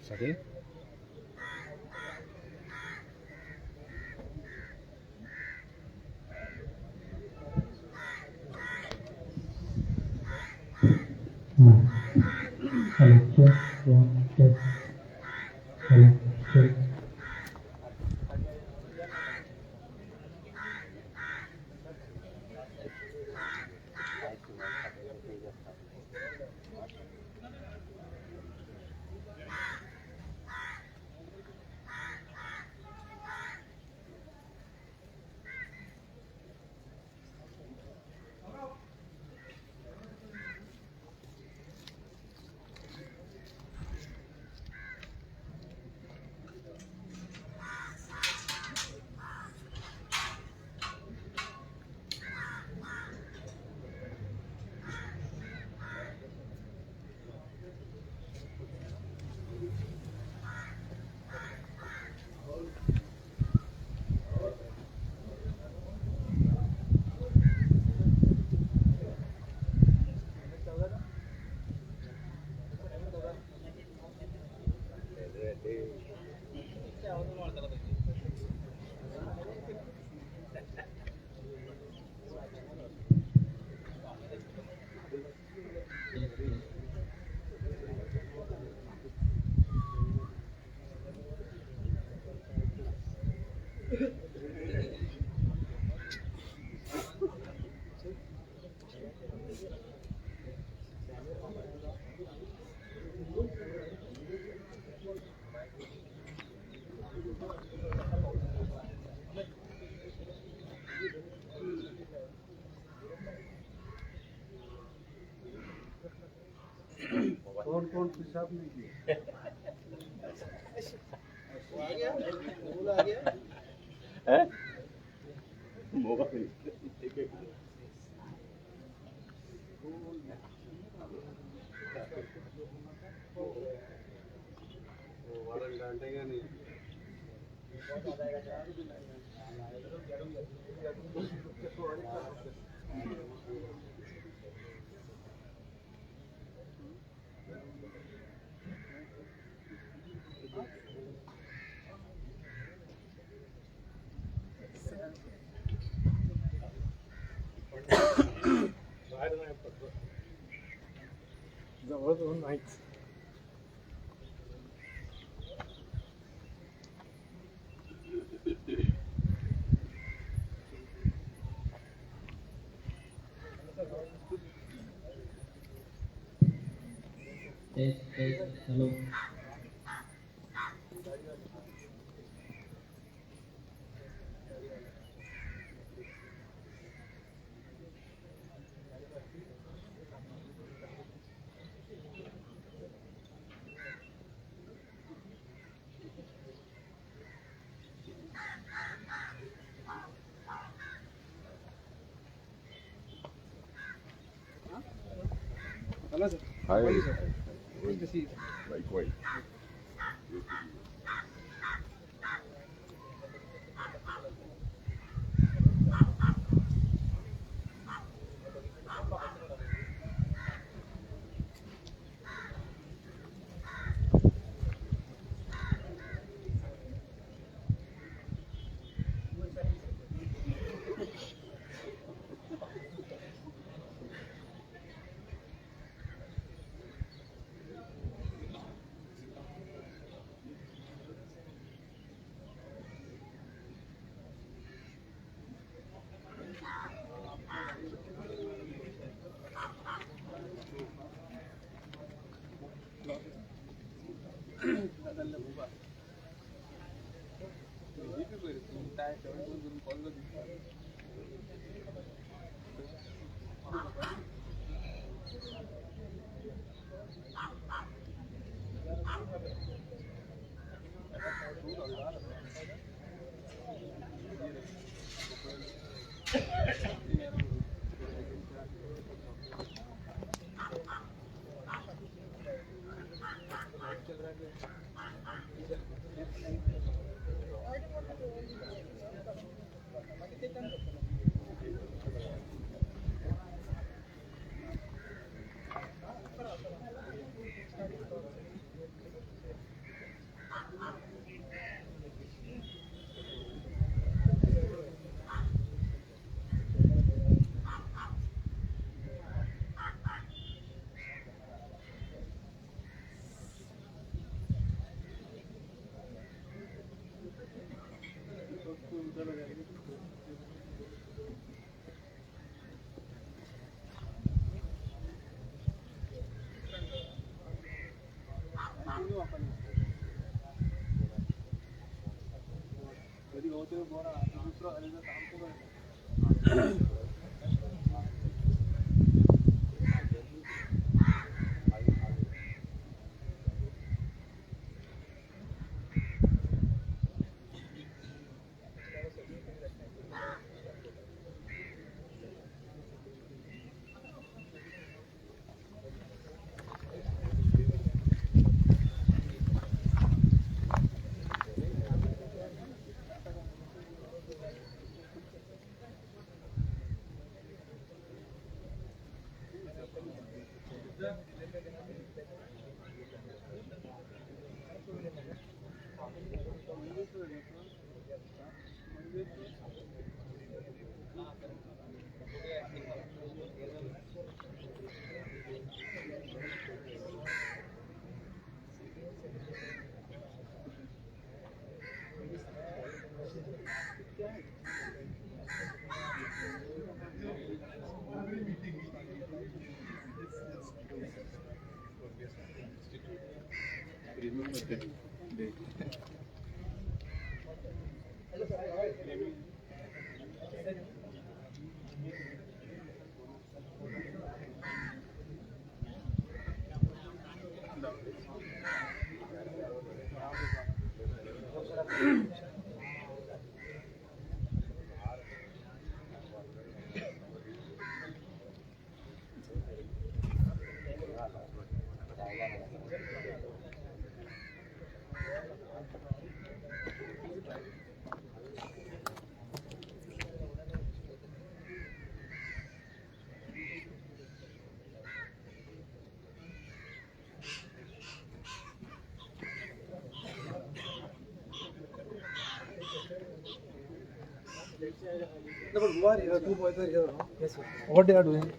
करण्यासाठी. कौन पेशाब नहीं किया? वो आ गया, बोला आ गया है मोबाइल वारन डांटेगा नहीं. जवळ जाऊन नाहीच. Hello. Hi. Where's the seat? Like wait. No, but who are here? Two boys are here, no? Yes, sir. What they are doing?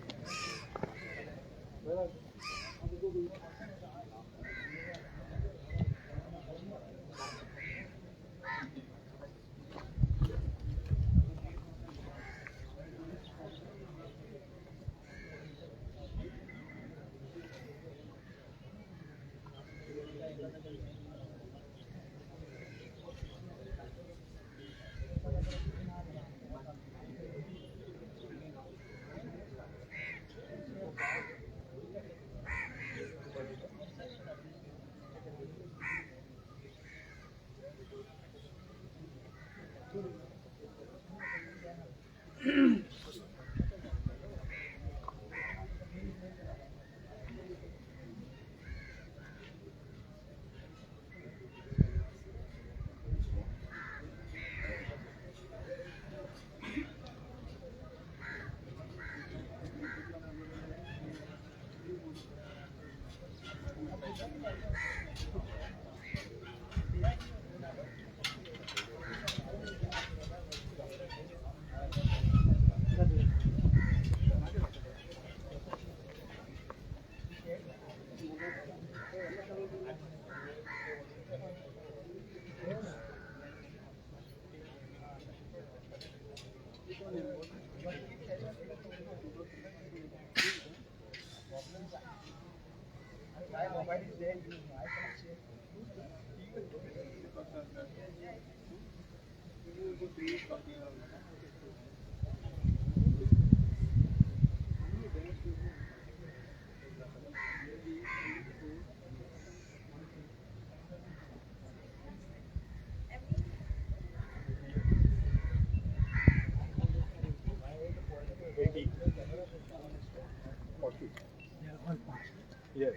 Yes.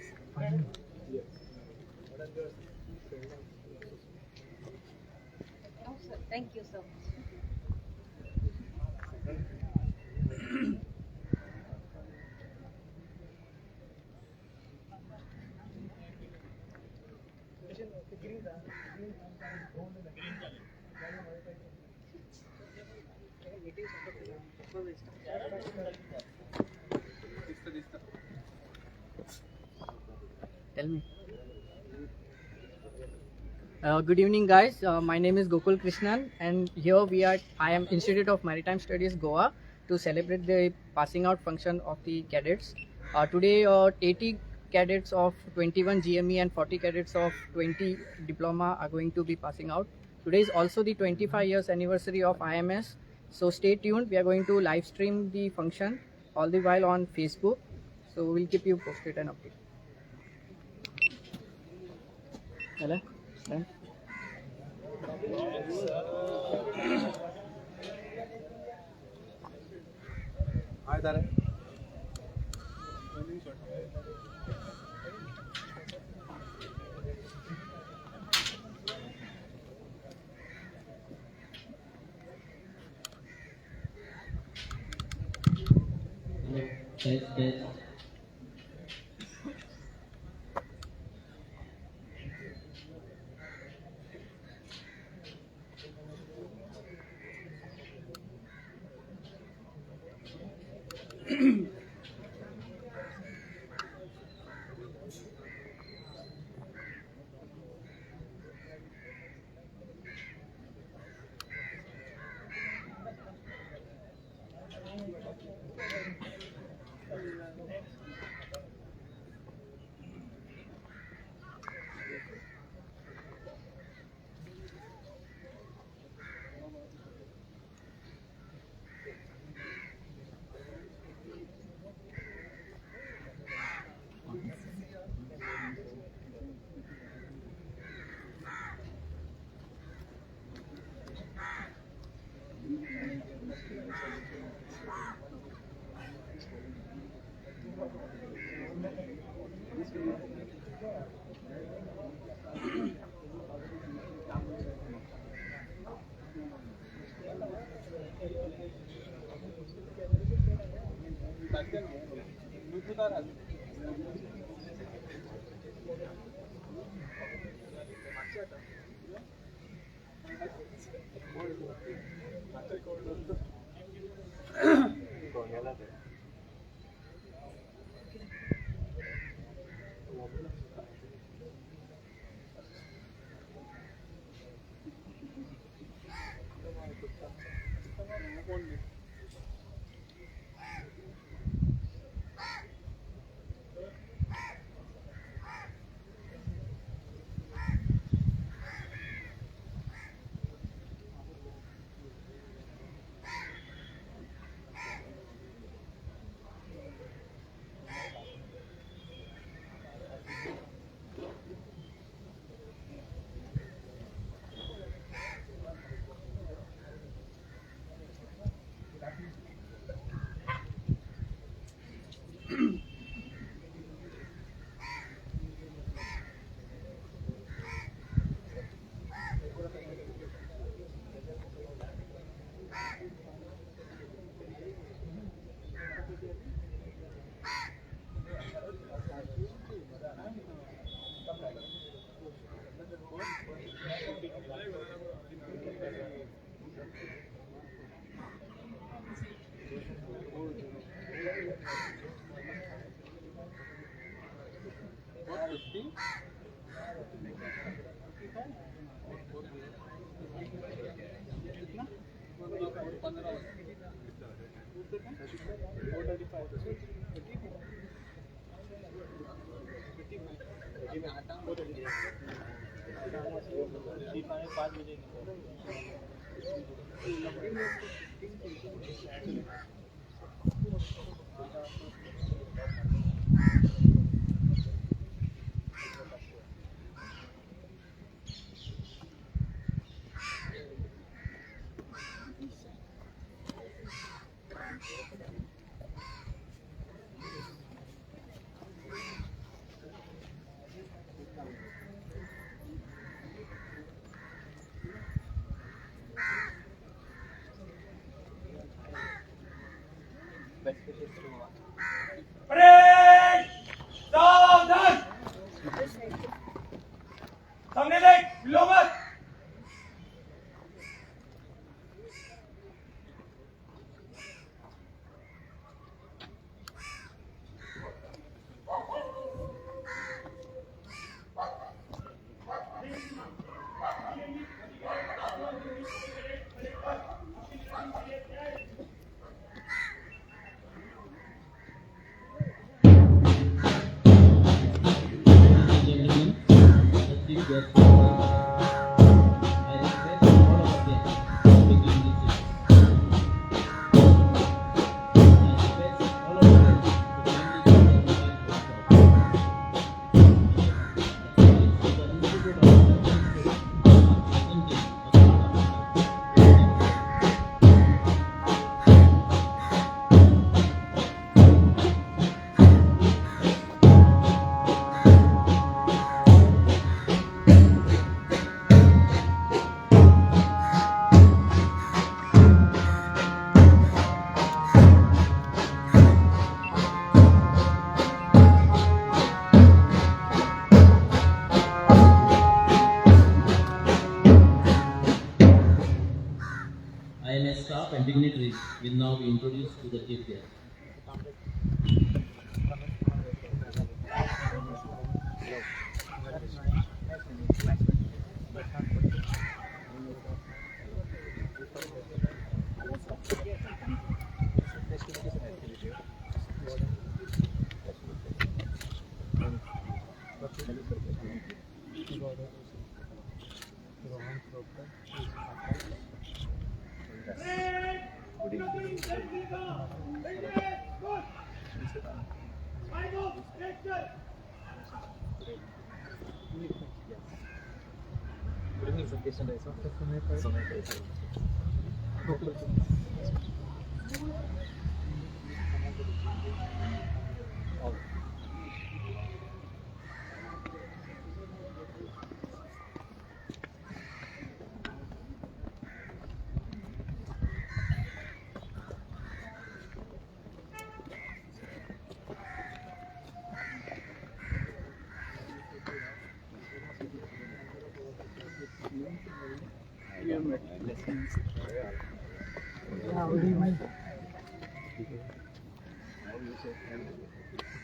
Yes. Oh, sir. Thank you so much. Tell me. Good evening, guys. My name is Gokul Krishnan, and here we are. I am Institute of Maritime Studies, Goa, to celebrate the passing out function of the cadets. Today, 80 cadets of 21 GME and 40 cadets of 20 Diploma are going to be passing out. Today is also the 25 years anniversary of IMS. So stay tuned. We are going to live stream the function all the while on Facebook. So we'll keep you posted and updated. Hello? Done? Hi there. Parade! Southern! सामने देख, लो मत। distinguished guests of the I request all of them to claim the seats. I request all of them to claim the seats of the IMEI staff and dignitaries will now be introduced to the chief guest. Good evening, Felicitation. Good evening.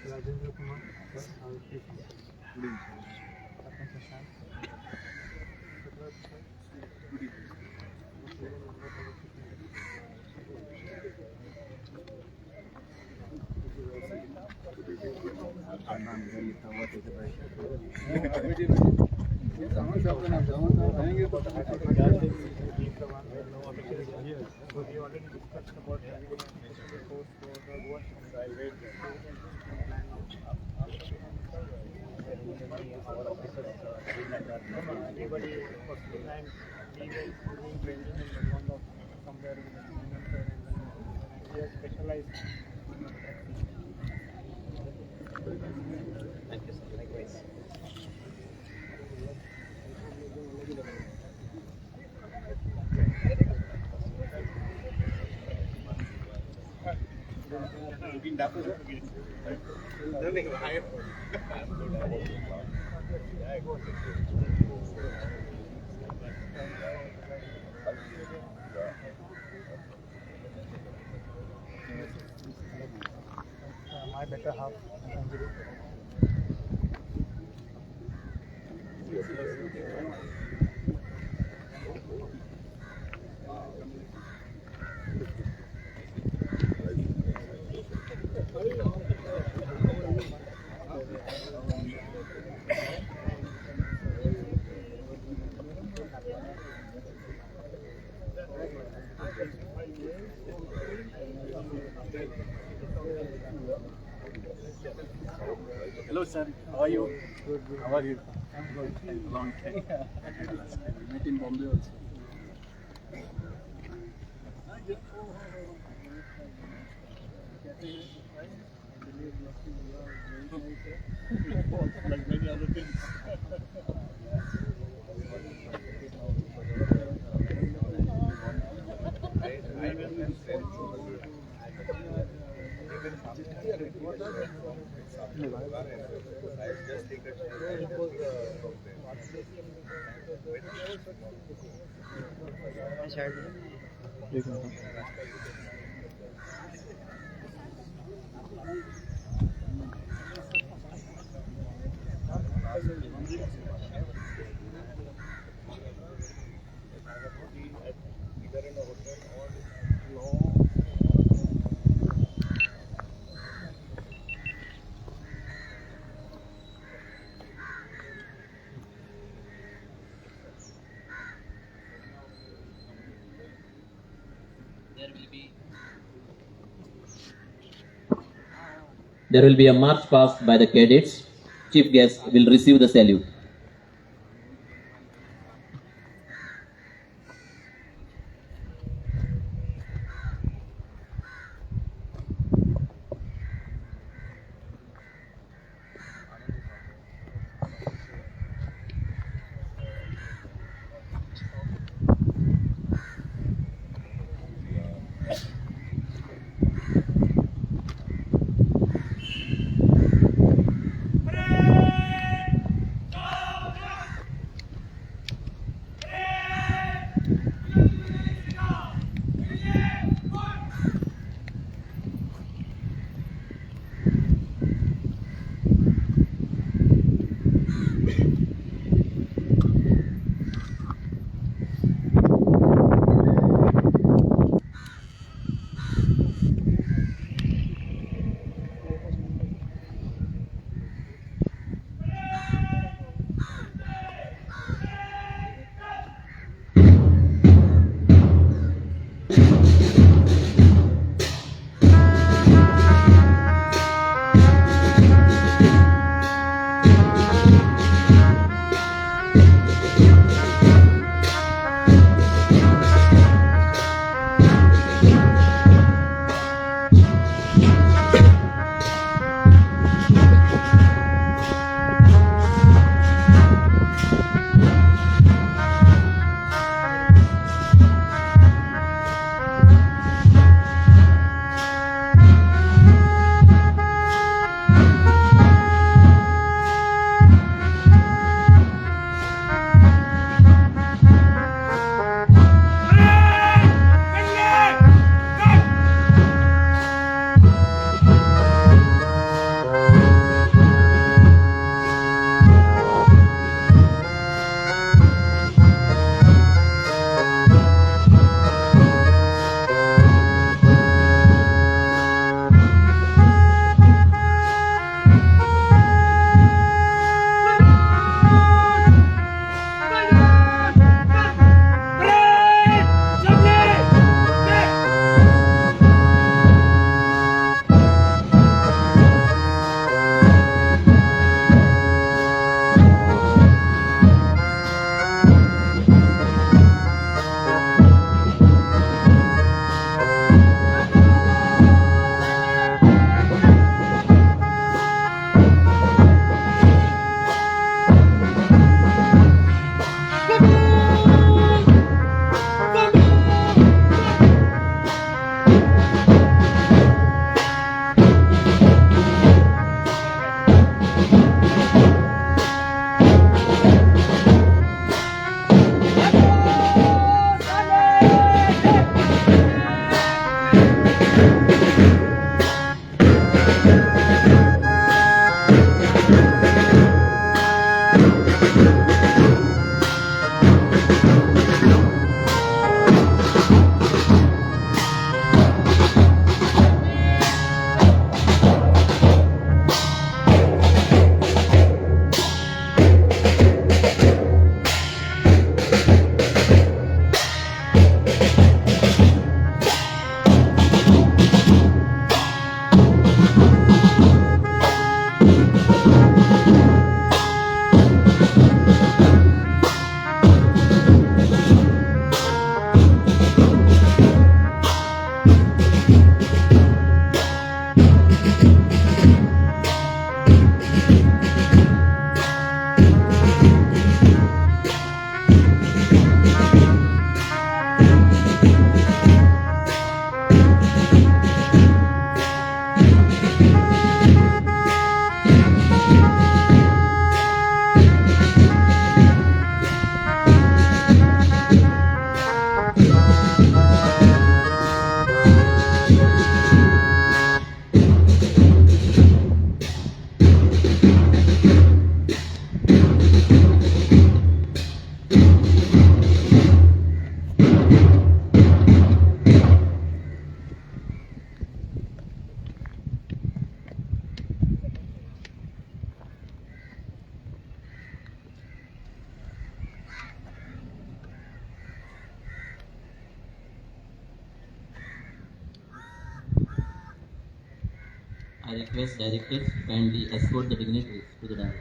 Rajendra Kumar, sir, I will take good evening. So we already discussed about having a course for the Goa private plan our officers anybody for some time being training in the month of somewhere in the Keynote and we are specialized. Thank you, sir. Likewise. Looking dapper, sir. My better half. Hello, sir. How are you? Good. How are you? I'm good. Long time. We met in Bombay also. Like many other things. There will be a march past by the cadets. Chief guest will receive the salute. I request directors to kindly escort the dignitaries to the dais.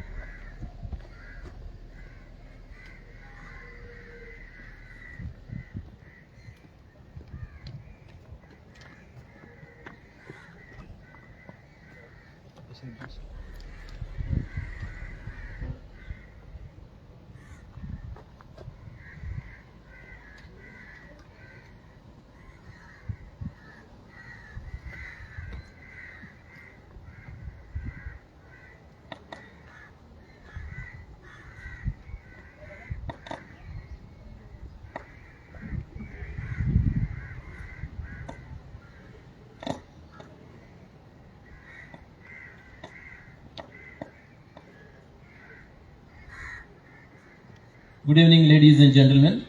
Good evening, ladies and gentlemen.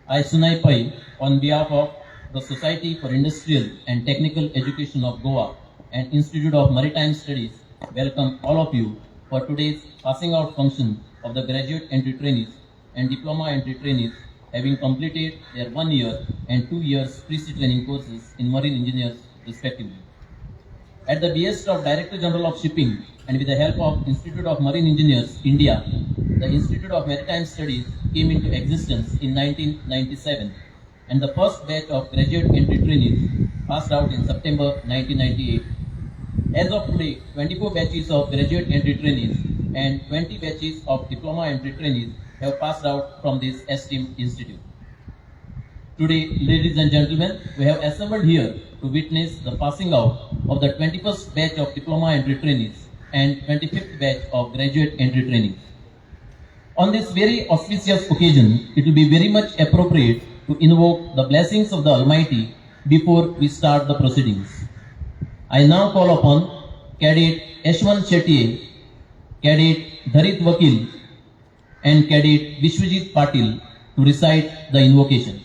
I, Sunai Pai, on behalf of the Society for Industrial and Technical Education of Goa and Institute of Maritime Studies, welcome all of you for today's passing out function of the graduate entry trainees and diploma entry trainees having completed their 1 year and 2 years pre-sea training courses in marine engineers respectively. At the behest of Director General of Shipping and with the help of Institute of Marine Engineers, India, the Institute of Maritime Studies came into existence in 1997 and the first batch of graduate entry trainees passed out in September 1998. As of today, 24 batches of graduate entry trainees and 20 batches of diploma entry trainees have passed out from this esteemed institute. Today, ladies and gentlemen, we have assembled here to witness the passing out of the 21st batch of diploma entry trainees and 25th batch of graduate entry trainees. On this very auspicious occasion, it will be very much appropriate to invoke the blessings of the Almighty before we start the proceedings. I now call upon Cadet Yashwant Shetty, Cadet Dharit Vakil, and Cadet Vishwajit Patil to recite the invocation.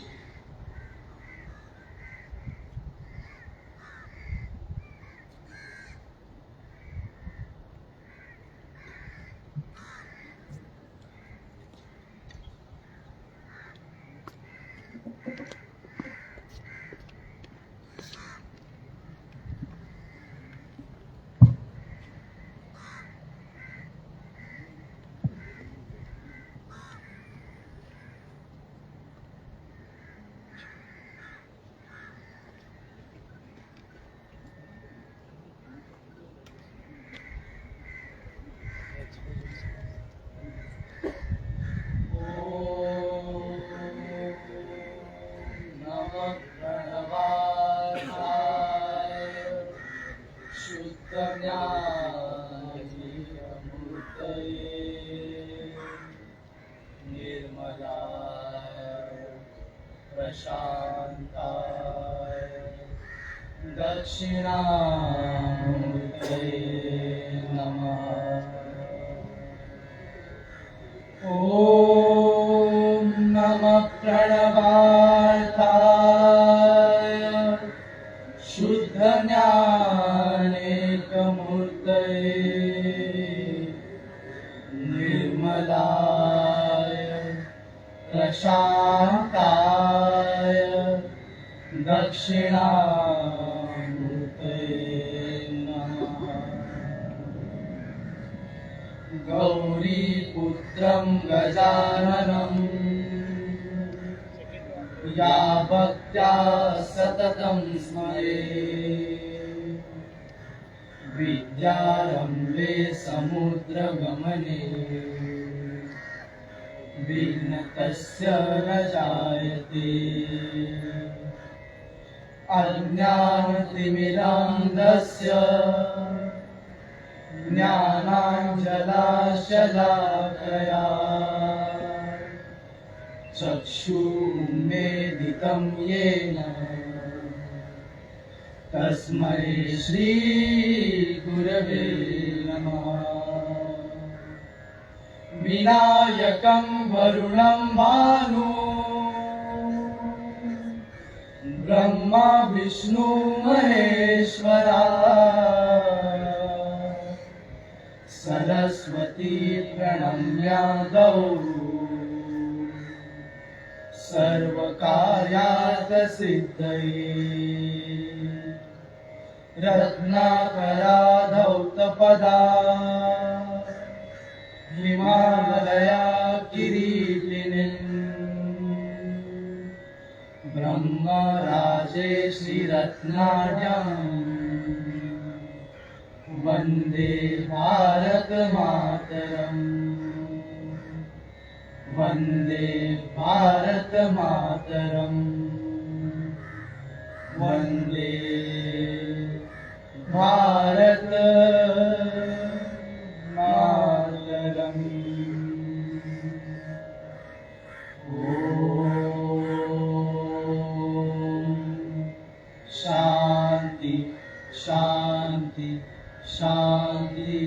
तस्मै श्री गुरवे नमः। विनायकं वरुणं भानु ब्रह्मा विष्णु महेश्वरा सरस्वती प्रणम्या गौरी सर्वकार्यार्थसिद्धये रत्नाकरा धौतपदा हिमालया किरीटिनीम् ब्रह्मराजे श्रीरत्नाढ्याम् वन्दे भारत मातरम् वन्दे भारत मातरम् वन्दे भारत मातरम्। शांति शांति शांति।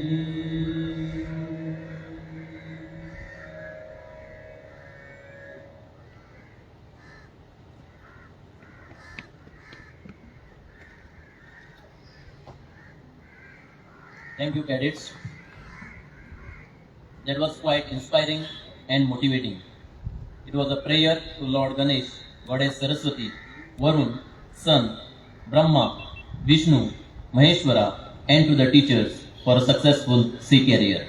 Thank you, cadets. That was quite inspiring and motivating. It was a prayer to Lord Ganesh, Goddess Saraswati, Varun, Sun, Brahma, Vishnu, Maheshwara, and to the teachers for a successful sea career.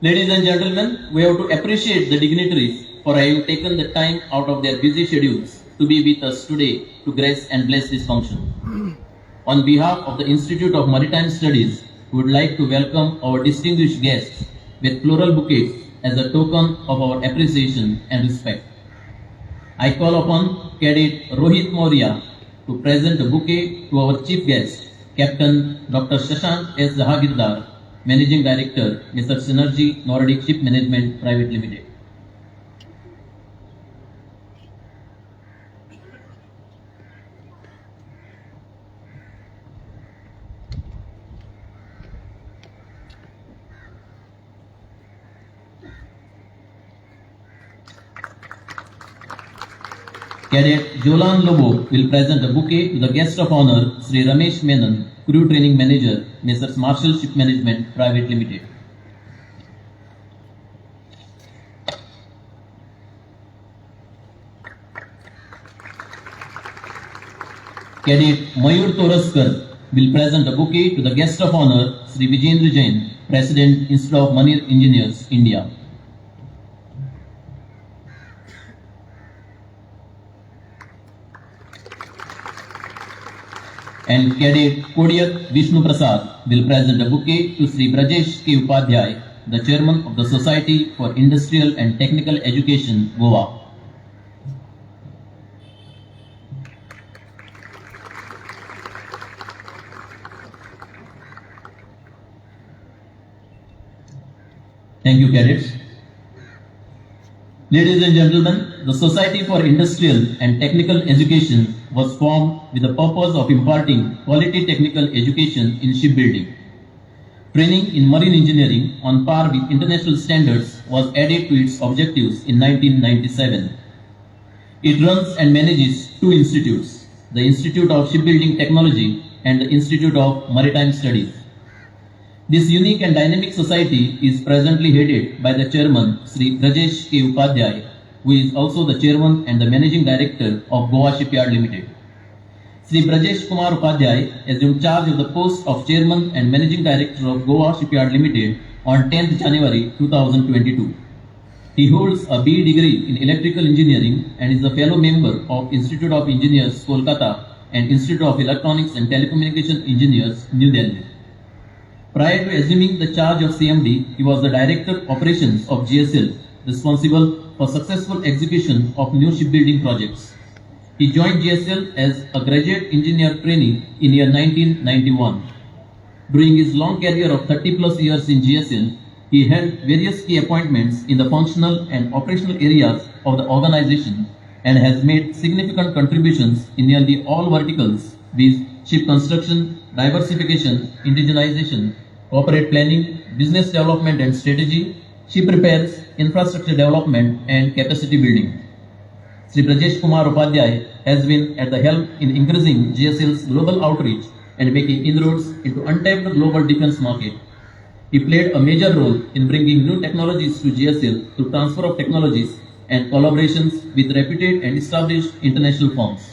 Ladies and gentlemen, we have to appreciate the dignitaries for having taken the time out of their busy schedules to be with us today to grace and bless this function. On behalf of the Institute of Maritime Studies, we would like to welcome our distinguished guests with floral bouquets as a token of our appreciation and respect. I call upon Cadet Rohit Maurya to present a bouquet to our chief guest, Captain Dr. Shashank S. Jahagirdar, Managing Director, Mr. Synergy Nordic Ship Management Private Limited. Cadet Jolan Lobo will present a bouquet to the guest of honor, Sri Ramesh Menon, Crew Training Manager, Messrs. Marshall Ship Management Private Limited. Cadet Mayur Toraskar will present a bouquet to the guest of honor, Sri Vijendra Jain, President, Institute of Marine Engineers, India. And Cadet Kodiak Vishnu Prasad will present a bouquet to Sri Brajesh K. Upadhyay, the Chairman of the Society for Industrial and Technical Education, Goa. Thank you, cadets. Ladies and gentlemen, the Society for Industrial and Technical Education was formed with the purpose of imparting quality technical education in shipbuilding. Training in marine engineering on par with international standards was added to its objectives in 1997. It runs and manages two institutes, the Institute of Shipbuilding Technology and the Institute of Maritime Studies. This unique and dynamic society is presently headed by the chairman, Sri Brajesh K. Upadhyay, who is also the chairman and the managing director of Goa Shipyard Limited. Sri Brajesh Kumar Upadhyay assumed charge of the post of chairman and managing director of Goa Shipyard Limited on 10th January 2022. He holds a BE degree in electrical engineering and is a fellow member of Institute of Engineers, Kolkata and Institute of Electronics and Telecommunication Engineers, New Delhi. Prior to assuming the charge of CMD, he was the Director Operations of GSL, responsible for successful execution of new shipbuilding projects. He joined GSL as a graduate engineer trainee in year 1991. During his long career of 30 plus years in GSL, he held various key appointments in the functional and operational areas of the organization and has made significant contributions in nearly all verticals, viz. Ship construction, diversification, indigenization, corporate planning, business development and strategy, ship repairs, infrastructure development and capacity building. Sri Brajesh Kumar Upadhyay has been at the helm in increasing GSL's global outreach and making inroads into untapped global defense market. He played a major role in bringing new technologies to GSL through transfer of technologies and collaborations with reputed and established international firms.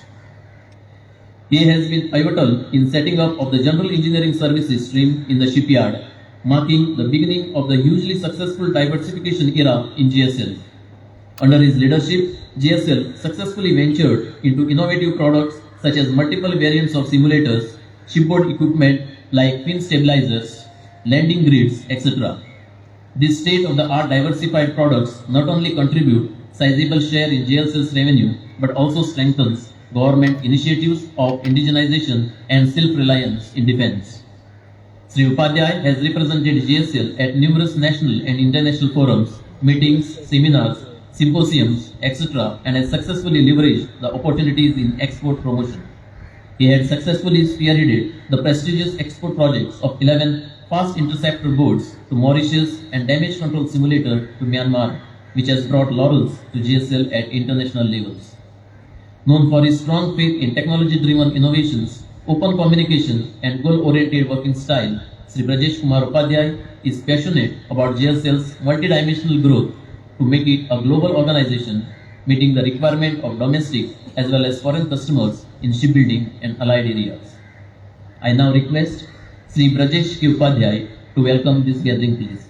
He has been pivotal in setting up of the general engineering services stream in the shipyard, marking the beginning of the hugely successful diversification era in GSL. Under his leadership, GSL successfully ventured into innovative products such as multiple variants of simulators, shipboard equipment like fin stabilizers, landing grids, etc. These state-of-the-art diversified products not only contribute sizable share in GSL's revenue, but also strengthens government initiatives of indigenization and self-reliance in defense. Sri Upadhyay has represented GSL at numerous national and international forums, meetings, seminars, symposiums, etc., and has successfully leveraged the opportunities in export promotion. He had successfully spearheaded the prestigious export projects of 11 fast interceptor boats to Mauritius and damage control simulator to Myanmar, which has brought laurels to GSL at international levels. Known for his strong faith in technology-driven innovations, open communication, and goal-oriented working style, Sri Brajesh Kumar Upadhyay is passionate about GSL's multidimensional growth to make it a global organization meeting the requirement of domestic as well as foreign customers in shipbuilding and allied areas. I now request Sri Brajesh K. Upadhyay to welcome this gathering, please.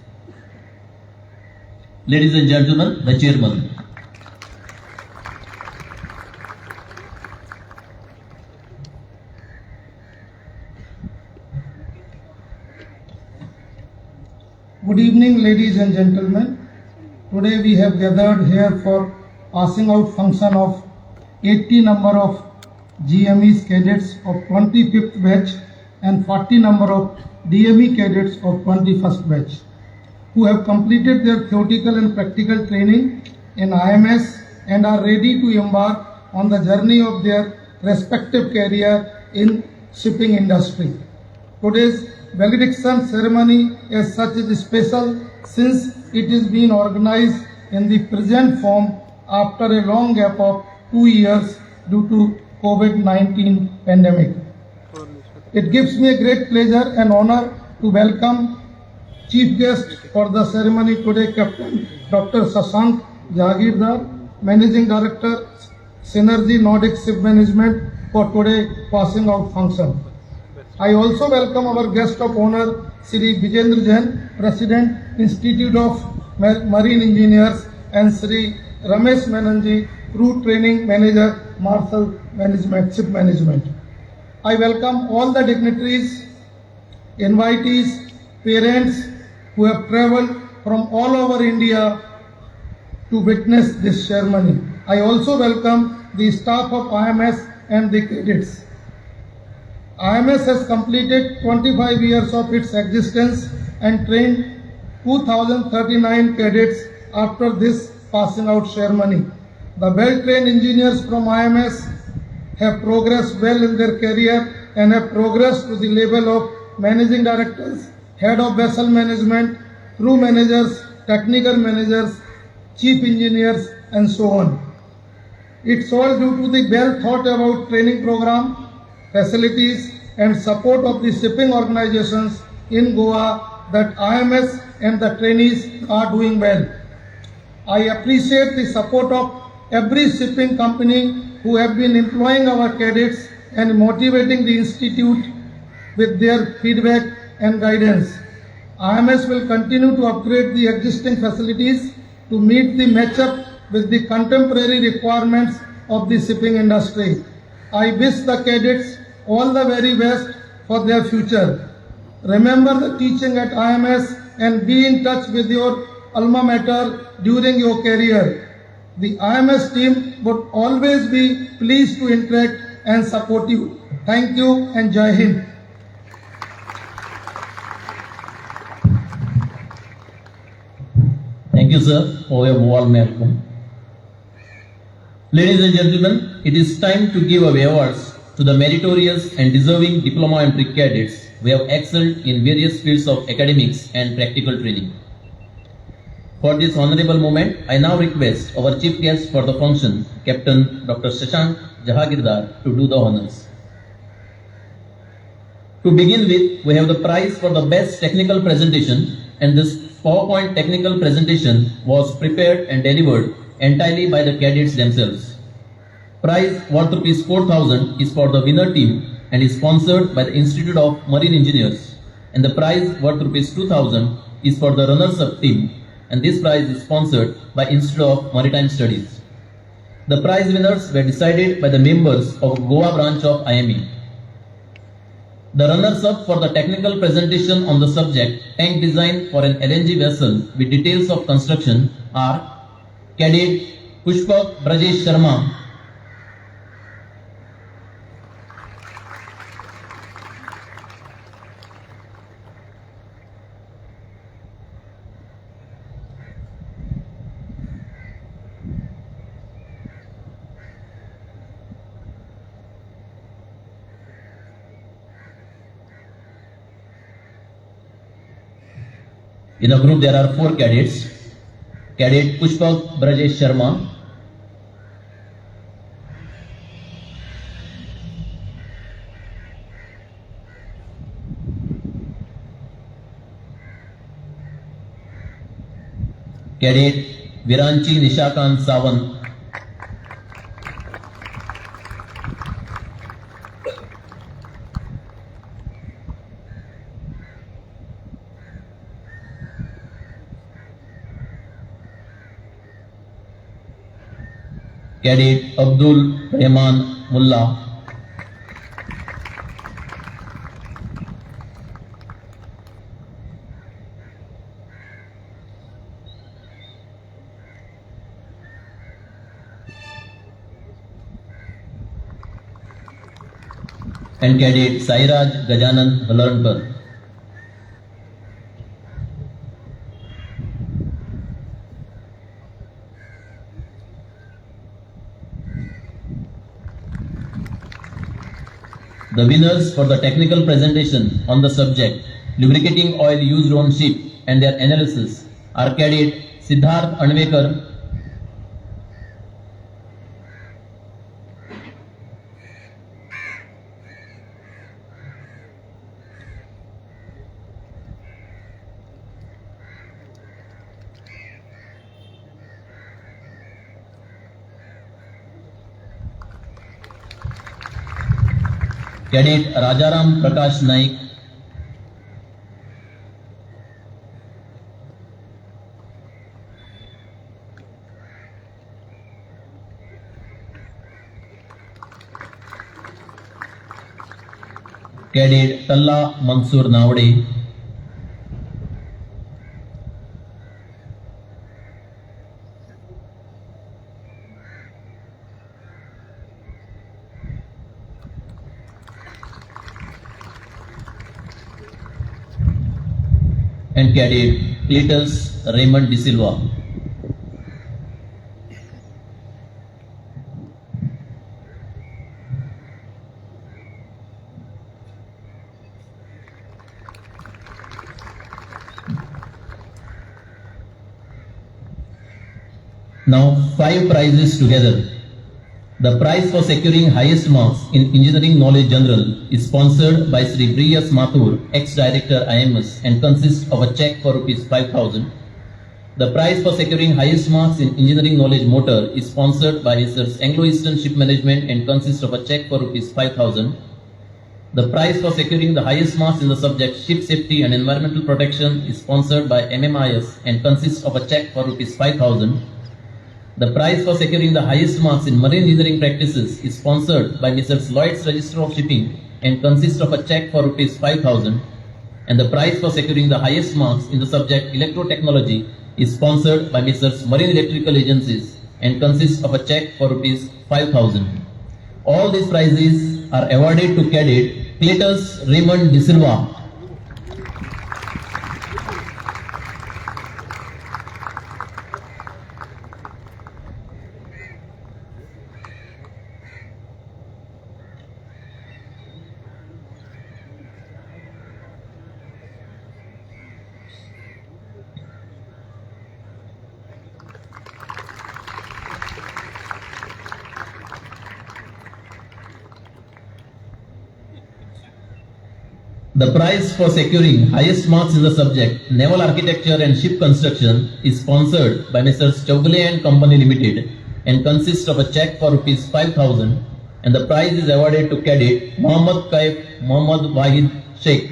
Ladies and gentlemen, the chairman. Good evening, ladies and gentlemen. Today we have gathered here for passing out function of 80 number of GME's cadets of 25th batch and 40 number of DME cadets of 21st batch who have completed their theoretical and practical training in IMS and are ready to embark on the journey of their respective career in shipping industry. Today's valediction ceremony as such is special since it is being organized in the present form after a long gap of 2 years due to COVID-19 pandemic. It gives me a great pleasure and honor to welcome chief guest for the ceremony today, Captain Dr. Shashank Jagirdar, Managing Director, Synergy Nordic Ship Management, for today passing out function. I also welcome our guest of honor, Sri Vijendra Jain, President, Institute of Marine Engineers, and Sri Ramesh Menanji, Crew Training Manager, Marshal Management, Ship Management. I welcome all the dignitaries, invitees, parents who have travelled from all over India to witness this ceremony. I also welcome the staff of IMS and the cadets. IMS has completed 25 years of its existence and trained 2039 cadets after this passing out ceremony. The well-trained engineers from IMS have progressed well in their career and have progressed to the level of managing directors, head of vessel management, crew managers, technical managers, chief engineers, and so on. It's all due to the well thought about training program, facilities, and support of the shipping organizations in Goa that IMS and the trainees are doing well. I appreciate the support of every shipping company who have been employing our cadets and motivating the institute with their feedback and guidance. IMS will continue to upgrade the existing facilities to meet the matchup with the contemporary requirements of the shipping industry. I wish the cadets all the very best for their future. Remember the teaching at IMS and be in touch with your alma mater during your career. The IMS team would always be pleased to interact and support you. Thank you and Jai Hind. Thank you, sir, for your warm welcome. Ladies and gentlemen, it is time to give away awards to the meritorious and deserving diploma and pre cadets who have excelled in various fields of academics and practical training. For this honorable moment, I now request our chief guest for the function, Captain Dr. Shashank Jahagirdar, to do the honors. To begin with, we have the prize for the best technical presentation, and this PowerPoint technical presentation was prepared and delivered entirely by the cadets themselves. Prize worth rupees 4,000 is for the winner team and is sponsored by the Institute of Marine Engineers. And the prize worth rupees 2,000 is for the runners-up team, and this prize is sponsored by Institute of Maritime Studies. The prize winners were decided by the members of Goa branch of IMEI. The runners-up for the technical presentation on the subject tank design for an LNG vessel with details of construction are Cadet Pushpak Brajesh Sharma, in a group there are 4 cadets. Cadet Pushpak Brajesh Sharma, Cadet Viranchi Nishakan Sawan, Cadet Abdul Rehman Mullah, and Cadet Sairaj Gajanan Valarnkar. The winners for the technical presentation on the subject lubricating oil used on ship and their analysis are Cadet Siddharth Anvekar, Cadet Rajaram Prakash Naik, Cadet Talla Mansoor Nawade, and Cadet Cletus Raymond De Silva. Now 5 prizes together. The prize for securing highest marks in Engineering Knowledge General is sponsored by Sri Briyas Mathur, ex-Director IMS, and consists of a check for rupees 5,000. The prize for securing highest marks in Engineering Knowledge Motor is sponsored by Sir Anglo-Eastern Ship Management and consists of a check for rupees 5,000. The prize for securing the highest marks in the subject Ship Safety and Environmental Protection is sponsored by MMIS and consists of a check for rupees 5,000. The prize for securing the highest marks in Marine Engineering Practices is sponsored by Messrs. Lloyd's Register of Shipping and consists of a check for rupees 5,000. And the prize for securing the highest marks in the subject Electrotechnology is sponsored by Messrs. Marine Electrical Agencies and consists of a check for rupees 5,000. All these prizes are awarded to Cadet Cletus Raymond De Silva. The prize for securing highest marks in the subject Naval Architecture and Ship Construction is sponsored by Messrs. Chowgule and Company Limited and consists of a check for rupees 5,000, and the prize is awarded to cadet Mohammad Kaif Mohammad Wahid Sheikh.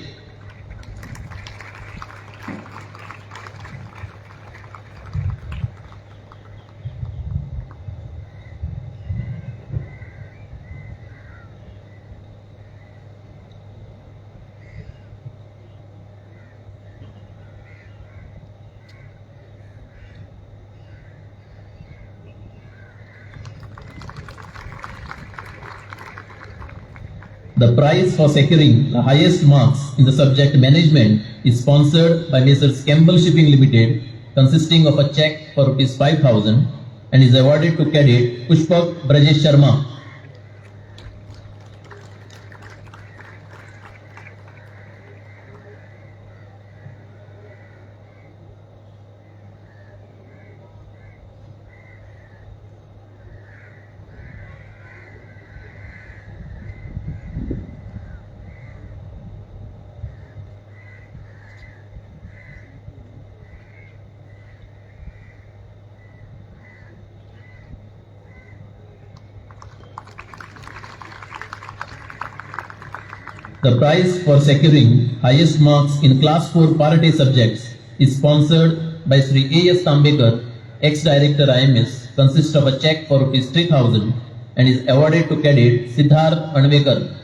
The prize for securing the highest marks in the subject management is sponsored by Messrs. Campbell Shipping Limited, consisting of a check for rupees 5,000 and is awarded to cadet Pushpak Brajesh Sharma. The prize for securing highest marks in Class 4 Parate subjects is sponsored by Sri A.S. Tambekar, ex-Director IMS, consists of a check for rupees 3,000 and is awarded to cadet Siddharth Anvekar.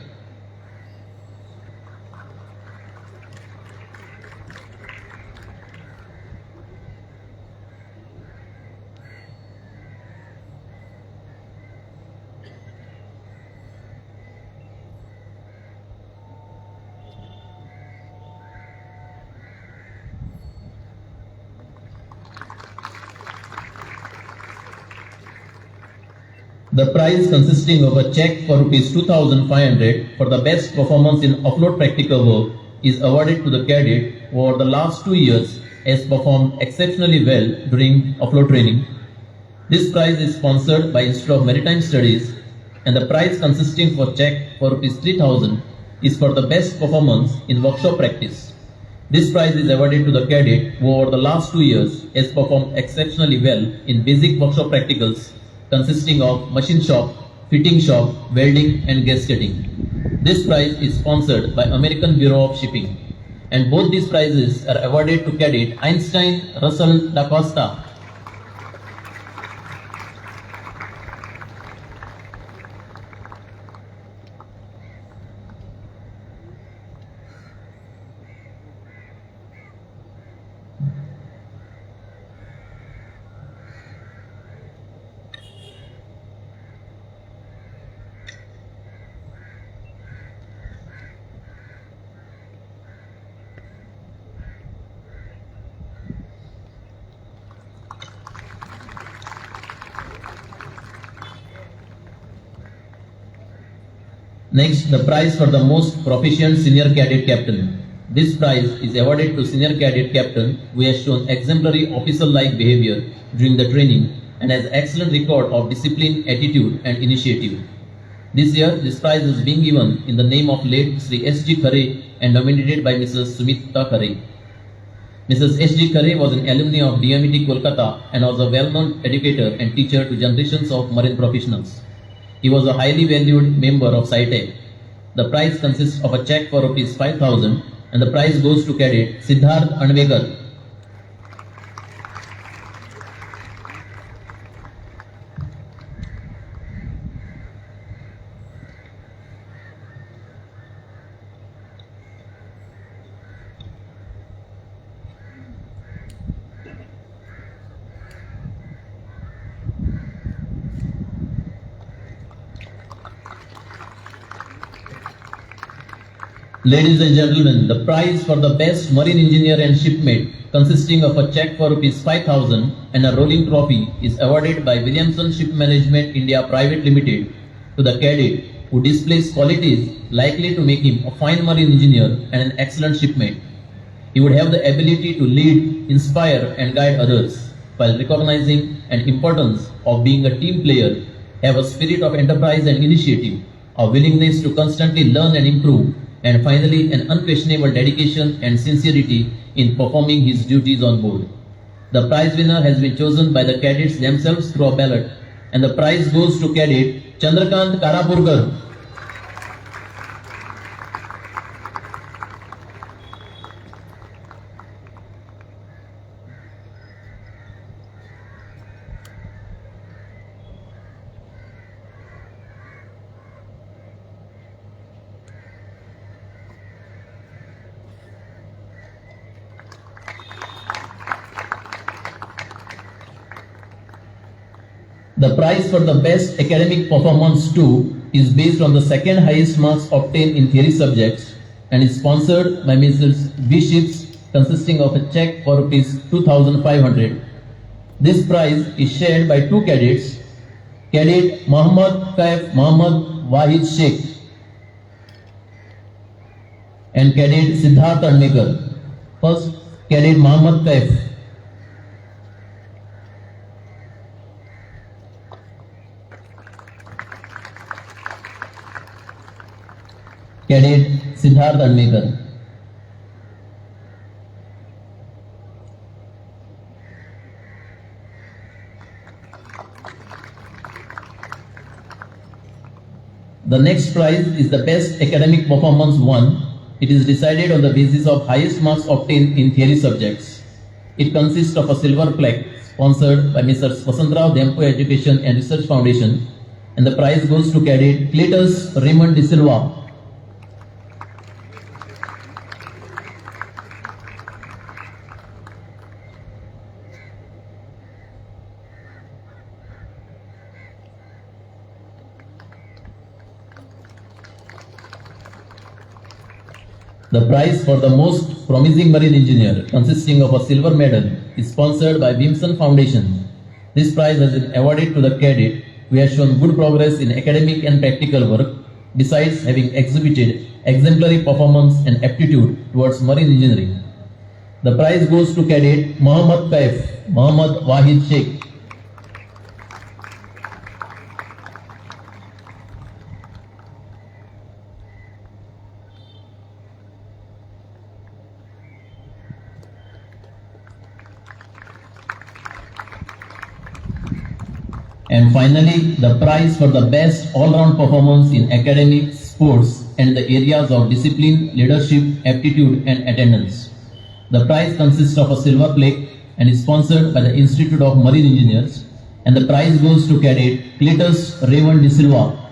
The prize consisting of a check for rupees 2,500 for the best performance in offload practical work is awarded to the cadet who over the last 2 years has performed exceptionally well during offload training. This prize is sponsored by Institute of Maritime Studies, and the prize consisting of a check for rupees 3,000 is for the best performance in workshop practice. This prize is awarded to the cadet who over the last 2 years has performed exceptionally well in basic workshop practicals consisting of machine shop, fitting shop, welding and gasketing. This prize is sponsored by American Bureau of Shipping, and both these prizes are awarded to cadet Einstein Russell da Costa. Next, the prize for the most proficient senior cadet captain. This prize is awarded to senior cadet captain who has shown exemplary officer-like behavior during the training and has excellent record of discipline, attitude and initiative. This year, this prize is being given in the name of late Sri S.G. Khare and nominated by Mrs. Sumita Khare. Mrs. S.G. Khare was an alumni of DME Kolkata and was a well-known educator and teacher to generations of marine professionals. He was a highly valued member of SciTech. The prize consists of a check for rupees 5,000 and the prize goes to cadet Siddharth Anvekar. Ladies and gentlemen, the prize for the best marine engineer and shipmate, consisting of a check for rupees 5,000 and a rolling trophy, is awarded by Williamson Ship Management India Private Limited to the cadet who displays qualities likely to make him a fine marine engineer and an excellent shipmate. He would have the ability to lead, inspire and guide others, while recognizing an importance of being a team player, have a spirit of enterprise and initiative, a willingness to constantly learn and improve, and finally an unquestionable dedication and sincerity in performing his duties on board. The prize winner has been chosen by the cadets themselves through a ballot, and the prize goes to cadet Chandrakant Karapurkar. The prize for the best academic performance too is based on the second highest marks obtained in theory subjects and is sponsored by Mrs. Bishops, consisting of a check for rupees 2,500. This prize is shared by two cadets, Cadet Muhammad Kaif Muhammad Wahid Sheikh and Cadet Siddharth Admekar. First, Cadet Muhammad Kaif. Cadet Siddharth Admekar. The next prize is the best academic performance won. It is decided on the basis of highest marks obtained in theory subjects. It consists of a silver plaque sponsored by Mr. Vasantrao Dempo Education and Research Foundation, and the prize goes to Cadet Cletus Raymond De Silva. The prize for the most promising marine engineer, consisting of a silver medal, is sponsored by Wimson Foundation. This prize has been awarded to the cadet who has shown good progress in academic and practical work, besides having exhibited exemplary performance and aptitude towards marine engineering. The prize goes to Cadet Muhammad Kaif Muhammad Wahid Sheikh. And finally, the prize for the best all-round performance in academics, sports, and the areas of discipline, leadership, aptitude, and attendance. The prize consists of a silver plaque and is sponsored by the Institute of Marine Engineers, and the prize goes to Cadet Cletus Raymond De Silva.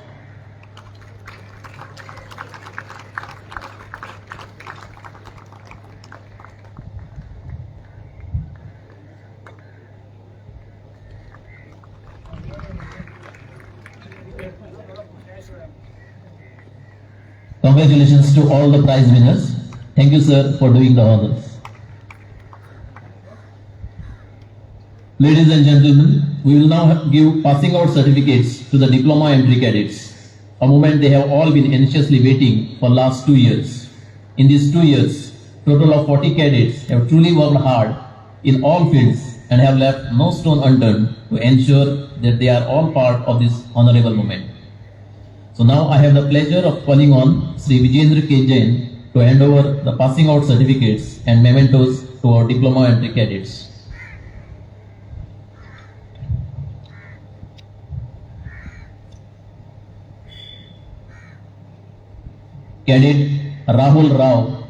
Congratulations to all the prize winners. Thank you, sir, for doing the honors. Ladies and gentlemen, we will now give passing out certificates to the diploma entry cadets, a moment they have all been anxiously waiting for last 2 years. In these 2 years, total of 40 cadets have truly worked hard in all fields and have left no stone unturned to ensure that they are all part of this honorable moment. So now I have the pleasure of calling on Sri Vijendra K. Jain to hand over the passing out certificates and mementos to our diploma entry cadets. Cadet Rahul Rao.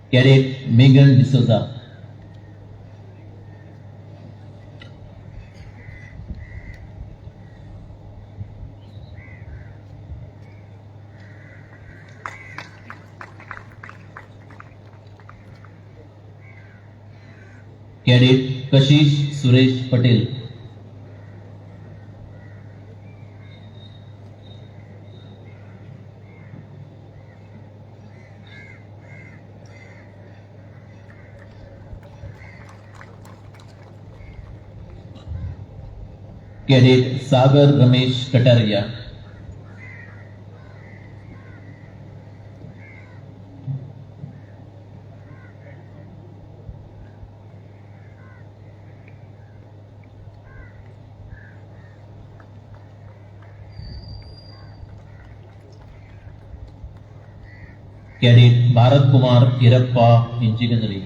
Cadet Megan D'Souza. Cadet Kashish Suresh Patel. Cadet Sagar Ramesh Kataria. Cadet Bharat Kumar Irappa Injiganari.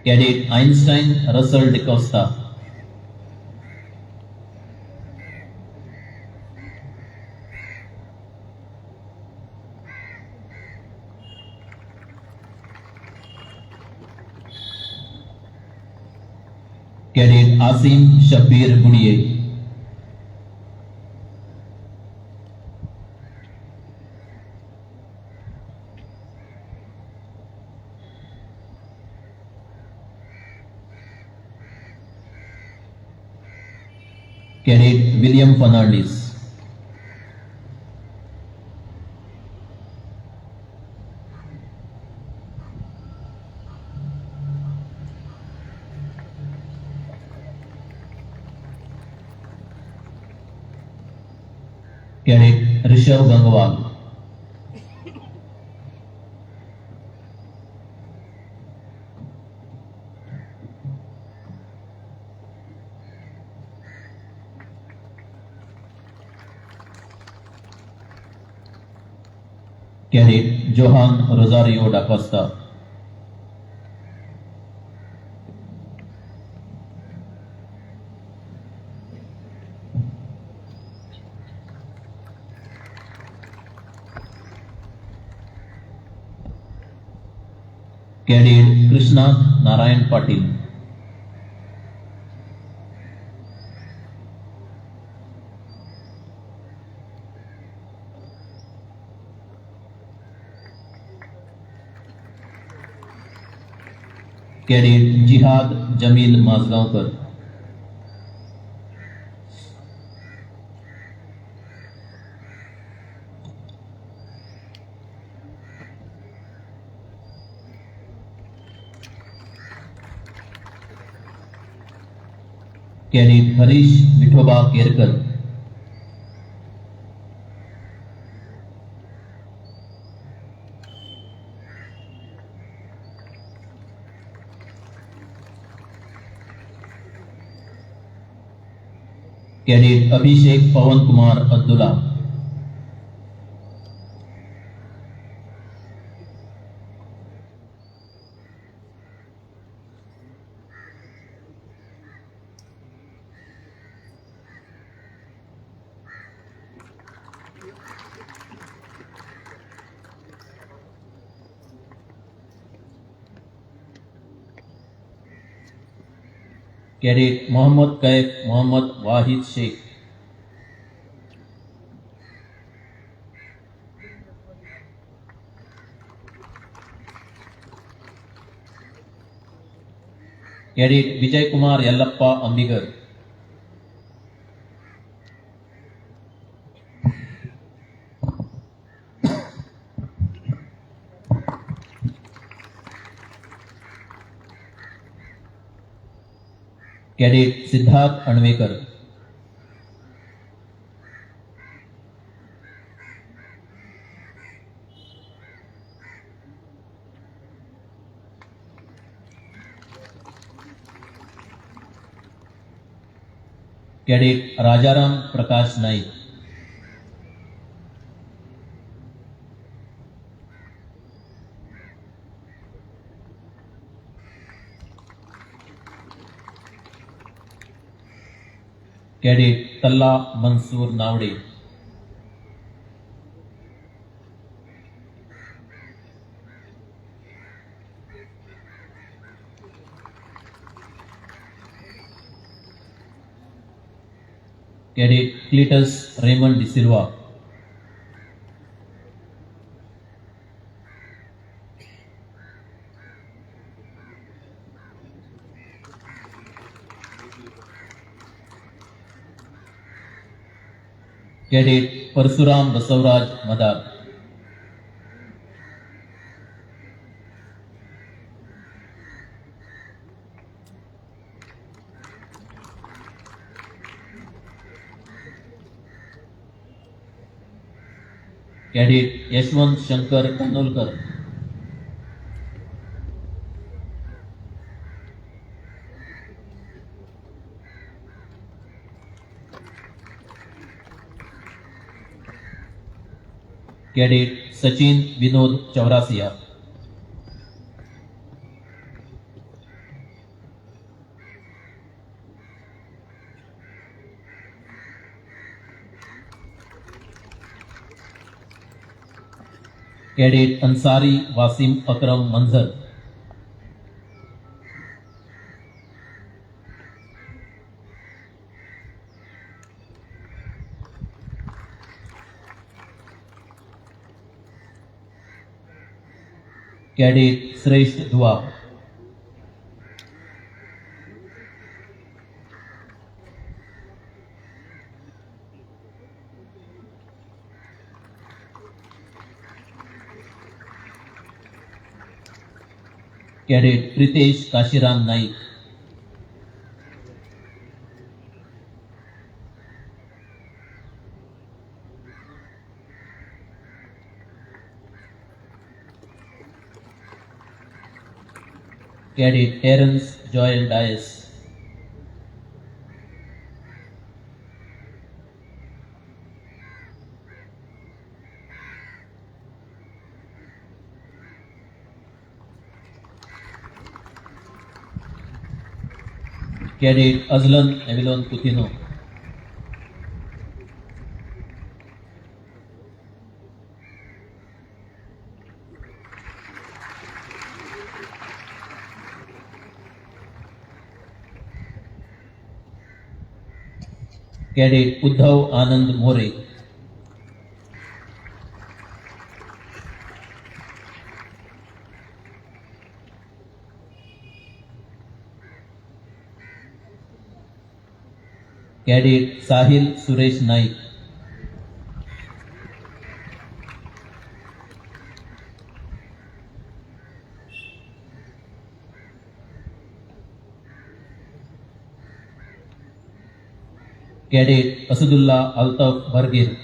Cadet Einstein Russell de Costa. Cadet Asim Shabir Budiye. Cadet William Fernandez. Cadet Rishabh Gangwal. Cadet Johan Rosario da Costa. Cadet Krishna Narayan Patil. Cadet Jihad Jamil Mazgaonkar. Cadet Harish Vithoba Kerkar. Cadet Abhishek Pawan Kumar Abdullah. Cadet Muhammad Kaif Muhammad Wahid Sheikh. Cadet Vijay Kumar Yallappa Ambigar. Cadet Siddharth Anvekar. Cadet Rajaram Prakash Naik. Cadet Talla Mansoor Nawde. Cadet Cletus Raymond De Silva. Cadet Parsuram Basavraj Madar. Cadet Yashwant Shankar Kanolkar. Cadet Sachin Vinod Chaurasia. Cadet Ansari Wasim Akram Manzar. Cadet Shrestha Dua. Cadet Pritesh Kashiram Naik. Cadet Terence Joel Dias. Cadet Azlan Avilon Coutinho. Cadet Uddhav Anand More. Cadet Sahil Suresh Naik. Cadet Asadullah Altaf Bargir.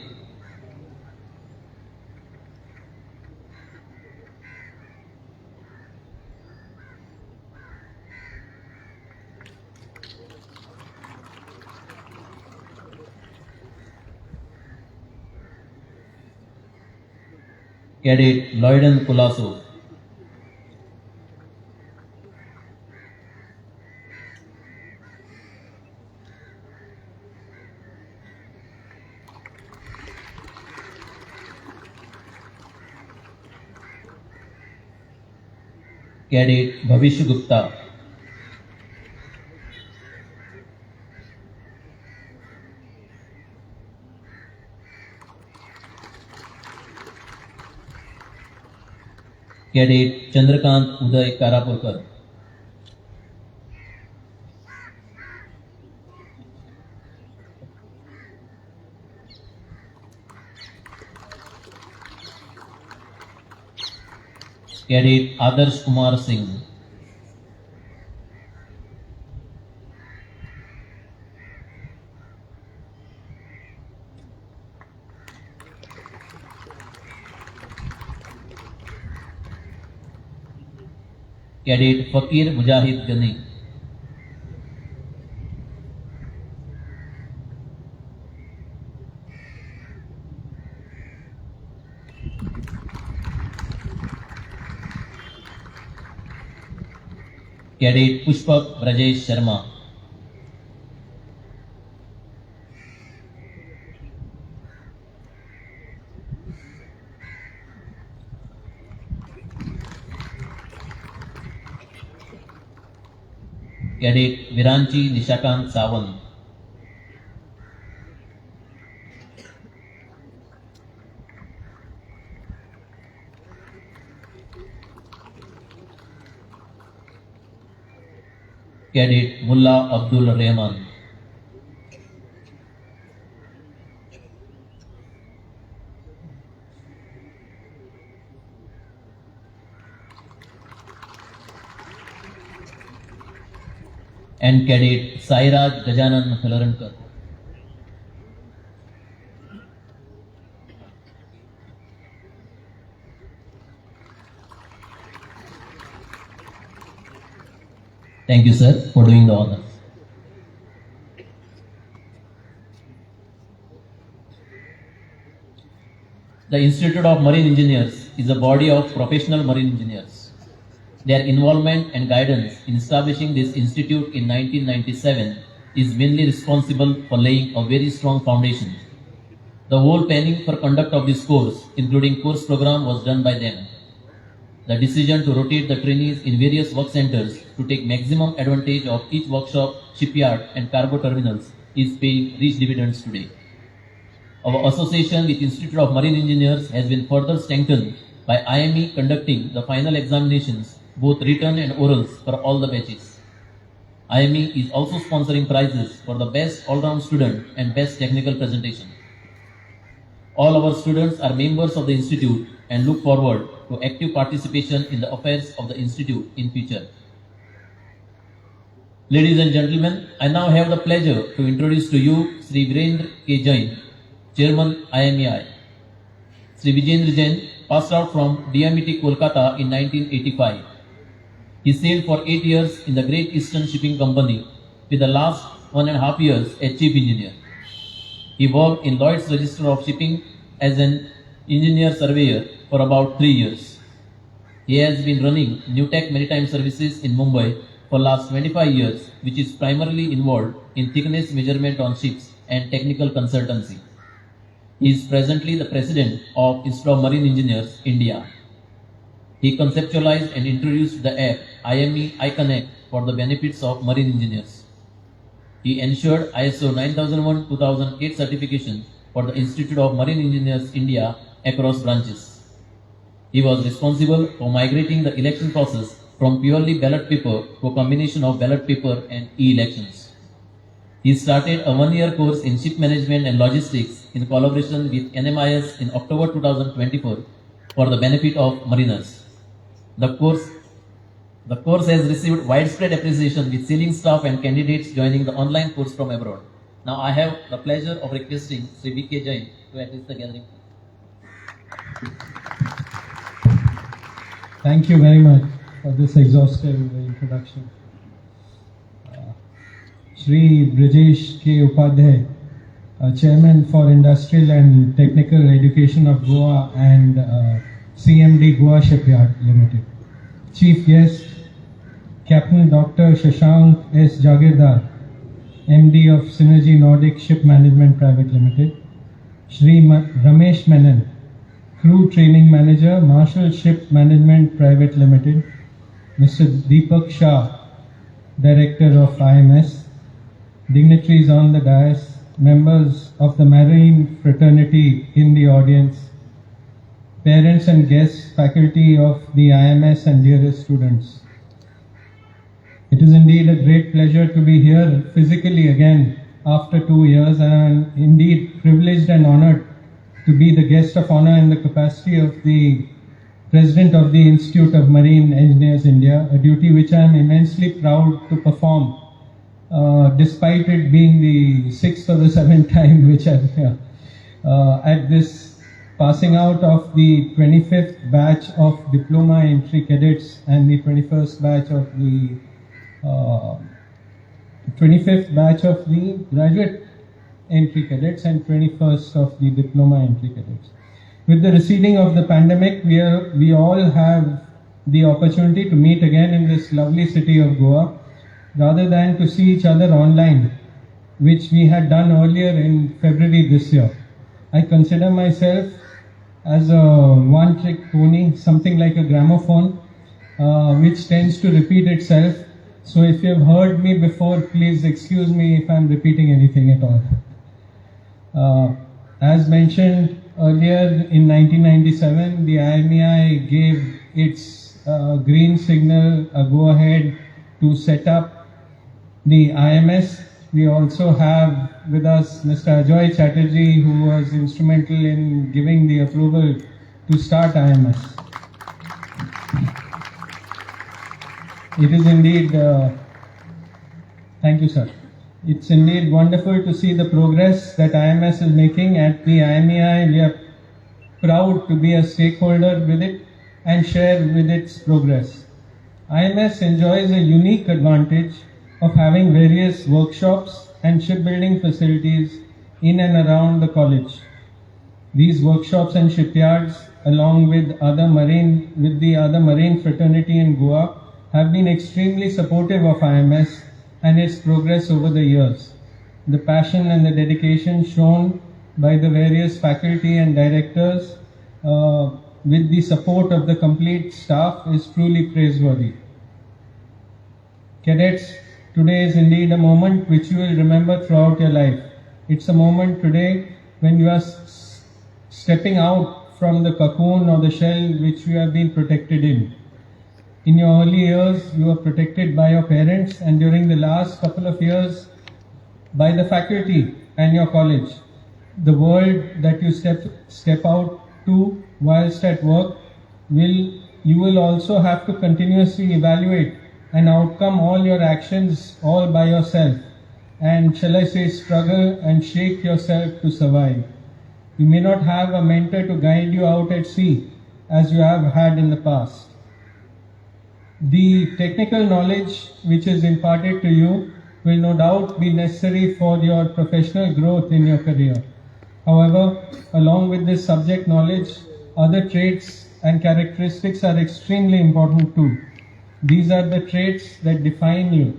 Cadet Lloyden Kulaso. Cadet Bhavish Gupta. Cadet Chandrakant Uday Karapurkar. Cadet Adarsh Kumar Singh. Cadet Fakir Mujahid Gani. Cadet Pushpak Brajesh Sharma. Cadet Viranchi Nishakant Sawan. Cadet Mullah Abdul Rahman. And Cadet Sairaj Gajanan Halarankar. Thank you, sir, for doing the honors. The Institute of Marine Engineers is a body of professional marine engineers. Their involvement and guidance in establishing this institute in 1997 is mainly responsible for laying a very strong foundation. The whole planning for conduct of this course, including course program, was done by them. The decision to rotate the trainees in various work centers to take maximum advantage of each workshop, shipyard and cargo terminals is paying rich dividends today. Our association with Institute of Marine Engineers has been further strengthened by IME conducting the final examinations, both written and orals, for all the batches. IME is also sponsoring prizes for the best all-round student and best technical presentation. All our students are members of the Institute and look forward to active participation in the affairs of the Institute in future. Ladies and gentlemen, I now have the pleasure to introduce to you Sri Virendra K. Jain, Chairman IMEI. Sri Vijendra Jain passed out from DME Kolkata in 1985. He sailed for 8 years in the Great Eastern Shipping Company, with the last 1.5 years as Chief Engineer. He worked in Lloyd's Register of Shipping as an engineer surveyor for about 3 years. He has been running Newtech Maritime Services in Mumbai for last 25 years, which is primarily involved in thickness measurement on ships and technical consultancy. He is presently the President of Institute of Marine Engineers, India. He conceptualized and introduced the app IMEI Connect for the benefits of marine engineers. He ensured ISO 9001-2008 certification for the Institute of Marine Engineers, India across branches. He was responsible for migrating the election process from purely ballot paper to a combination of ballot paper and e-elections. He started a 1-year course in ship management and logistics in collaboration with NMIS in October 2024 for the benefit of mariners. The course has received widespread appreciation with sailing staff and candidates joining the online course from abroad. Now I have the pleasure of requesting Sri V.K. Jain to address the gathering. Thank you very much for this exhaustive introduction. Shri Brijesh K. Upadhyay, Chairman for Industrial and Technical Education of Goa and CMD Goa Shipyard Limited. Chief Guest, Captain Dr. Shashank S. Jagirdar, MD of Synergy Nordic Ship Management Private Limited. Shri Ramesh Menon, Crew Training Manager, Marshall Ship Management Private Limited. Mr. Deepak Shah, Director of IMS. Dignitaries on the dais, members of the Marine Fraternity in the audience, parents and guests, faculty of the IMS and dearest students. It is indeed a great pleasure to be here physically again after 2 years, and I am indeed privileged and honored to be the guest of honor in the capacity of the President of the Institute of Marine Engineers India, a duty which I am immensely proud to perform, despite it being the 6th or the 7th time which I'm here. At this passing out of the 25th batch of Diploma entry cadets and the 21st batch of the 25th batch of the graduate entry cadets and 21st of the Diploma entry cadets. With the receding of the pandemic, we all have the opportunity to meet again in this lovely city of Goa, rather than to see each other online, which we had done earlier in February this year. I consider myself as a one-trick pony, something like a gramophone, which tends to repeat itself. So if you have heard me before, please excuse me if I am repeating anything at all. As mentioned earlier, in 1997, the IMEI gave its green signal, a go-ahead to set up the IMS. We also have with us Mr. Ajoy Chatterjee, who was instrumental in giving the approval to start IMS. It is indeed, thank you sir. It's indeed wonderful to see the progress that IMS is making at the IMEI. We are proud to be a stakeholder with it and share with its progress. IMS enjoys a unique advantage of having various workshops and shipbuilding facilities in and around the college. These workshops and shipyards, along with the other marine fraternity in Goa, have been extremely supportive of IMS and its progress over the years. The passion and the dedication shown by the various faculty and directors with the support of the complete staff is truly praiseworthy. Cadets, today is indeed a moment which you will remember throughout your life. It's a moment today when you are stepping out from the cocoon or the shell which you have been protected in. In your early years, you were protected by your parents, and during the last couple of years, by the faculty and your college. The world that you step out to whilst at work, you will also have to continuously evaluate and outcome all your actions all by yourself, and shall I say struggle and shake yourself to survive. You may not have a mentor to guide you out at sea as you have had in the past. The technical knowledge which is imparted to you will no doubt be necessary for your professional growth in your career. However, along with this subject knowledge, other traits and characteristics are extremely important too. These are the traits that define you.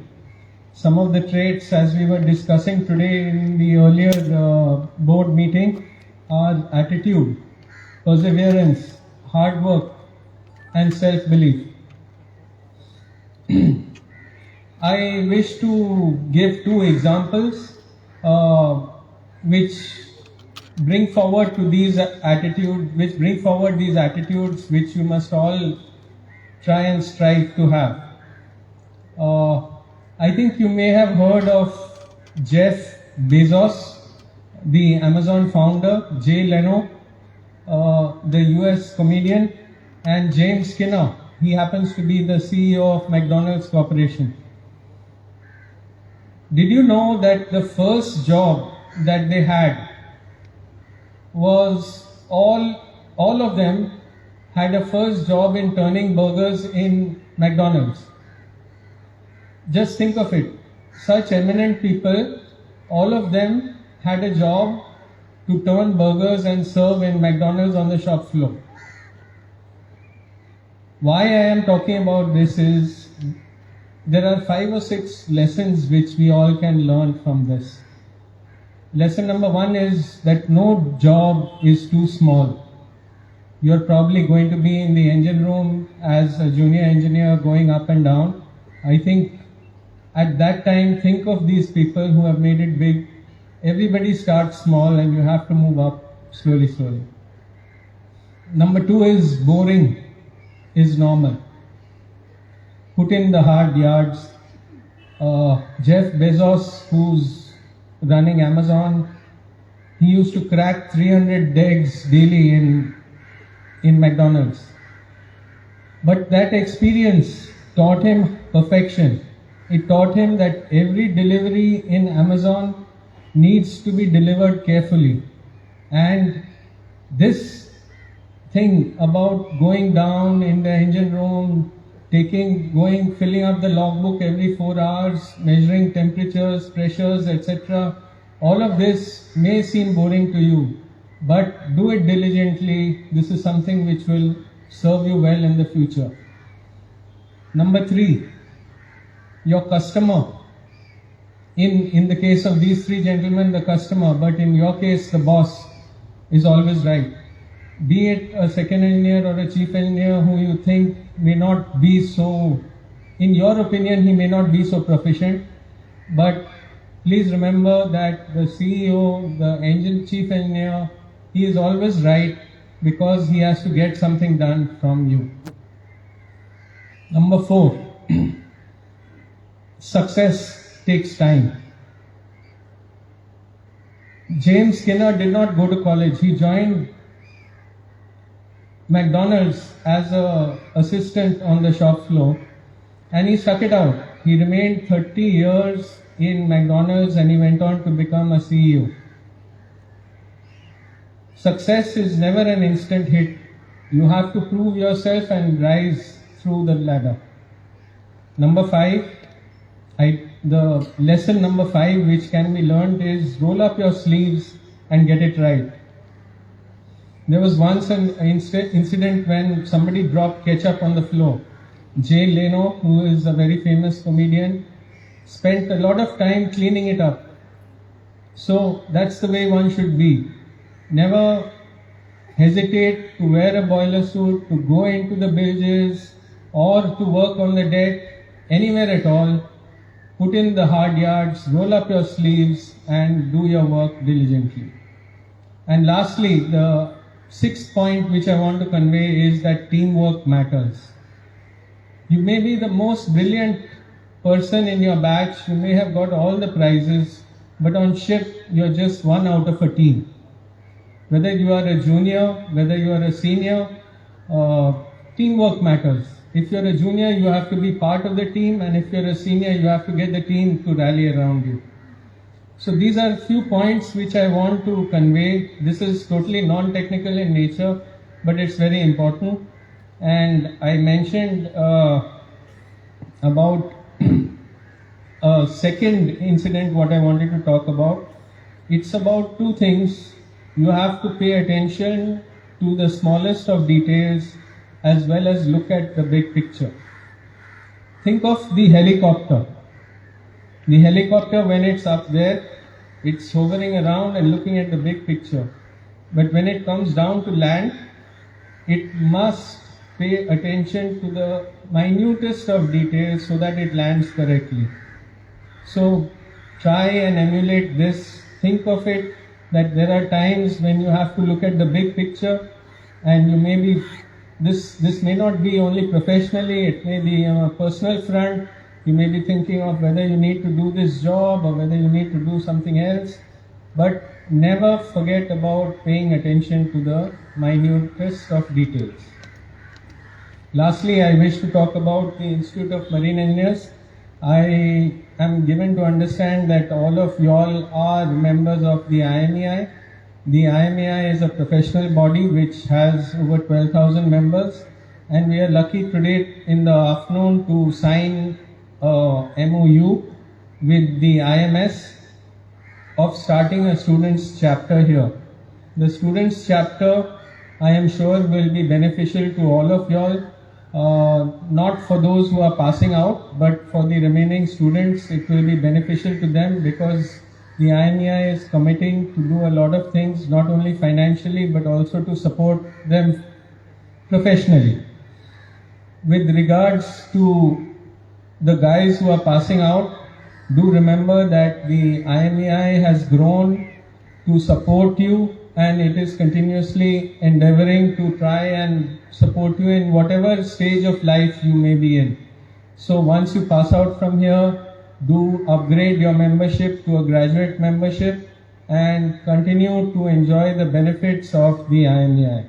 Some of the traits, as we were discussing today in the earlier board meeting, are attitude, perseverance, hard work, and self-belief. I wish to give two examples which bring forward these attitudes which you must all try and strive to have. I think you may have heard of Jeff Bezos, the Amazon founder, Jay Leno, the US comedian, and James Skinner. He happens to be the CEO of McDonald's Corporation. Did you know that the first job that they had was all of them had a first job in turning burgers in McDonald's? Just think of it. Such eminent people, all of them had a job to turn burgers and serve in McDonald's on the shop floor. Why I am talking about this is there are 5 or 6 lessons which we all can learn from this. Lesson number 1 is that no job is too small. You're probably going to be in the engine room as a junior engineer going up and down. I think at that time, think of these people who have made it big. Everybody starts small and you have to move up slowly. Number 2 is boring is normal. Put in the hard yards. Jeff Bezos, who's running Amazon, he used to crack 300 eggs daily in McDonald's. But that experience taught him perfection. It taught him that every delivery in Amazon needs to be delivered carefully. And this thing about going down in the engine room, filling up the logbook every 4 hours, measuring temperatures, pressures, etc. All of this may seem boring to you, but do it diligently. This is something which will serve you well in the future. Number 3, your customer. In the case of these 3 gentlemen, the customer, but in your case, the boss is always right. Be it a second engineer or a chief engineer who you think may not be so, in your opinion, he may not be so proficient, but please remember that the CEO, the chief engineer, he is always right because he has to get something done from you. Number 4, success takes time. James Skinner did not go to college. He joined McDonald's as an assistant on the shop floor and he stuck it out. He remained 30 years in McDonald's and he went on to become a CEO. Success is never an instant hit. You have to prove yourself and rise through the ladder. Number 5, the lesson number 5 which can be learned is roll up your sleeves and get it right. There was once an incident when somebody dropped ketchup on the floor. Jay Leno, who is a very famous comedian, spent a lot of time cleaning it up. So that's the way one should be. Never hesitate to wear a boiler suit, to go into the bilges, or to work on the deck, anywhere at all. Put in the hard yards, roll up your sleeves, and do your work diligently. And lastly, the sixth point which I want to convey is that teamwork matters. You may be the most brilliant person in your batch, you may have got all the prizes, but on ship, you're just one out of a team. Whether you are a junior, whether you are a senior, teamwork matters. If you're a junior, you have to be part of the team, and if you're a senior, you have to get the team to rally around you. So these are a few points which I want to convey. This is totally non-technical in nature, but it's very important. And I mentioned about a second incident what I wanted to talk about. It's about two things. You have to pay attention to the smallest of details as well as look at the big picture. Think of the helicopter. The helicopter, when it's up there, it's hovering around and looking at the big picture. But when it comes down to land, it must pay attention to the minutest of details so that it lands correctly. So try and emulate this. Think of it that there are times when you have to look at the big picture, and you may be, this may not be only professionally, it may be on a personal front. You may be thinking of whether you need to do this job or whether you need to do something else, but never forget about paying attention to the minutest of details. Lastly, I wish to talk about the Institute of Marine Engineers. I am given to understand that all of y'all are members of the IMEI. The IMEI is a professional body which has over 12,000 members, and we are lucky today in the afternoon to sign a MOU with the IMS of starting a students chapter here. The students chapter, I am sure, will be beneficial to all of y'all. Not for those who are passing out, but for the remaining students, it will be beneficial to them because the IMEI is committing to do a lot of things, not only financially, but also to support them professionally. With regards to the guys who are passing out, do remember that the IMEI has grown to support you, and it is continuously endeavoring to try and support you in whatever stage of life you may be in. So once you pass out from here, do upgrade your membership to a graduate membership and continue to enjoy the benefits of the IMEI.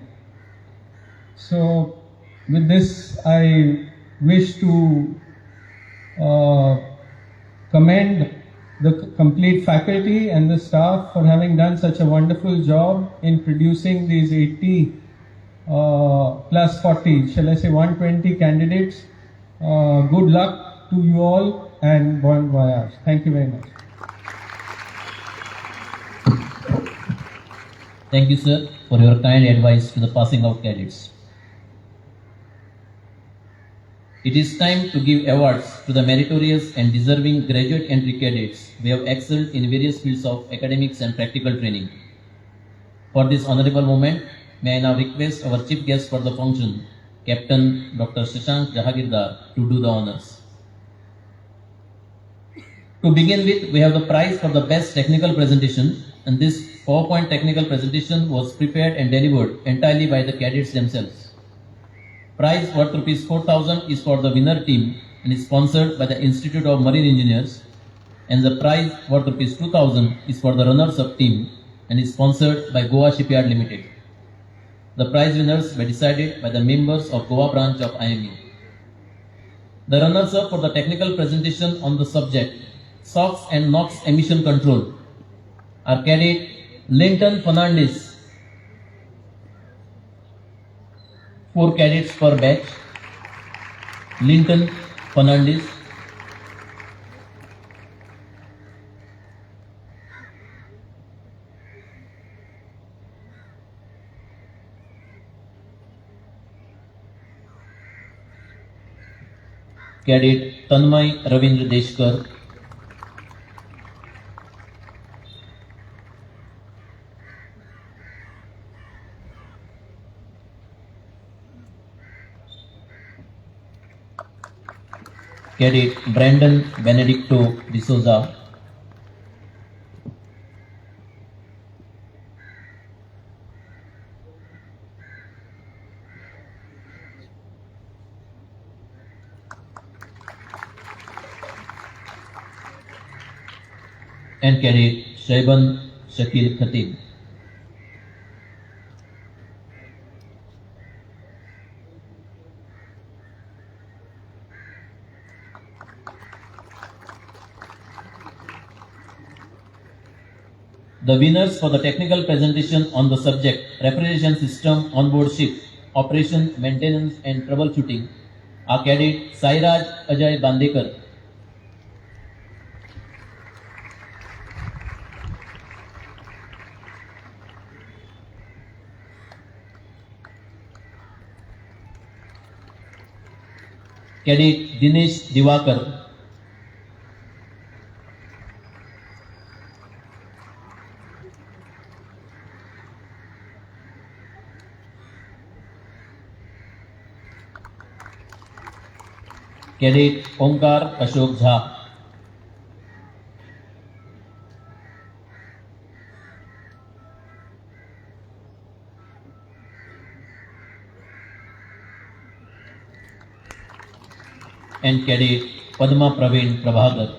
So with this, I wish to commend the complete faculty and the staff for having done such a wonderful job in producing these 80 plus 40, shall I say 120 candidates. Good luck to you all and bon voyage. Thank you very much. Thank you, sir, for your kind advice to the passing out cadets. It is time to give awards to the meritorious and deserving graduate entry cadets who have excelled in various fields of academics and practical training. For this honorable moment, may I now request our chief guest for the function, Captain Dr. Shashank Jahagirdar, to do the honors. To begin with, we have the prize for the best technical presentation, and this PowerPoint technical presentation was prepared and delivered entirely by the cadets themselves. Prize worth Rs 4,000 is for the winner team and is sponsored by the Institute of Marine Engineers, and the prize worth Rs 2,000 is for the runners-up team and is sponsored by Goa Shipyard Limited. The prize winners were decided by the members of Goa branch of IME. The runners-up for the technical presentation on the subject SOx and NOx emission control are Cadet Linton Fernandez. 4 cadets per batch. Linton Fernandez. Cadet Tanmay Ravindra Deshkar, Cadet Brandon Benedicto D'Souza, and Cadet Shaiban Shakil Khatib. The winners for the technical presentation on the subject refrigeration system on board ship, operation, maintenance and troubleshooting are Cadet Sairaj Ajay Bandekar, Cadet Dinesh Divakar, Cadet Omkar Ashok Jha, and Cadet Padma Praveen Prabhakar.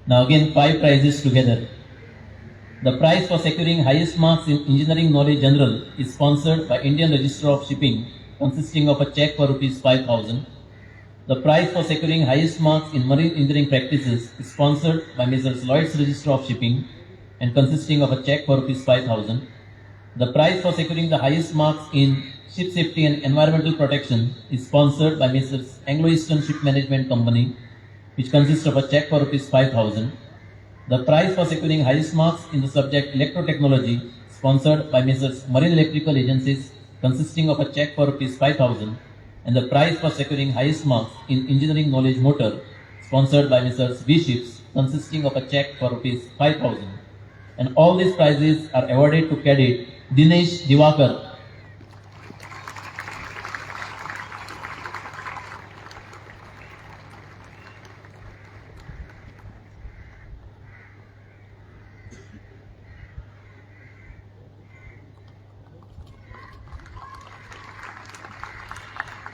Now again 5 prizes together. The prize for securing highest marks in engineering knowledge general is sponsored by Indian Register of Shipping, consisting of a check for ₹5,000. The prize for securing highest marks in marine engineering practices is sponsored by Messrs. Lloyd's Register of Shipping and consisting of a check for ₹5,000. The prize for securing the highest marks in ship safety and environmental protection is sponsored by Messrs. Anglo-Eastern Ship Management Company, which consists of a check for ₹5,000. The prize for securing highest marks in the subject electrotechnology, sponsored by Messrs. Marine Electrical Agencies, consisting of a check for ₹5,000, and the prize for securing highest marks in engineering knowledge motor, sponsored by Messrs. V Ships, consisting of a check for ₹5,000. And all these prizes are awarded to Cadet Dinesh Divakar.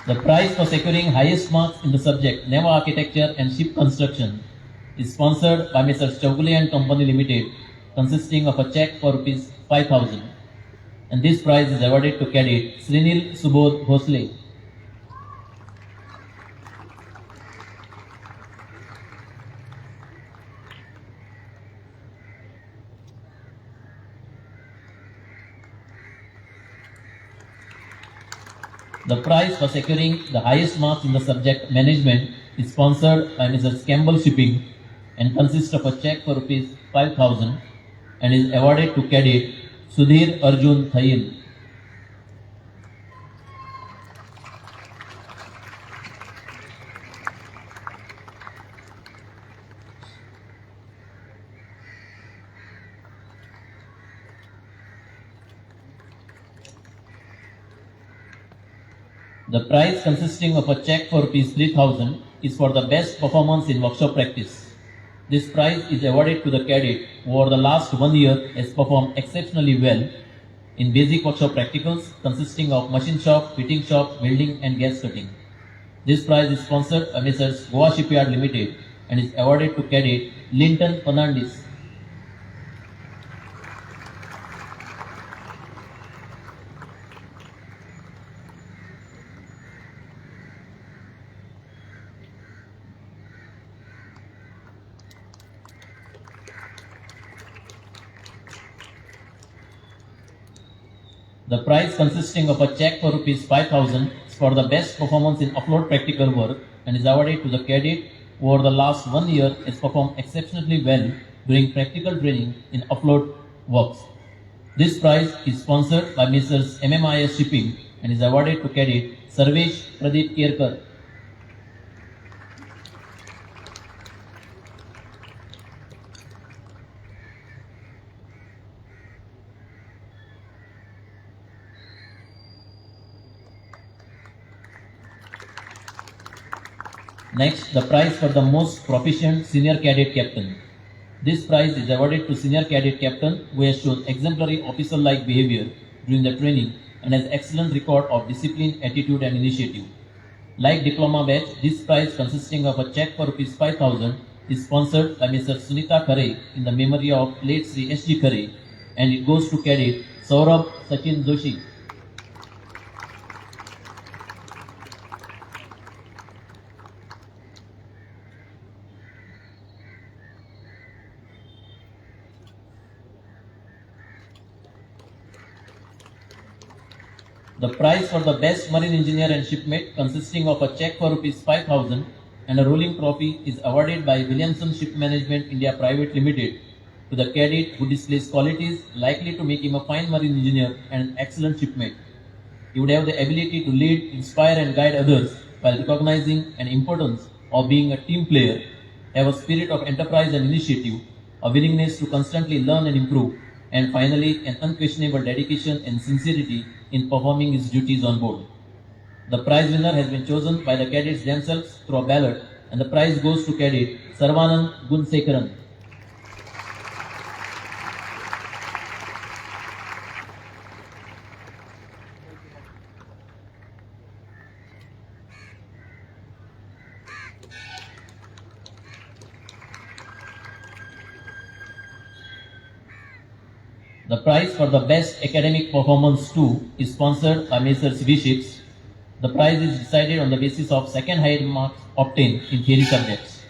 The prize for securing highest marks in the subject Naval Architecture and Ship Construction is sponsored by Messrs. Chowgule and Company Limited, consisting of a check for ₹5,000. And this prize is awarded to Cadet Srinil Subodh Bhosle. The prize for securing the highest marks in the subject Management is sponsored by Mrs. Campbell Shipping and consists of a check for ₹5,000 and is awarded to Cadet Sudhir Arjun Thayil. The prize, consisting of a check for ₹3,000, is for the best performance in workshop practice. This prize is awarded to the cadet who over the last 1 year has performed exceptionally well in basic workshop practicals consisting of machine shop, fitting shop, welding and gas cutting. This prize is sponsored by Messrs. Goa Shipyard Limited and is awarded to Cadet Linton Fernandez. The prize, consisting of a check for ₹5,000, is for the best performance in offload practical work and is awarded to the cadet who over the last 1 year has performed exceptionally well during practical training in upload works. This prize is sponsored by Messrs. MMIS Shipping and is awarded to cadet Sarvesh Pradeep Kerkar. Next, the prize for the most proficient senior cadet captain. This prize is awarded to senior cadet captain who has shown exemplary officer-like behavior during the training and has excellent record of discipline, attitude and initiative. Like Diploma batch, this prize consisting of a check for ₹5,000 is sponsored by Mr. Sunita Khare in the memory of late Sri S.G. Khare, and it goes to cadet Saurabh Sachin Joshi. The prize for the best marine engineer and shipmate consisting of a check for ₹5,000 and a rolling trophy is awarded by Williamson Ship Management India Private Limited to the cadet who displays qualities likely to make him a fine marine engineer and an excellent shipmate. He would have the ability to lead, inspire and guide others while recognizing an importance of being a team player, have a spirit of enterprise and initiative, a willingness to constantly learn and improve, and finally an unquestionable dedication and sincerity in performing his duties on board. The prize winner has been chosen by the cadets themselves through a ballot, and the prize goes to cadet Sarvanand Gunsekaran. The prize for the best academic performance 2 is sponsored by Messrs. V-Ships. The prize is decided on the basis of second highest marks obtained in theory subjects.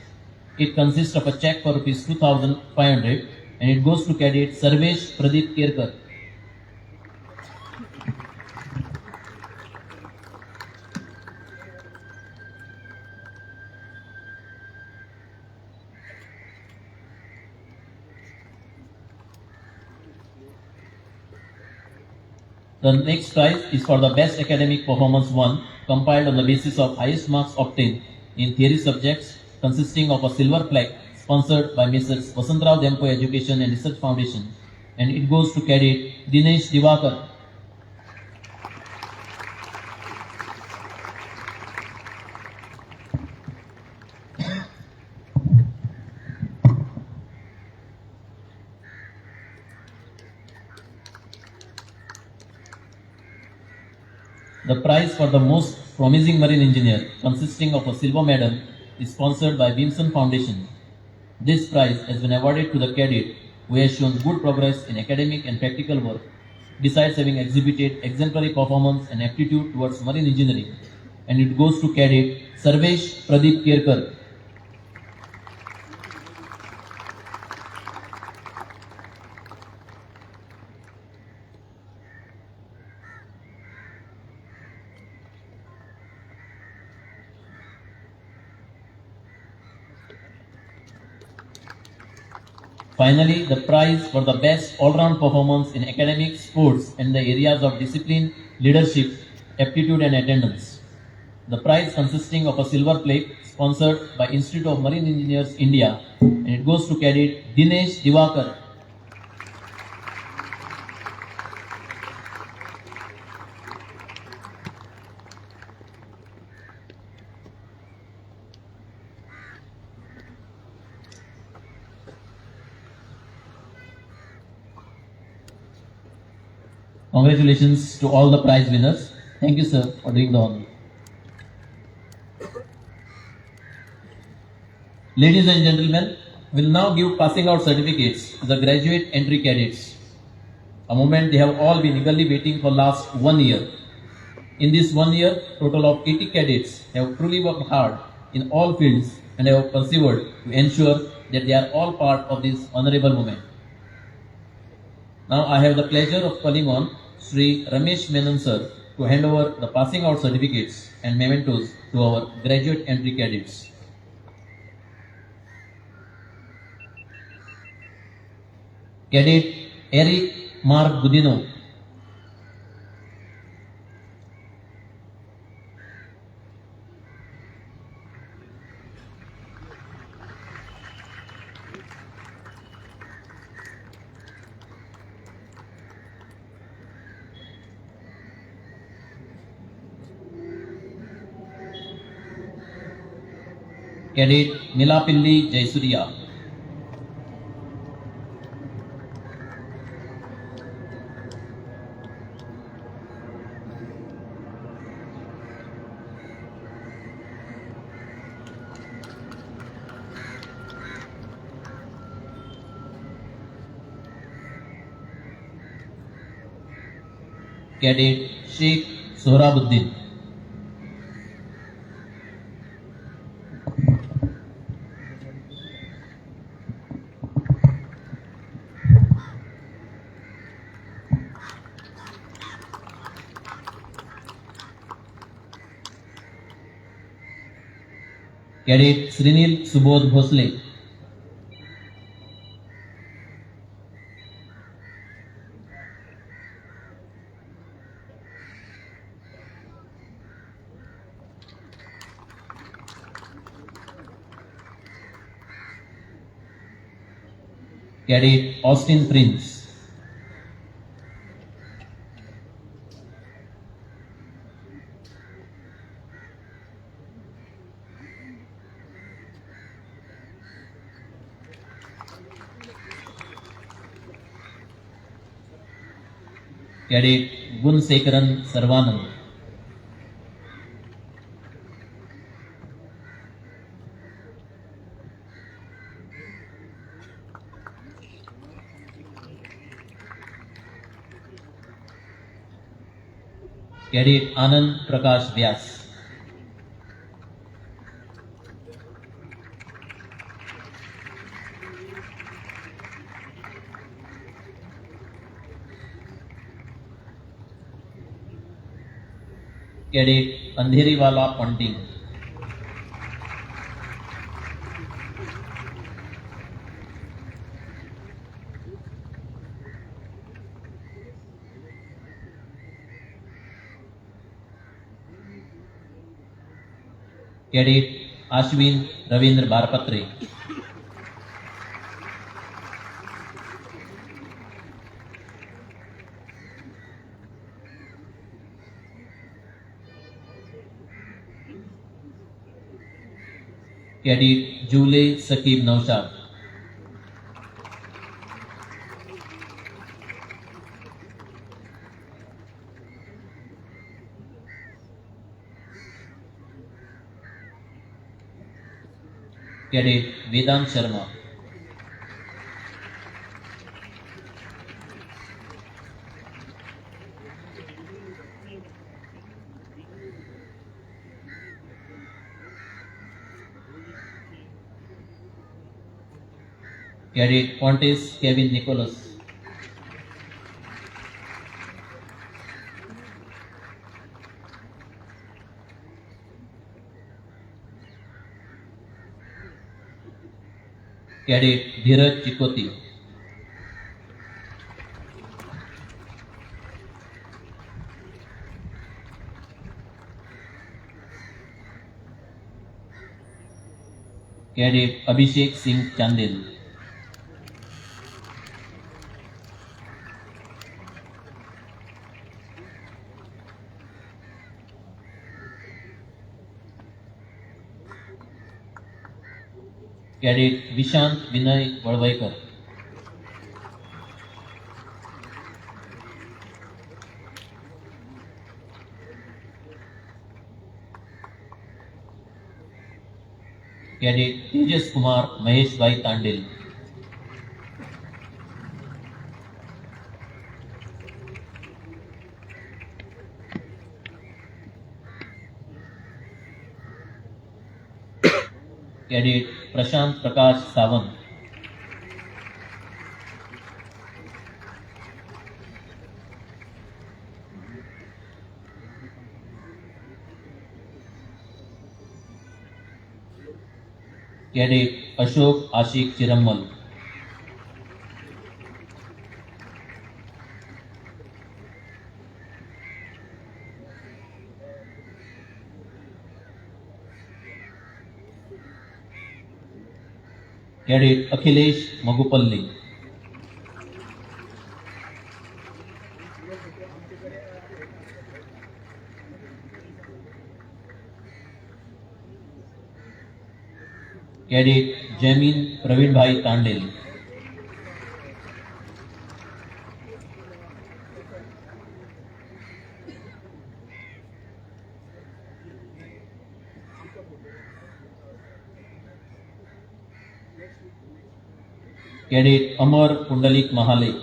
It consists of a check for ₹2,500 and it goes to cadet Sarvesh Pradeep Kerkar. The next prize is for the best academic performance 1, compiled on the basis of highest marks obtained in theory subjects, consisting of a silver plaque sponsored by Messrs. Vasantrao Dempo Education and Research Foundation, and it goes to cadet Dinesh Divakar. The prize for the most promising marine engineer, consisting of a silver medal, is sponsored by Beamson Foundation. This prize has been awarded to the cadet who has shown good progress in academic and practical work, besides having exhibited exemplary performance and aptitude towards marine engineering, and it goes to cadet Sarvesh Pradeep Kerkar. Finally, the prize for the best all-round performance in academics, sports, and the areas of discipline, leadership, aptitude, and attendance. The prize consisting of a silver plate sponsored by Institute of Marine Engineers India, and it goes to cadet Dinesh Divakar. Congratulations to all the prize winners. Thank you, sir, for doing the honor. Ladies and gentlemen, we'll now give passing out certificates to the graduate entry cadets. A moment they have all been eagerly waiting for last 1 year. In this 1 year, total of 80 cadets have truly worked hard in all fields and have persevered to ensure that they are all part of this honorable moment. Now I have the pleasure of calling on Sri Ramesh Menon sir to hand over the passing out certificates and mementos to our graduate entry cadets. Cadet Eric Mark Budino. Cadet Nilapilli Jayasuriya. Cadet Sheikh Sohrabuddin. Cadet Srinil Subodh Bhosle. Cadet Austin Prince. Cadet Gunsekaran Sarvanand. Cadet Anand Prakash Vyas. Cadet Andheriwala Ponting. Cadet Ashwin Ravindra Barpatre. Cadet Jule Sakib Naushad. Cadet Vedant Sharma. Cadet Pontes Kevin Nicholas. Cadet Dheeraj Chikoti. Cadet Abhishek Singh Chandel. Cadet Vishant Vinay Valvaikar. Cadet Tejas Kumar Mahesh Bhai Tandil. Cadet Prashant Prakash Sawant. Cadet Ashok Ashik Chirammal. Cadet Akhilesh Magupalli. Cadet Jamin Praveen Bhai Tandel. Cadet Amar Pundalik Mahale.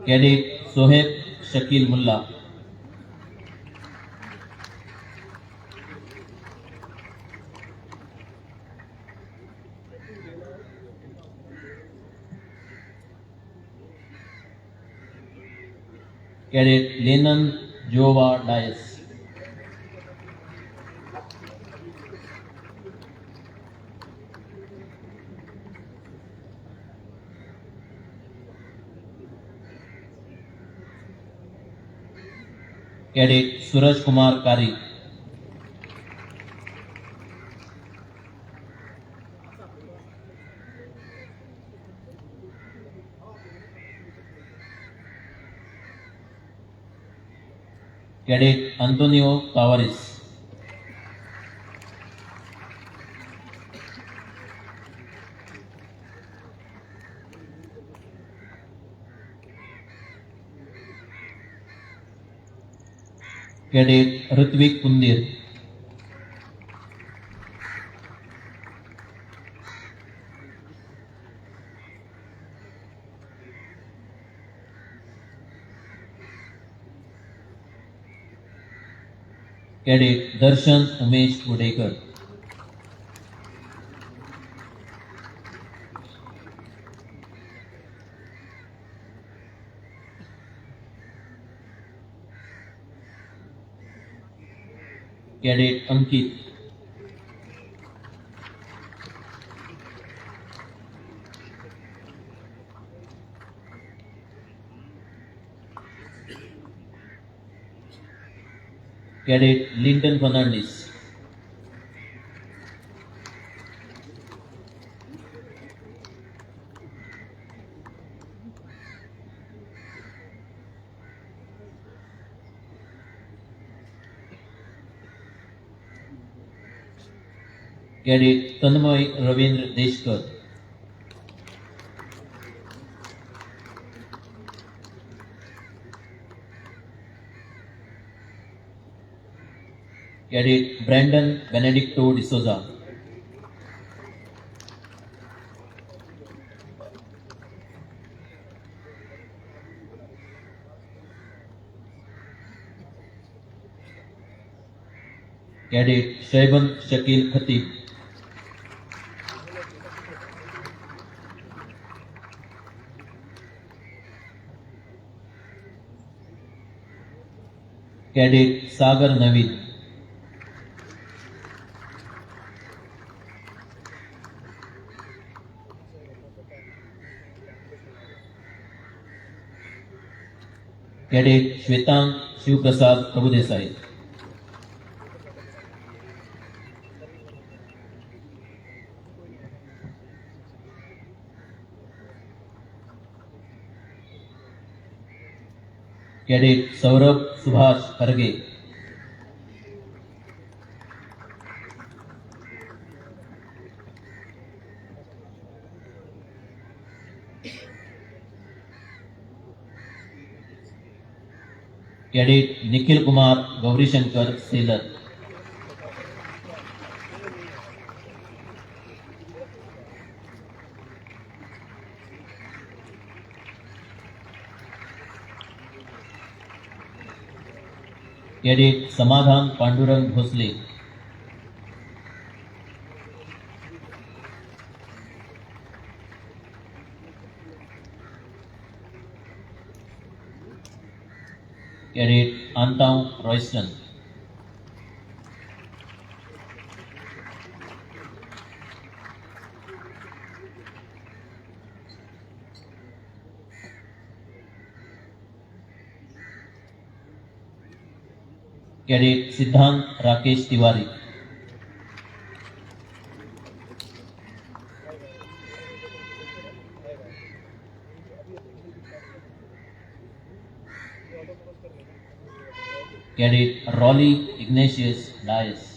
Cadet Soheb Shakil Mullah. Cadet Lenan Jova Dias. Cadet Suraj Kumar Kari. Cadet Antonio Tavares. Cadet Ritvik Pundir. Cadet Darshan Umesh Udekar. Cadet Ankit. Cadet Linton Fernandez. Cadet Tanmay Ravindra Deshkar. Cadet Brandon Benedicto D'Souza. Cadet Shaiban Shakil Khatib. Cadet Sagar Navid. Cadet Shwetang Shivprasad Prabhudesai. Cadet Saurabh Subhash Kharge. Cadet Nikhil Kumar Gauri Shankar Sailor. Cadet Samadhan Pandurang Bhosle. Anthem Royston. Cadet Siddhant Rakesh Tiwari. Cadet Rolly Ignatius Dias.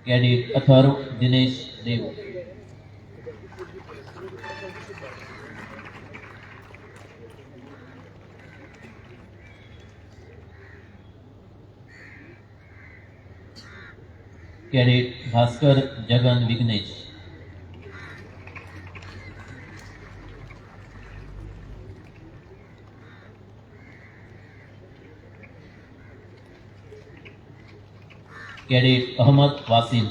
Cadet Atharv Dinesh Dev. Cadet Bhaskar Jagan Vignesh. Cadet Ahmad Wasim.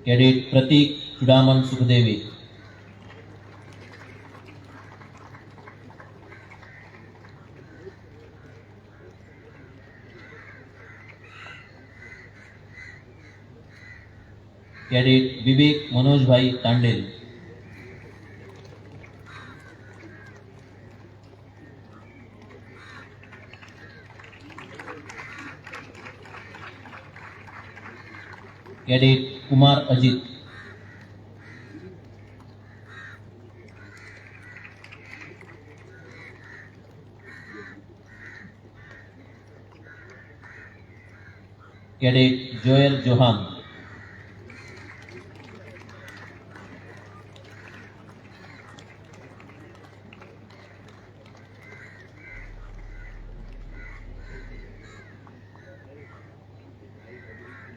Cadet Pratik Chudaman Sukhdevi. Cadet Vivek Manoj Bhai Tandel. Cadet Kumar Ajit. Cadet Joel Johan.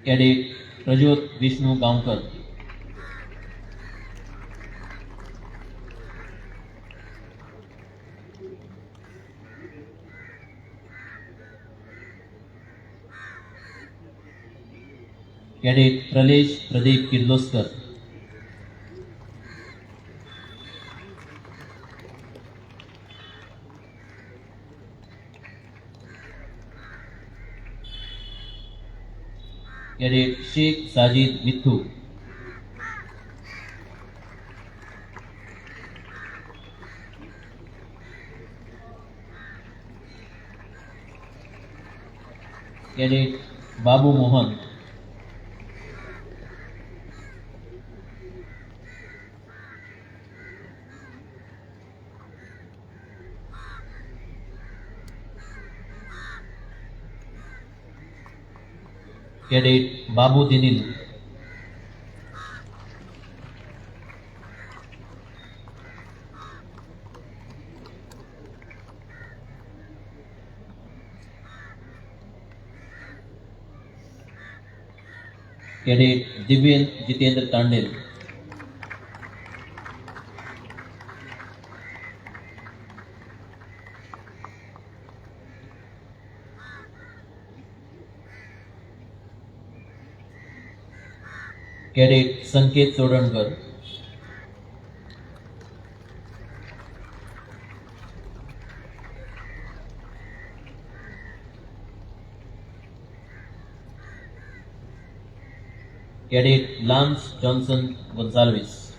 Cadet Prajot Vishnu Gaonkar. Cadet Pralesh Pradeep Kirloskar. Cadet Sheikh Sajid Mithu. Cadet Babu Mohan. Cadet Babu Dinil. Cadet Divyen Jitendra Tandel. Cadet Sanket Sodankar. Cadet Lance Johnson Gonzalez.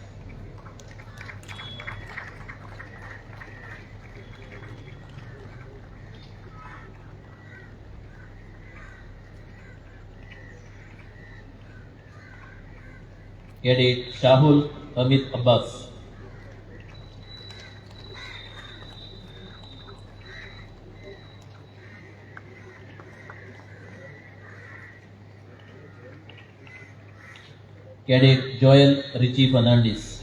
Cadet Shahul Hamid Abbas. Cadet Joel Richie Fernandez.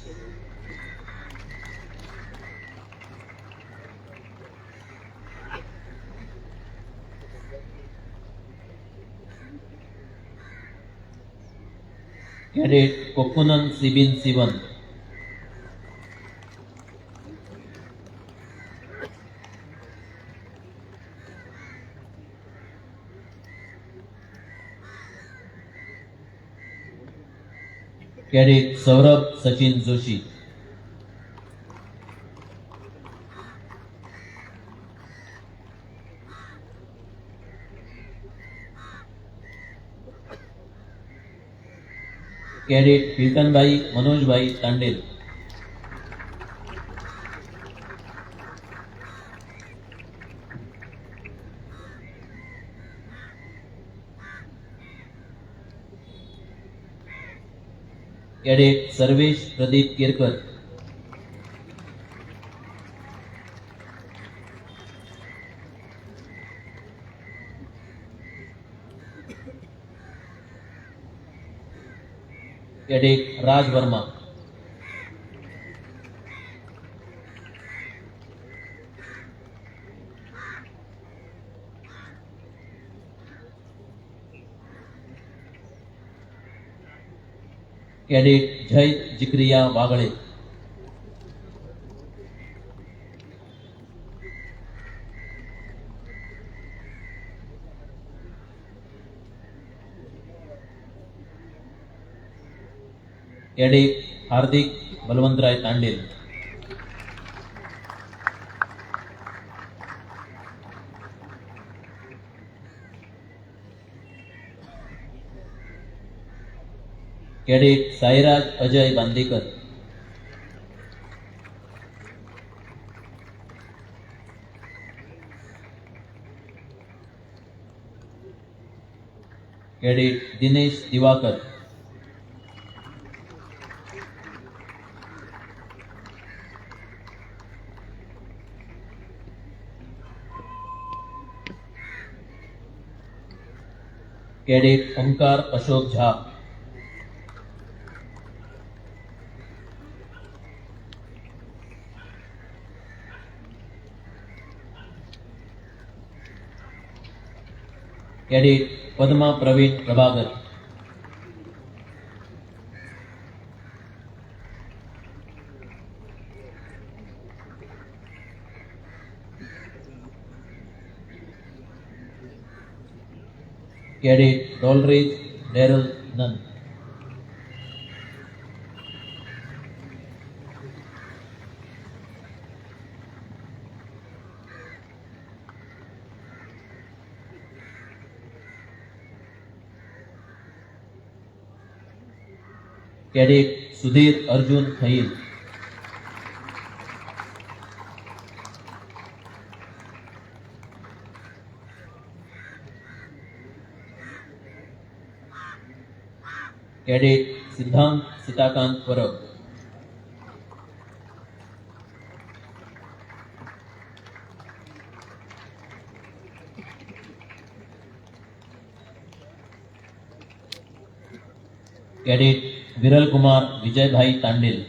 Cadet Kokunan Sibin Sivan. Cadet Saurabh Sachin Joshi. Cadet Hilton Bhai Manoj Bhai Tandel. Cadet Sarvesh Pradeep Kirkar. Cadet Raj Verma. Cadet Jai Jikriya Wagale. Cadet Hardik Balwantrai Tandel. Cadet Sairaj Ajay Bandekar. Cadet Dinesh Diwakar. Cadet Omkar Ashok Jha. Cadet Padma Praveen Prabhagar. Cadet Dolridge Daryl Nunn. Cadet Sudhir Arjun Khail. Cadet Siddhant Sitakant Parab. Cadet Viral Kumar Vijay Bhai Tandil.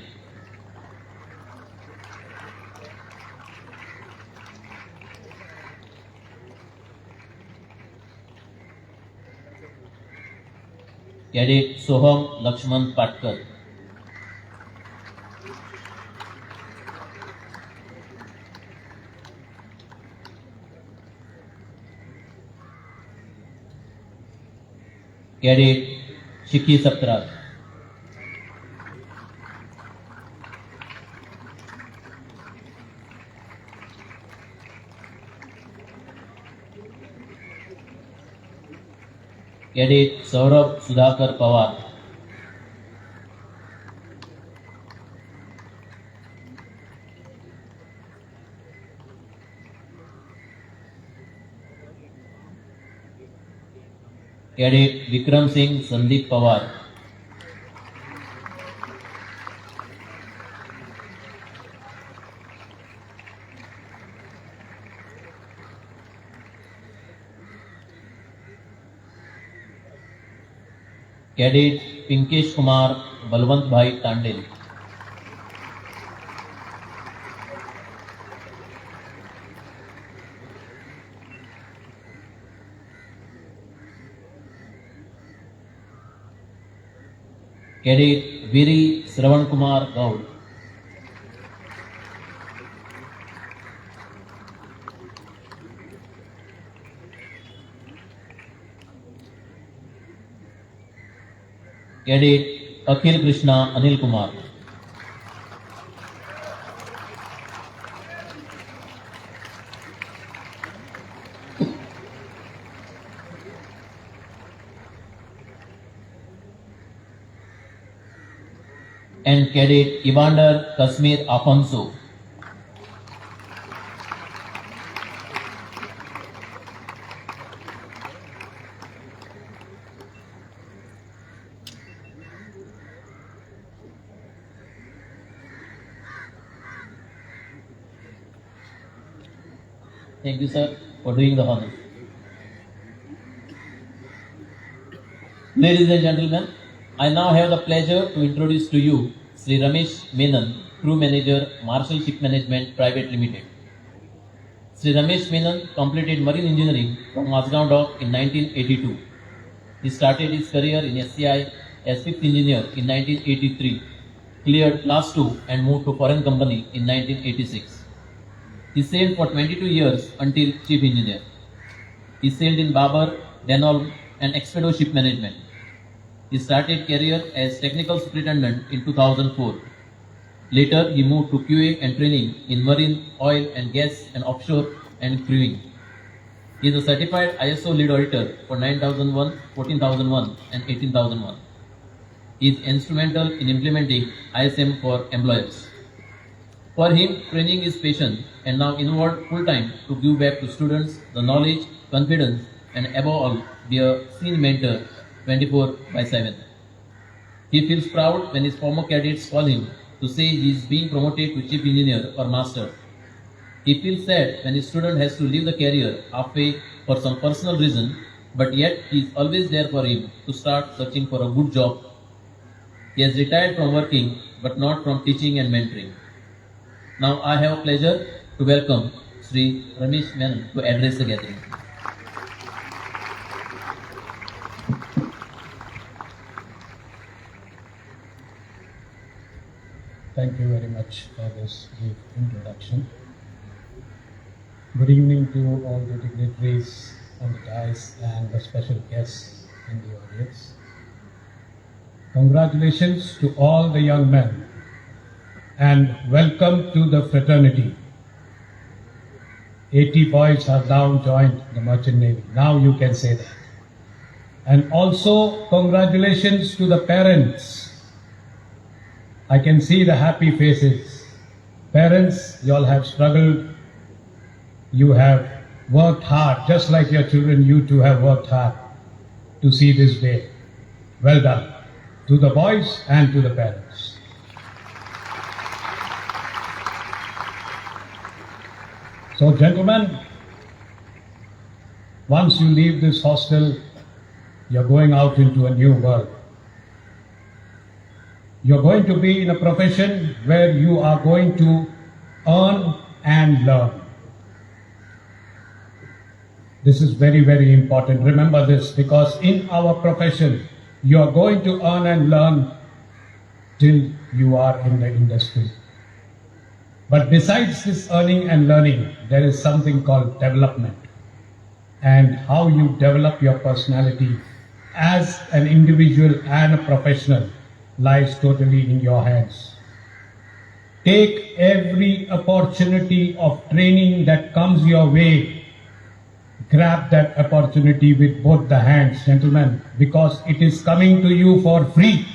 Cadet Soham Lakshman Patkar. Cadet Shiki Saptraj. Cadet Saurabh Sudhakar Pawar. Cadet Vikram Singh Sandeep Pawar. Cadet Pinkesh Kumar Balwant Bhai Tandil. Cadet Viri Sravan Kumar Gaud. Cadet Akhil Krishna Anil Kumar. And Cadet Evander Kashmir Afonso. Thank you, sir, for doing the honors. Ladies and gentlemen, I now have the pleasure to introduce to you Sri Ramesh Menon, Crew Manager, Marshall Ship Management Private Limited. Sri Ramesh Menon completed Marine Engineering from Masgaon Dock in 1982. He started his career in SCI as 5th engineer in 1983, cleared Class 2 and moved to foreign company in 1986. He sailed for 22 years until Chief Engineer. He sailed in Babar, Denholm and Expedo Ship Management. He started career as Technical Superintendent in 2004. Later, he moved to QA and training in Marine, Oil and Gas and Offshore and Crewing. He is a certified ISO lead auditor for 9001, 14001 and 18001. He is instrumental in implementing ISM for employers. For him, training is passion and now involved full-time to give back to students the knowledge, confidence and above all, be a seen mentor 24/7. He feels proud when his former cadets call him to say he is being promoted to chief engineer or master. He feels sad when his student has to leave the career halfway for some personal reason, but yet he is always there for him to start searching for a good job. He has retired from working, but not from teaching and mentoring. Now I have a pleasure to welcome Sri Ramesh Menon to address the gathering. Thank you very much for this brief introduction. Good evening to all the dignitaries on the dais and the special guests in the audience. Congratulations to all the young men and welcome to the fraternity. 80 boys have now joined the Merchant Navy. Now you can say that. And also congratulations to the parents. I can see the happy faces. Parents, you all have struggled. You have worked hard, just like your children, you too have worked hard to see this day. Well done to the boys and to the parents. So gentlemen, once you leave this hostel, you're going out into a new world. You're going to be in a profession where you are going to earn and learn. This is very, very important. Remember this, because in our profession, you are going to earn and learn till you are in the industry. But besides this earning and learning, there is something called development. And how you develop your personality as an individual and a professional lies totally in your hands. Take every opportunity of training that comes your way. Grab that opportunity with both the hands, gentlemen, because it is coming to you for free.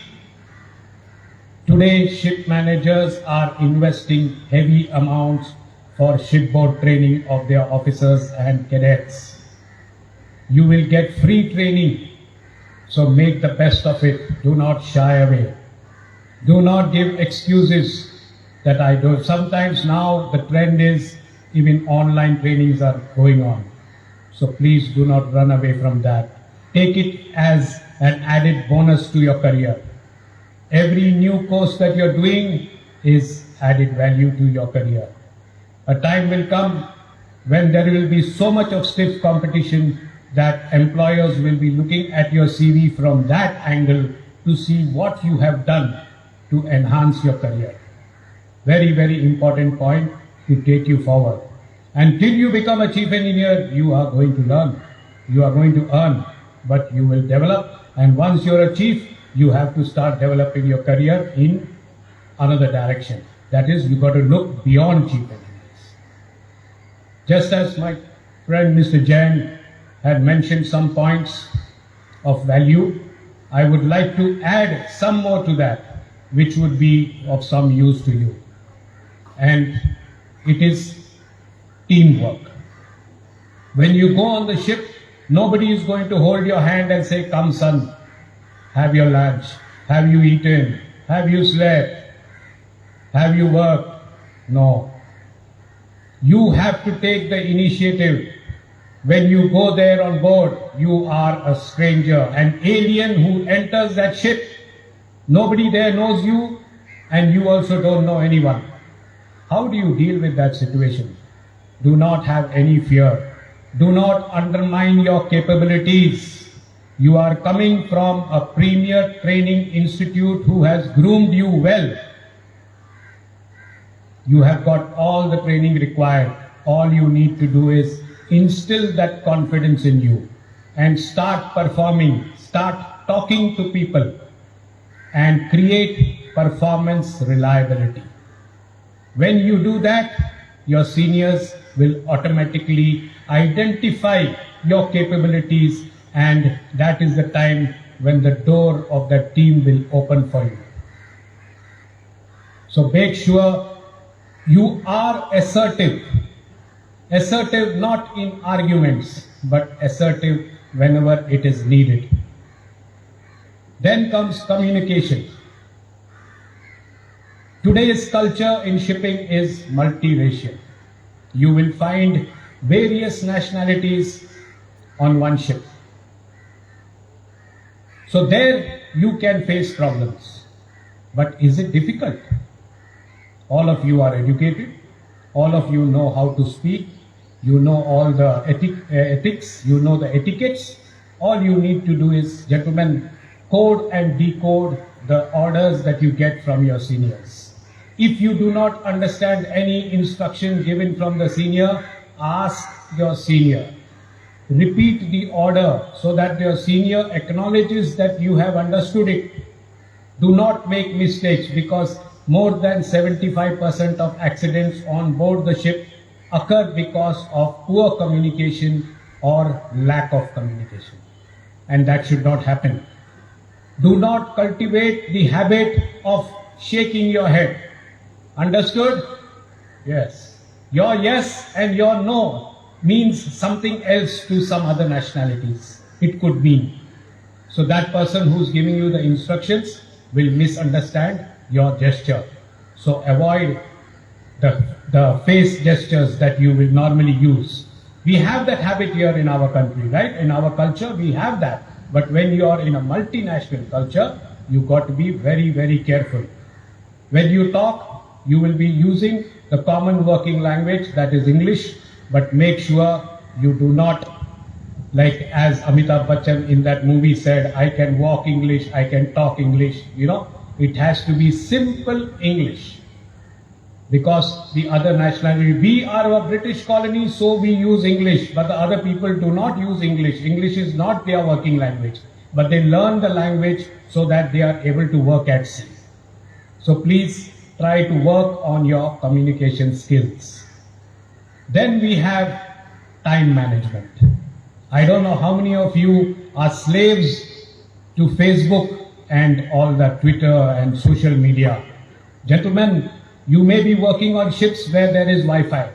Today, ship managers are investing heavy amounts for shipboard training of their officers and cadets. You will get free training, so make the best of it. Do not shy away. Do not give excuses that I don't. Sometimes now the trend is even online trainings are going on. So please do not run away from that. Take it as an added bonus to your career. Every new course that you're doing is added value to your career. A time will come when there will be so much of stiff competition that employers will be looking at your CV from that angle to see what you have done to enhance your career. Very, very important point to take you forward. Until you become a chief engineer, you are going to learn, you are going to earn, but you will develop. And once you're a chief, you have to start developing your career in another direction. That is, you got to look beyond chief engineers. Just as my friend Mr. Jain had mentioned some points of value, I would like to add some more to that, which would be of some use to you. And it is teamwork. When you go on the ship, nobody is going to hold your hand and say, "Come son, have your lunch, have you eaten, have you slept, have you worked?" No. You have to take the initiative. When you go there on board, you are a stranger, an alien who enters that ship. Nobody there knows you, and you also don't know anyone. How do you deal with that situation? Do not have any fear. Do not undermine your capabilities. You are coming from a premier training institute who has groomed you well. You have got all the training required. All you need to do is instill that confidence in you and start performing, start talking to people and create performance reliability. When you do that, your seniors will automatically identify your capabilities, and that is the time when the door of that team will open for you. So make sure you are assertive. Assertive not in arguments, but assertive whenever it is needed. Then comes communication. Today's culture in shipping is multiracial. You will find various nationalities on one ship. So there you can face problems. But is it difficult? All of you are educated. All of you know how to speak. You know all the ethics. You know the etiquettes. All you need to do is, gentlemen, code and decode the orders that you get from your seniors. If you do not understand any instruction given from the senior, ask your senior. Repeat the order so that your senior acknowledges that you have understood it. Do not make mistakes, because more than 75% of accidents on board the ship occur because of poor communication or lack of communication. And that should not happen. Do not cultivate the habit of shaking your head. Understood? Yes. Your yes and your no means something else to some other nationalities. It could mean. So that person who's giving you the instructions will misunderstand your gesture. So avoid the face gestures that you will normally use. We have that habit here in our country, right? In our culture, we have that. But when you are in a multinational culture, you got to be very, very careful. When you talk, you will be using the common working language, that is English, but make sure you do not, like as Amitabh Bachchan in that movie said, I can walk English, I can talk English, it has to be simple English. Because the other nationality, we are a British colony, so we use English, but the other people do not use English. English is not their working language, but they learn the language so that they are able to work at sea. So please try to work on your communication skills. Then we have time management. I don't know how many of you are slaves to Facebook and all that Twitter and social media. Gentlemen, you may be working on ships where there is Wi-Fi.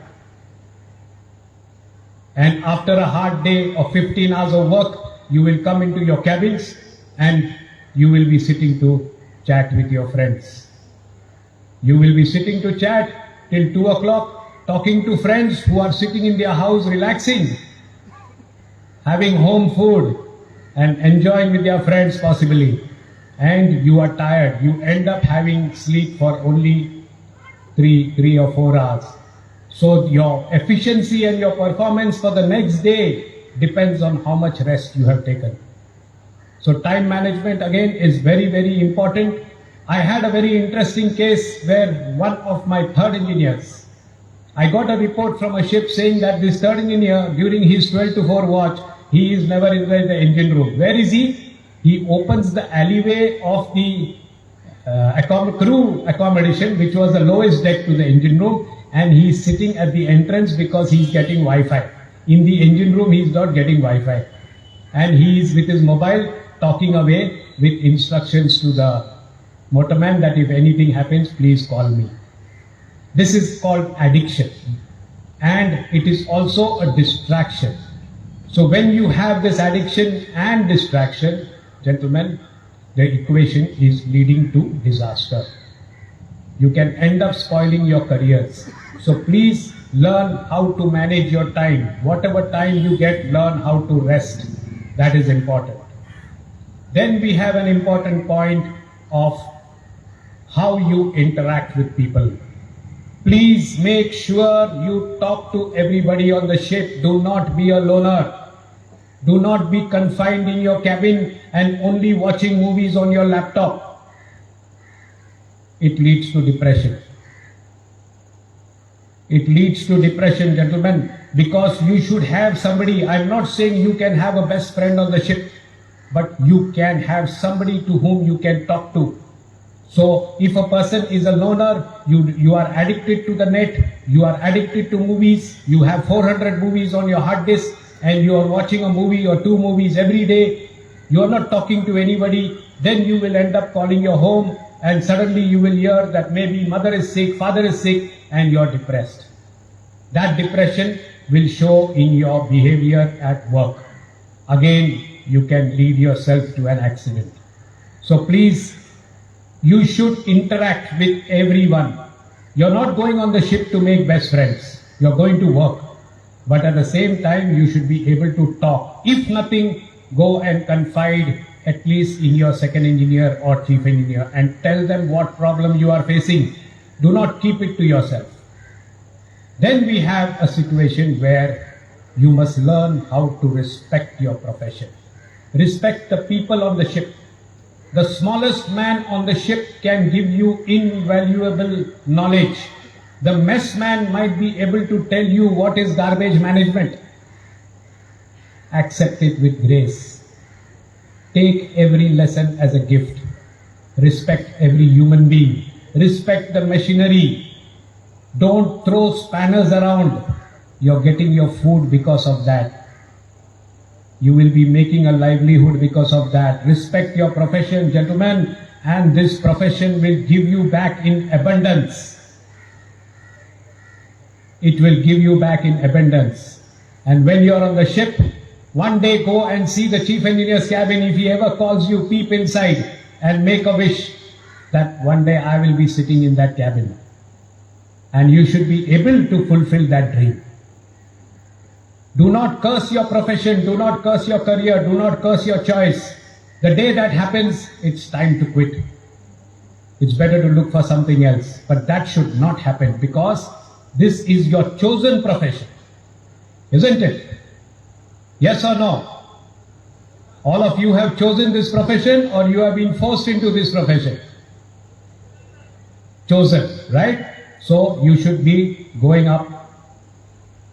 And after a hard day of 15 hours of work, you will come into your cabins and you will be sitting to chat with your friends. You will be sitting to chat till 2 o'clock, talking to friends who are sitting in their house relaxing, having home food and enjoying with their friends possibly. And you are tired. You end up having sleep for only 3 or 4 hours. So your efficiency and your performance for the next day depends on how much rest you have taken. So time management again is very, very important. I had a very interesting case where one of my third engineers, I got a report from a ship saying that this third engineer during his 12 to 4 watch, he is never inside the engine room. Where is he? He opens the alleyway of the crew accommodation, which was the lowest deck to the engine room, and he is sitting at the entrance because he is getting Wi-Fi. In the engine room, he is not getting Wi-Fi. And he is with his mobile talking away with instructions to the motorman that if anything happens, please call me. This is called addiction. And it is also a distraction. So when you have this addiction and distraction, gentlemen, the equation is leading to disaster. You can end up spoiling your careers. So please learn how to manage your time. Whatever time you get, learn how to rest. That is important. Then we have an important point of how you interact with people. Please make sure you talk to everybody on the ship. Do not be a loner. Do not be confined in your cabin and only watching movies on your laptop. It leads to depression. It leads to depression, gentlemen, because you should have somebody. I'm not saying you can have a best friend on the ship, but you can have somebody to whom you can talk to. So if a person is a loner, you are addicted to the net, you are addicted to movies, you have 400 movies on your hard disk, and you are watching a movie or 2 movies every day, you are not talking to anybody, then you will end up calling your home, and suddenly you will hear that maybe mother is sick, father is sick, and you are depressed. That depression will show in your behavior at work. Again, you can lead yourself to an accident. So please, you should interact with everyone. You're not going on the ship to make best friends. You're going to work. But at the same time, you should be able to talk. If nothing, go and confide at least in your second engineer or chief engineer and tell them what problem you are facing. Do not keep it to yourself. Then we have a situation where you must learn how to respect your profession. Respect the people on the ship. The smallest man on the ship can give you invaluable knowledge. The mess man might be able to tell you what is garbage management. Accept it with grace. Take every lesson as a gift. Respect every human being. Respect the machinery. Don't throw spanners around. You're getting your food because of that. You will be making a livelihood because of that. Respect your profession, gentlemen, and this profession will give you back in abundance. It will give you back in abundance. And when you're on the ship, one day go and see the chief engineer's cabin. If he ever calls you, peep inside and make a wish that one day I will be sitting in that cabin. And you should be able to fulfill that dream. Do not curse your profession, do not curse your career, do not curse your choice. The day that happens, it's time to quit. It's better to look for something else. But that should not happen because this is your chosen profession. Isn't it? Yes or no? All of you have chosen this profession or you have been forced into this profession? Chosen, right? So you should be going up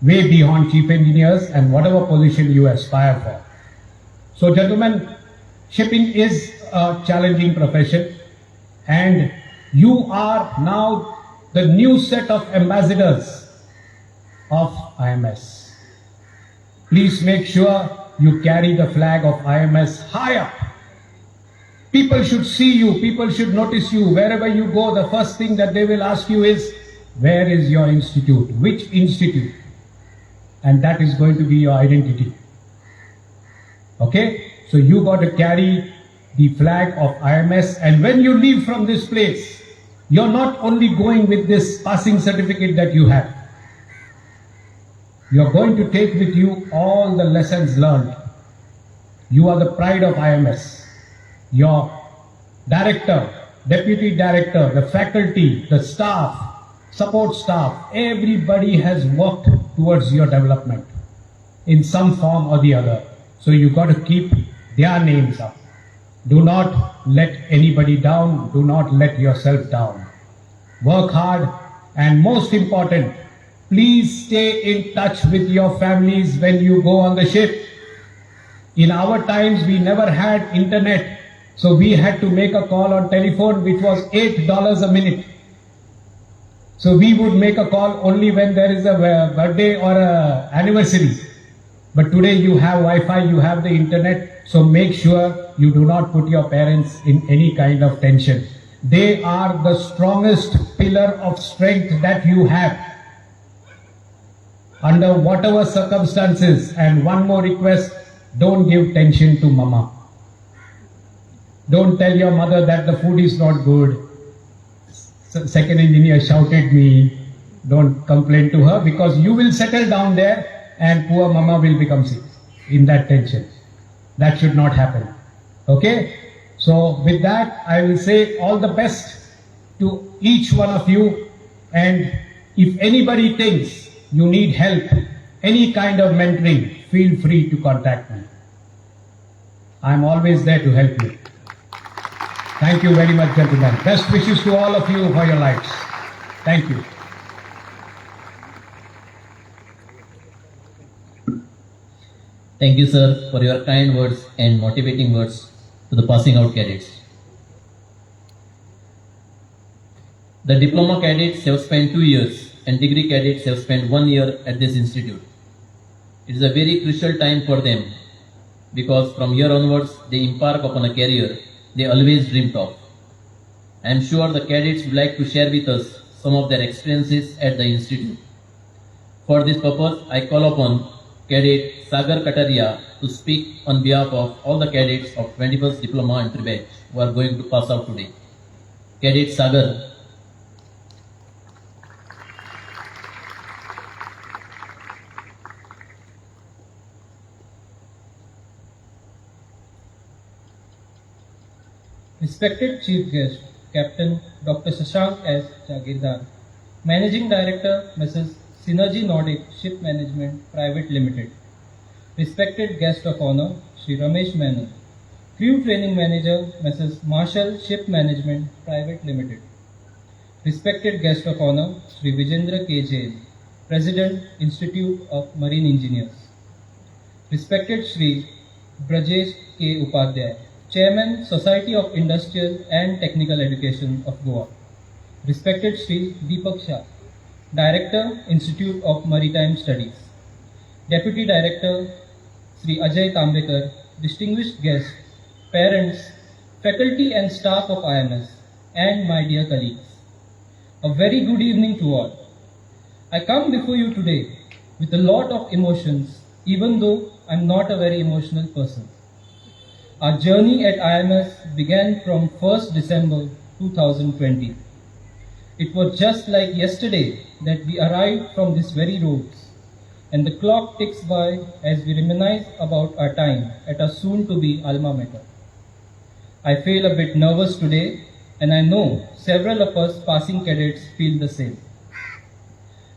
way beyond chief engineers and whatever position you aspire for. So gentlemen, shipping is a challenging profession and you are now the new set of ambassadors of IMS. Please make sure you carry the flag of IMS high up. People should see you, people should notice you. Wherever you go, the first thing that they will ask you is, where is your institute? Which institute? And that is going to be your identity. Okay? So you got to carry the flag of IMS, and when you leave from this place, you're not only going with this passing certificate that you have. You're going to take with you all the lessons learned. You are the pride of IMS. Your director, deputy director, the faculty, the staff, support staff, everybody has worked towards your development in some form or the other. So you got to keep their names up. Do not let anybody down. Do not let yourself down. Work hard, and most important, please stay in touch with your families when you go on the ship. In our times, we never had internet, so we had to make a call on telephone, which was $8 a minute. So we would make a call only when there is a birthday or a anniversary. But today you have Wi-Fi, you have the internet, so make sure you do not put your parents in any kind of tension. They are the strongest pillar of strength that you have. Under whatever circumstances, and one more request, don't give tension to mama. Don't tell your mother that the food is not good. Second engineer shouted me. Don't complain to her, because you will settle down there and poor mama will become sick in that tension. That should not happen. Okay? So with that, I will say all the best to each one of you. And if anybody thinks you need help, any kind of mentoring, feel free to contact me. I am always there to help you. Thank you very much, gentlemen. Best wishes to all of you for your lives. Thank you. Thank you, sir, for your kind words and motivating words to the passing out cadets. The diploma cadets have spent 2 years and degree cadets have spent 1 year at this institute. It is a very crucial time for them, because from here onwards they embark upon a career they always dreamed of. I am sure the cadets would like to share with us some of their experiences at the institute. For this purpose, I call upon Cadet Sagar Kataria to speak on behalf of all the cadets of 21st Diploma entry batch who are going to pass out today. Cadet Sagar. Respected Chief Guest, Captain Dr. Shashank S. Jagirdar, Managing Director, Mrs. Synergy Nordic Ship Management Private Limited. Respected Guest of Honor, Shri Ramesh Menon, Crew Training Manager, Mrs. Marshall Ship Management Private Limited. Respected Guest of Honor, Shri Vijendra K. Jain, President, Institute of Marine Engineers. Respected Shri Brajesh K. Upadhyay, Chairman, Society of Industrial and Technical Education of Goa. Respected Shri Deepak Shah, Director, Institute of Maritime Studies. Deputy Director, Shri Ajay Tambekar, distinguished guests, parents, faculty and staff of IMS, and my dear colleagues. A very good evening to all. I come before you today with a lot of emotions, even though I'm not a very emotional person. Our journey at IMS began from 1st December 2020. It was just like yesterday that we arrived from this very roads, and the clock ticks by as we reminisce about our time at our soon-to-be alma mater. I feel a bit nervous today, and I know several of us passing cadets feel the same.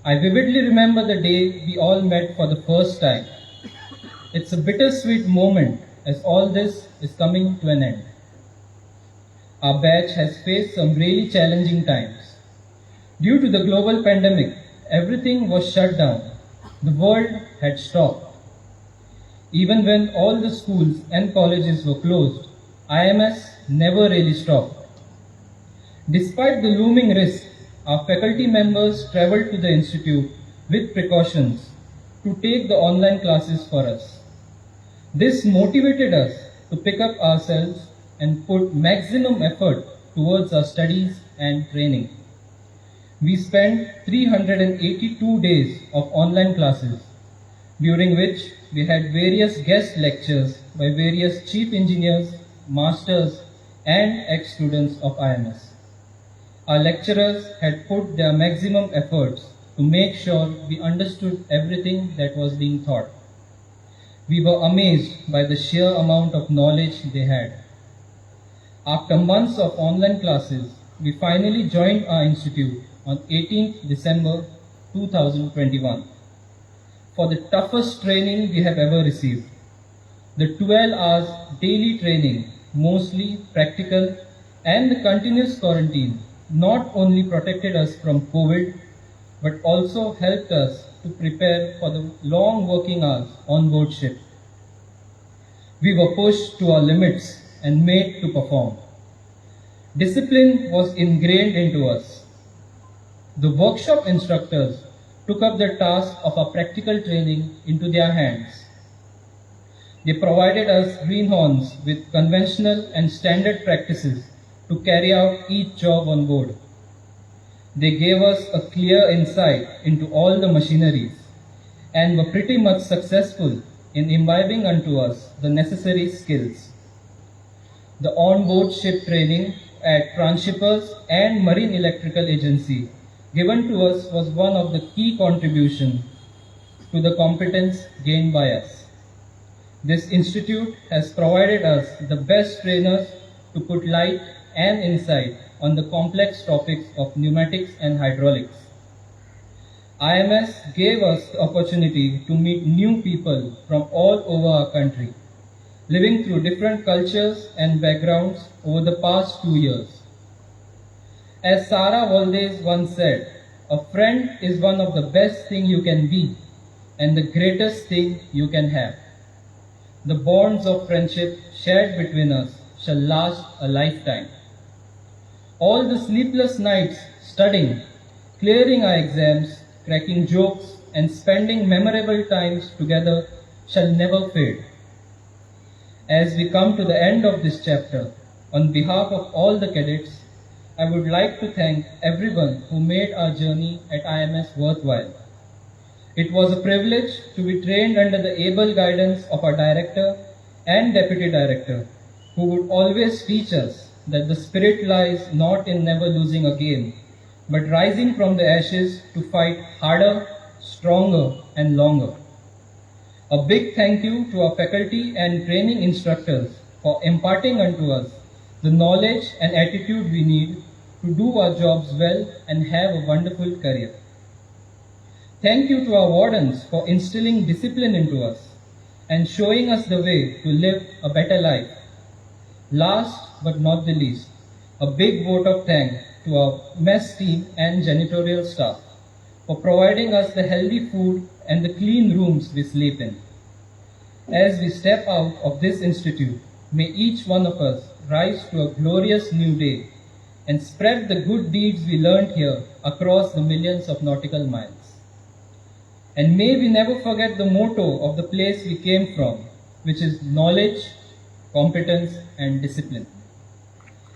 I vividly remember the day we all met for the first time. It's a bittersweet moment as all this is coming to an end. Our batch has faced some really challenging times. Due to the global pandemic, everything was shut down. The world had stopped. Even when all the schools and colleges were closed, IMS never really stopped. Despite the looming risk, our faculty members traveled to the institute with precautions to take the online classes for us. This motivated us to pick up ourselves and put maximum effort towards our studies and training. We spent 382 days of online classes, during which we had various guest lectures by various chief engineers, masters, and ex-students of IMS. Our lecturers had put their maximum efforts to make sure we understood everything that was being taught. We were amazed by the sheer amount of knowledge they had. After months of online classes, we finally joined our institute on 18th December 2021 for the toughest training we have ever received. The 12 hours daily training mostly practical, and the continuous quarantine not only protected us from COVID, but also helped us to prepare for the long working hours on board ship. We were pushed to our limits and made to perform. Discipline was ingrained into us. The workshop instructors took up the task of our practical training into their hands. They provided us greenhorns with conventional and standard practices to carry out each job on board. They gave us a clear insight into all the machineries and were pretty much successful in imbibing unto us the necessary skills. The on-board ship training at Transshippers and Marine Electrical Agency given to us was one of the key contributions to the competence gained by us. This institute has provided us the best trainers to put light and insight on the complex topics of pneumatics and hydraulics. IMS gave us the opportunity to meet new people from all over our country, living through different cultures and backgrounds over the past 2 years. As Sarah Valdez once said, a friend is one of the best things you can be and the greatest thing you can have. The bonds of friendship shared between us shall last a lifetime. All the sleepless nights studying, clearing our exams, cracking jokes, and spending memorable times together shall never fade. As we come to the end of this chapter, on behalf of all the cadets, I would like to thank everyone who made our journey at IMS worthwhile. It was a privilege to be trained under the able guidance of our director and deputy director, who would always teach us that the spirit lies not in never losing a game, but rising from the ashes to fight harder, stronger, and longer. A big thank you to our faculty and training instructors for imparting unto us the knowledge and attitude we need to do our jobs well and have a wonderful career. Thank you to our wardens for instilling discipline into us and showing us the way to live a better life. Last but not the least, a big vote of thanks to our mess team and janitorial staff for providing us the healthy food and the clean rooms we sleep in. As we step out of this institute, may each one of us rise to a glorious new day and spread the good deeds we learned here across the millions of nautical miles. And may we never forget the motto of the place we came from, which is knowledge, competence, and discipline.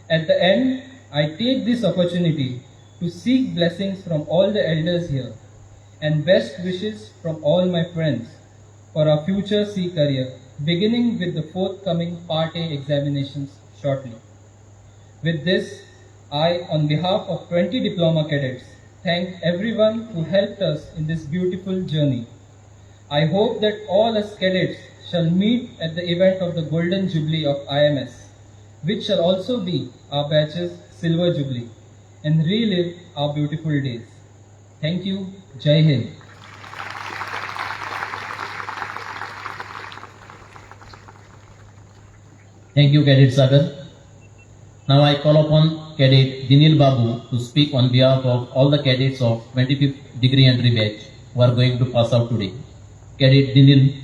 At the end, I take this opportunity to seek blessings from all the elders here and best wishes from all my friends for our future sea career, beginning with the forthcoming Part A examinations shortly. With this, I, on behalf of 20 diploma cadets, thank everyone who helped us in this beautiful journey. I hope that all us cadets shall meet at the event of the Golden Jubilee of IMS, which shall also be our batch's Silver Jubilee, and relive our beautiful days. Thank you. Jai Hind. Thank you, Cadet Sagar. Now I call upon Cadet Dinil Babu to speak on behalf of all the cadets of 25th degree entry batch who are going to pass out today. Cadet Dinil.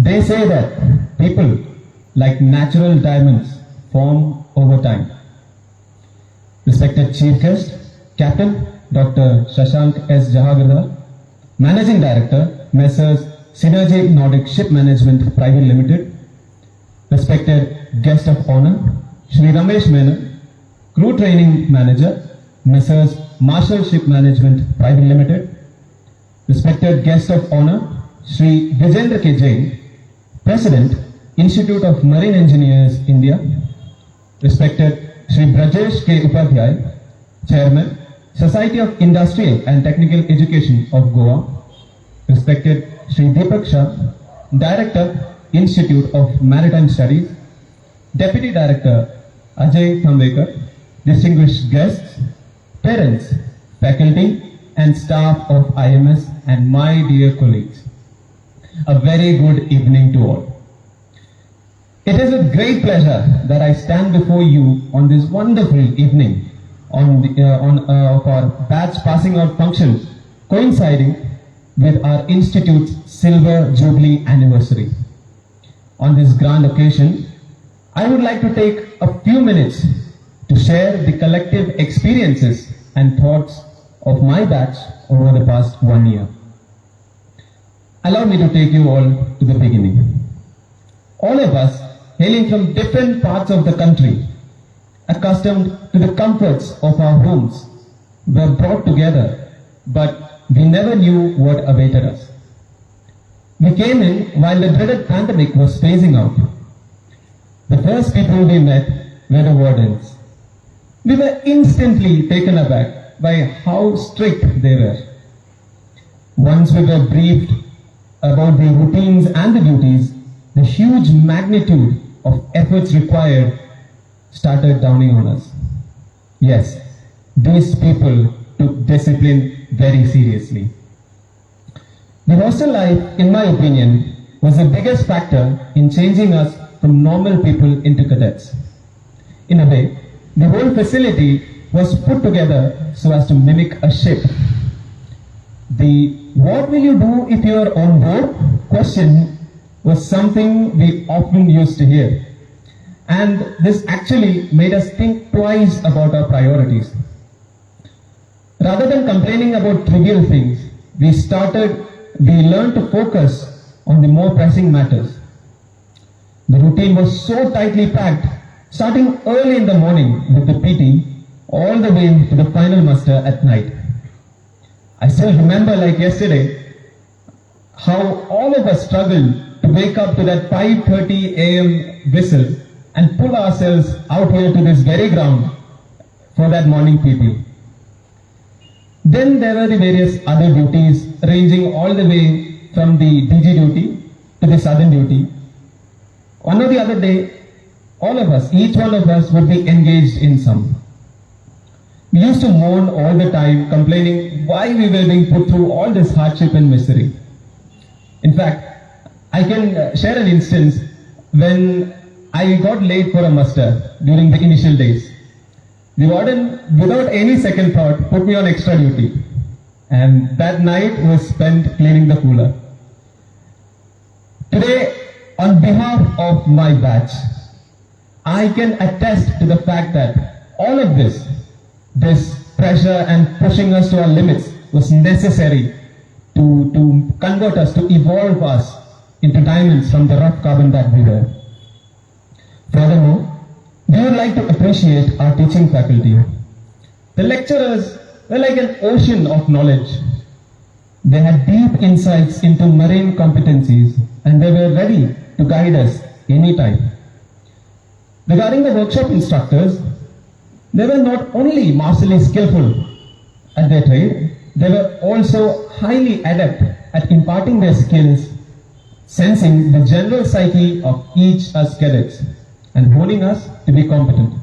They say that people, like natural diamonds, form over time. Respected Chief Guest, Captain Dr. Shashank S. Jahagirwal, Managing Director, Messrs. Synergy Nordic Ship Management Private Limited, respected Guest of Honor, Shri Ramesh Menon, Crew Training Manager, Messrs. Marshall Ship Management Private Limited, respected Guest of Honor, Shri Vijendra K. Jain, President, Institute of Marine Engineers, India, respected Shri Brajesh K. Upadhyay, Chairman, Society of Industrial and Technical Education of Goa, respected Shri Deepak Shah, Director, Institute of Maritime Studies, Deputy Director Ajay Thambekar, distinguished guests, parents, faculty and staff of IMS and my dear colleagues. A very good evening to all. It is with great pleasure that I stand before you on this wonderful evening of our batch passing out function coinciding with our Institute's Silver Jubilee anniversary. On this grand occasion, I would like to take a few minutes to share the collective experiences and thoughts of my batch over the past 1 year. Allow me to take you all to the beginning. All of us, hailing from different parts of the country, accustomed to the comforts of our homes, were brought together, but we never knew what awaited us. We came in while the dreaded pandemic was phasing out. The first people we met were the wardens. We were instantly taken aback by how strict they were. Once we were briefed about the routines and the duties, the huge magnitude of efforts required started dawning on us. Yes, these people took discipline very seriously. The hostel life, in my opinion, was the biggest factor in changing us from normal people into cadets. In a way, the whole facility was put together so as to mimic a ship. The "what will you do if you are on board?" question was something we often used to hear. And this actually made us think twice about our priorities. Rather than complaining about trivial things, we learned to focus on the more pressing matters. The routine was so tightly packed, starting early in the morning with the PT, all the way to the final muster at night. I still remember like yesterday how all of us struggled to wake up to that 5:30 a.m. whistle and pull ourselves out here to this very ground for that morning PT. Then there were the various other duties ranging all the way from the DG duty to the southern duty. One or the other day, all of us, each one of us would be engaged in some. We used to mourn all the time, complaining why we were being put through all this hardship and misery. In fact, I can share an instance when I got late for a muster during the initial days. The warden, without any second thought, put me on extra duty. And that night was spent cleaning the cooler. Today, on behalf of my batch, I can attest to the fact that all of this pressure and pushing us to our limits was necessary to convert us, to evolve us into diamonds from the rough carbon that we were. Furthermore, we would like to appreciate our teaching faculty. The lecturers were like an ocean of knowledge. They had deep insights into marine competencies and they were ready to guide us anytime. Regarding the workshop instructors, they were not only martially skillful at their trade, they were also highly adept at imparting their skills, sensing the general psyche of each us cadets, and honing us to be competent.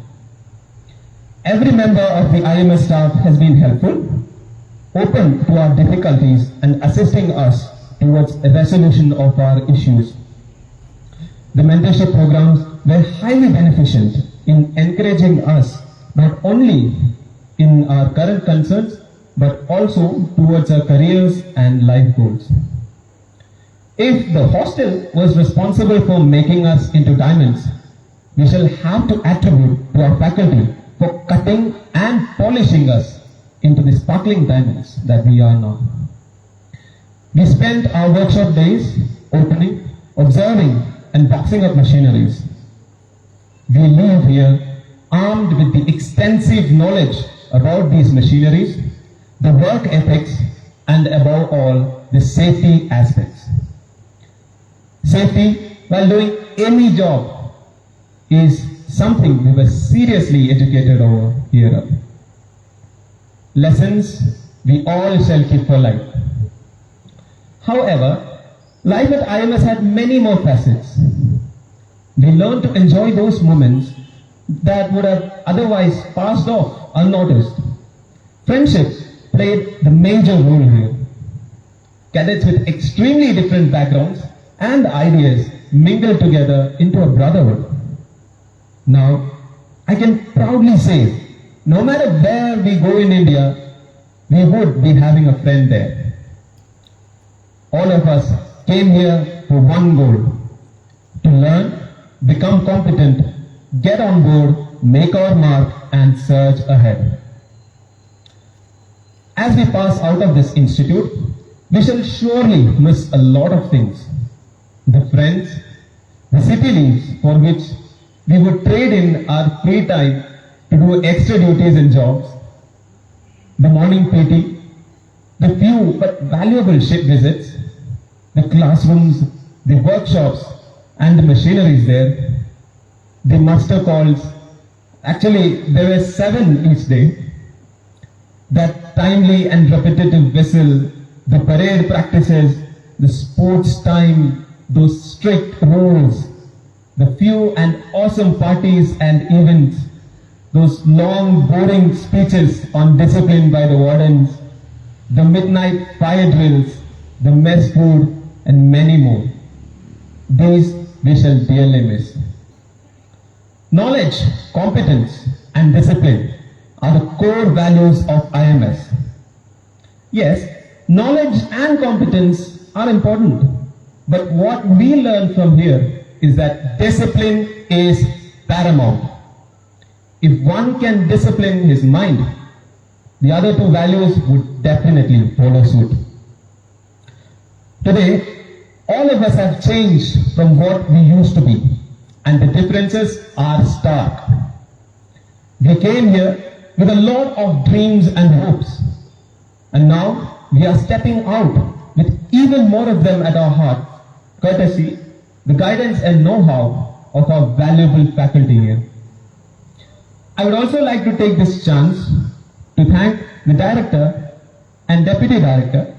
Every member of the IMS staff has been helpful, open to our difficulties and assisting us towards a resolution of our issues. The mentorship programs were highly beneficent in encouraging us not only in our current concerns but also towards our careers and life goals. If the hostel was responsible for making us into diamonds, we shall have to attribute to our faculty for cutting and polishing us into the sparkling diamonds that we are now. We spent our workshop days opening, observing and boxing up machineries. We leave here armed with the extensive knowledge about these machineries, the work ethics and above all the safety aspects. Safety while doing any job is something we were seriously educated over here. lessons we all shall keep for life. However, life at IMS had many more facets. We learned to enjoy those moments that would have otherwise passed off unnoticed. Friendship played the major role here. Cadets with extremely different backgrounds and ideas mingled together into a brotherhood. Now, I can proudly say, no matter where we go in India, we would be having a friend there. All of us came here for one goal: to learn, become competent, get on board, make our mark, and surge ahead. As we pass out of this institute, we shall surely miss a lot of things. The friends, the city leaves for which we would trade in our free time to do extra duties and jobs, the morning PT, the few but valuable ship visits, the classrooms, the workshops and the machineries there, the muster calls. Actually, there were 7 each day. That timely and repetitive whistle, the parade practices, the sports time, those strict rules, the few and awesome parties and events, those long boring speeches on discipline by the wardens, the midnight fire drills, the mess food, and many more. These we shall dearly miss. Knowledge, competence, and discipline are the core values of IMS. Yes, knowledge and competence are important, but what we learn from here is that discipline is paramount. If one can discipline his mind, the other 2 values would definitely follow suit. Today, all of us have changed from what we used to be, and the differences are stark. We came here with a lot of dreams and hopes, and now we are stepping out with even more of them at our heart, courtesy, the guidance and know-how of our valuable faculty here. I would also like to take this chance to thank the director and deputy director,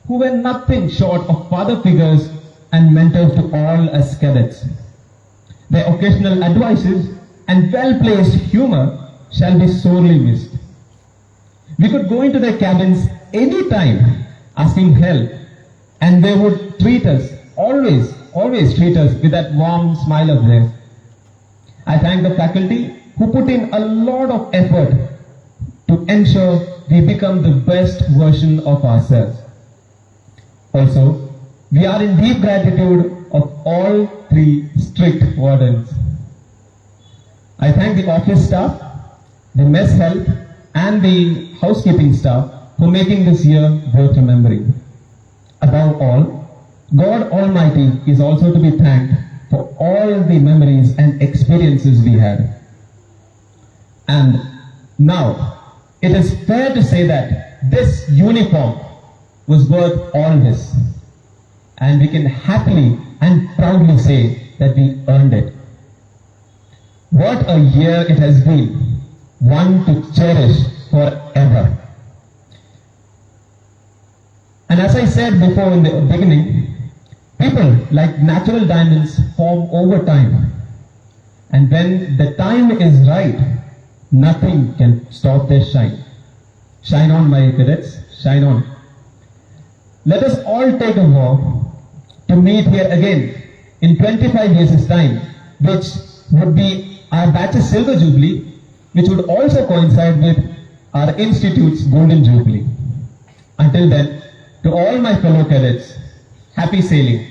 who were nothing short of father figures and mentors to all us cadets. Their occasional advices and well-placed humor shall be sorely missed. We could go into their cabins any time asking help, and they would treat us, always treat us with that warm smile of theirs. I thank the faculty who put in a lot of effort to ensure we become the best version of ourselves. Also, we are in deep gratitude of all 3 strict wardens. I thank the office staff, the mess help, and the housekeeping staff for making this year worth remembering. Above all, God Almighty is also to be thanked for all the memories and experiences we had. And now, it is fair to say that this uniform was worth all this. And we can happily and proudly say that we earned it. What a year it has been. One to cherish forever. And as I said before in the beginning, people like natural diamonds form over time. And when the time is right, nothing can stop their shine. Shine on, my cadets, shine on. Let us all take a vow to meet here again in 25 years' time, which would be our batch's silver jubilee, which would also coincide with our institute's golden jubilee. Until then, to all my fellow cadets, happy sailing.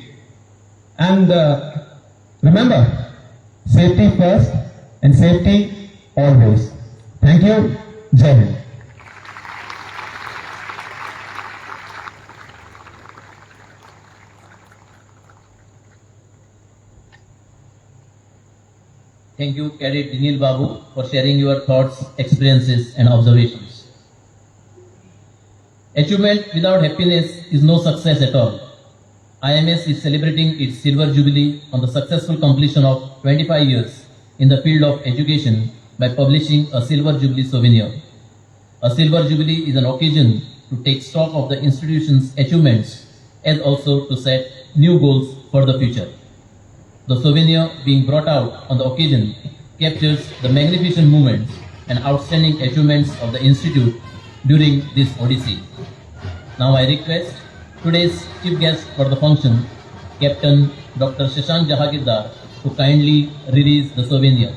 And remember, safety first and safety always. Thank you. Jai Hind. Thank you, Cadet Dinil Babu, for sharing your thoughts, experiences, and observations. Achievement without happiness is no success at all. IMS is celebrating its silver jubilee on the successful completion of 25 years in the field of education by publishing a silver jubilee souvenir. A silver jubilee is an occasion to take stock of the institution's achievements as also to set new goals for the future. The souvenir being brought out on the occasion captures the magnificent moments and outstanding achievements of the institute during this odyssey. Now I request today's chief guest for the function, Captain Dr. Shashank Jahagirdar, to kindly release the souvenir.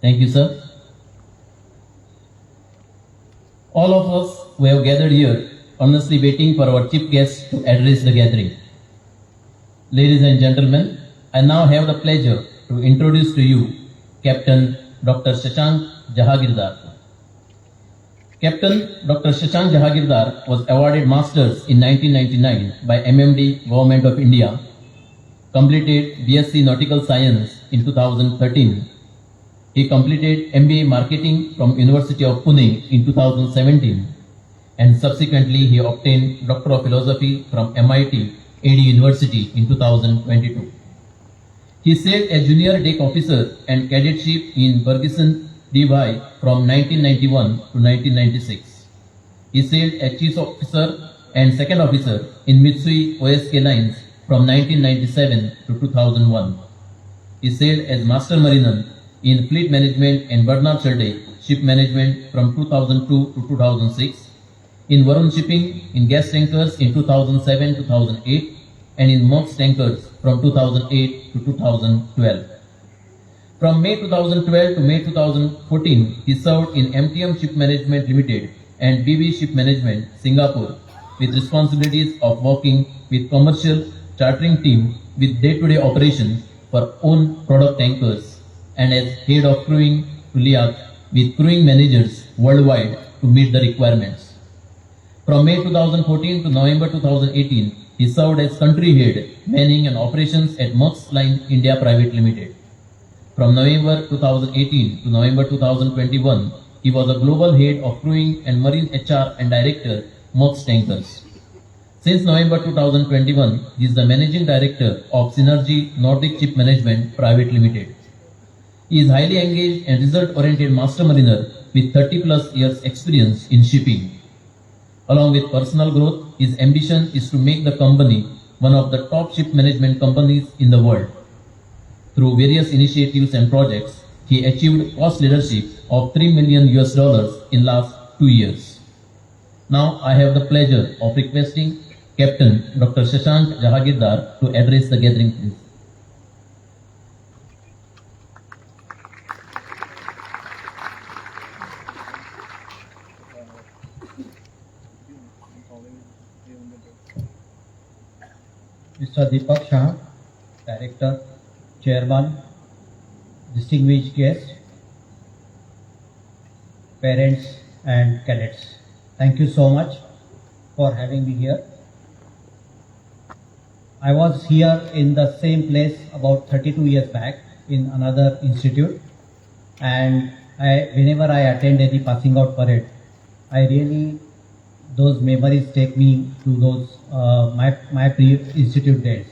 Thank you, sir. All of us who have gathered here earnestly waiting for our chief guest to address the gathering. Ladies and gentlemen, I now have the pleasure to introduce to you Captain Dr. Shashank Jahagirdar. Captain Dr. Shashank Jahagirdar was awarded Masters in 1999 by MMD Government of India, completed BSc Nautical Science in 2013. He completed MBA Marketing from University of Pune in 2017 and subsequently he obtained Doctor of Philosophy from MIT AD University in 2022. He served as Junior Deck Officer and Cadetship in Bergeson DY from 1991 to 1996. He served as Chief Officer and Second Officer in Mitsui OSK Lines from 1997 to 2001. He served as Master Mariner in Fleet Management and Bernard Sherday Ship Management from 2002 to 2006, in Varun Shipping in gas tankers in 2007-2008, and in MOX tankers from 2008 to 2012. From May 2012 to May 2014, he served in MTM Ship Management Limited and BB Ship Management, Singapore, with responsibilities of working with commercial chartering team with day-to-day operations for own product tankers, and as head of crewing to LIAC with crewing managers worldwide to meet the requirements. From May 2014 to November 2018, he served as country head, manning and operations at Maersk Line India Private Limited. From November 2018 to November 2021, he was a global head of crewing and marine HR and director, Maersk Tankers. Since November 2021, he is the managing director of Synergy Nordic Ship Management Private Limited. He is highly engaged and result-oriented master mariner with 30+ years experience in shipping. Along with personal growth, his ambition is to make the company one of the top ship management companies in the world. Through various initiatives and projects, he achieved cost leadership of $3 million in last 2 years. Now I have the pleasure of requesting Captain Dr. Shashank Jahagirdar to address the gathering, please. Mr. Deepak Shah, Director, Chairman, distinguished guests, parents and cadets. Thank you so much for having me here. I was here in the same place about 32 years back in another institute, and whenever I attend any passing out parade, those memories take me to those my pre-institute days.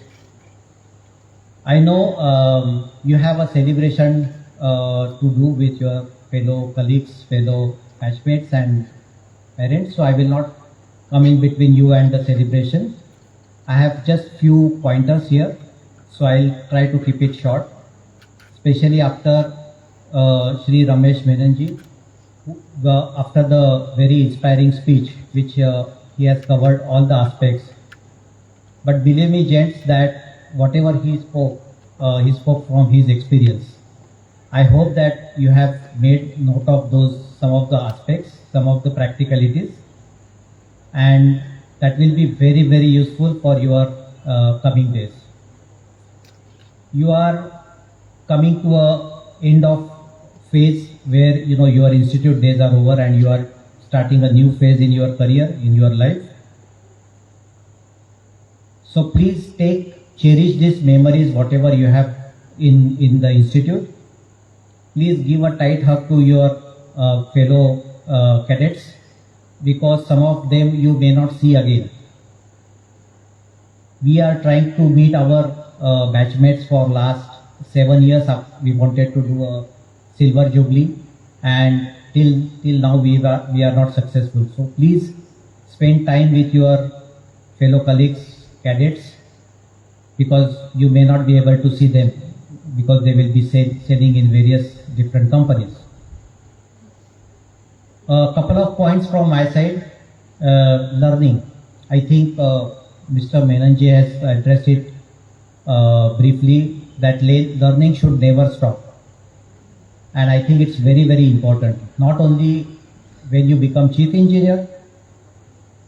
I know you have a celebration to do with your fellow colleagues, fellow batchmates and parents, so I will not come in between you and the celebration. I have just few pointers here, so I'll try to keep it short, especially after Shri Ramesh Menonji, after the very inspiring speech which he has covered all the aspects. But believe me, gents, that whatever he spoke from his experience. I hope that you have made note of some of the aspects, some of the practicalities, and that will be very, very useful for your coming days. You are coming to a end of phase where your institute days are over and you are starting a new phase in your career, in your life. So please cherish these memories, whatever you have in the institute. Please give a tight hug to your fellow cadets, because some of them you may not see again. We are trying to meet our batchmates for last 7 years. We wanted to do a silver jubilee, and till now we are not successful. So please spend time with your fellow colleagues, cadets, because you may not be able to see them because they will be selling in various different companies. A couple of points from my side. Learning. I think Mr. Menonji has addressed it briefly, that learning should never stop. And I think it's very, very important. Not only when you become chief engineer,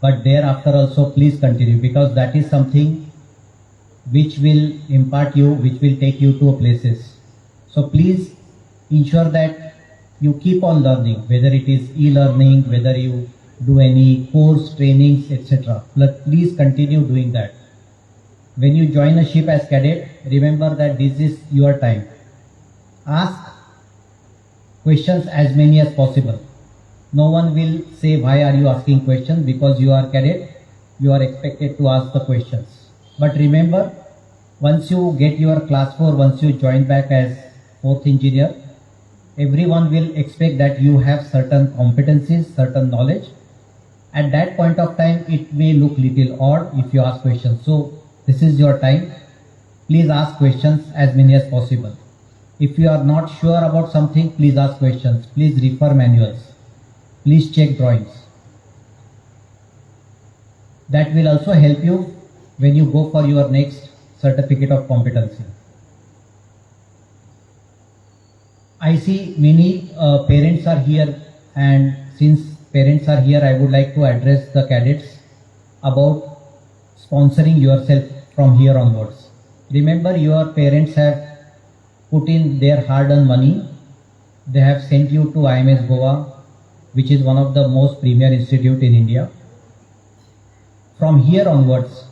but thereafter also please continue, because that is something which will impart you, which will take you to places. So please ensure that you keep on learning, whether it is e-learning, whether you do any course, trainings, etc. Please continue doing that. When you join a ship as cadet, remember that this is your time. Ask questions as many as possible. No one will say, why are you asking questions? Because you are cadet, you are expected to ask the questions. But remember, once you get your class 4, once you join back as 4th engineer, everyone will expect that you have certain competencies, certain knowledge. At that point of time, it may look little odd if you ask questions. So this is your time. Please ask questions as many as possible. If you are not sure about something, please ask questions. Please refer manuals. Please check drawings. That will also help you when you go for your next certificate of competency. I see many parents are here, and since parents are here, I would like to address the cadets about sponsoring yourself from here onwards. Remember, your parents have put in their hard-earned money. They have sent you to IMS Goa, which is one of the most premier institute in India. From here onwards,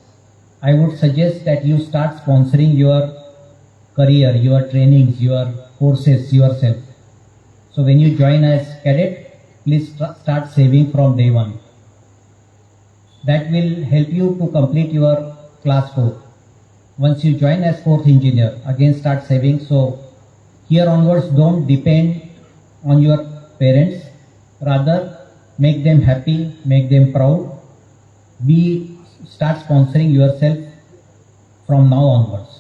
I would suggest that you start sponsoring your career, your trainings, your courses yourself. So when you join as cadet, please start saving from day one. That will help you to complete your class 4. Once you join as 4th engineer, again start saving. So here onwards, don't depend on your parents. Rather, make them happy, make them proud. Start sponsoring yourself from now onwards.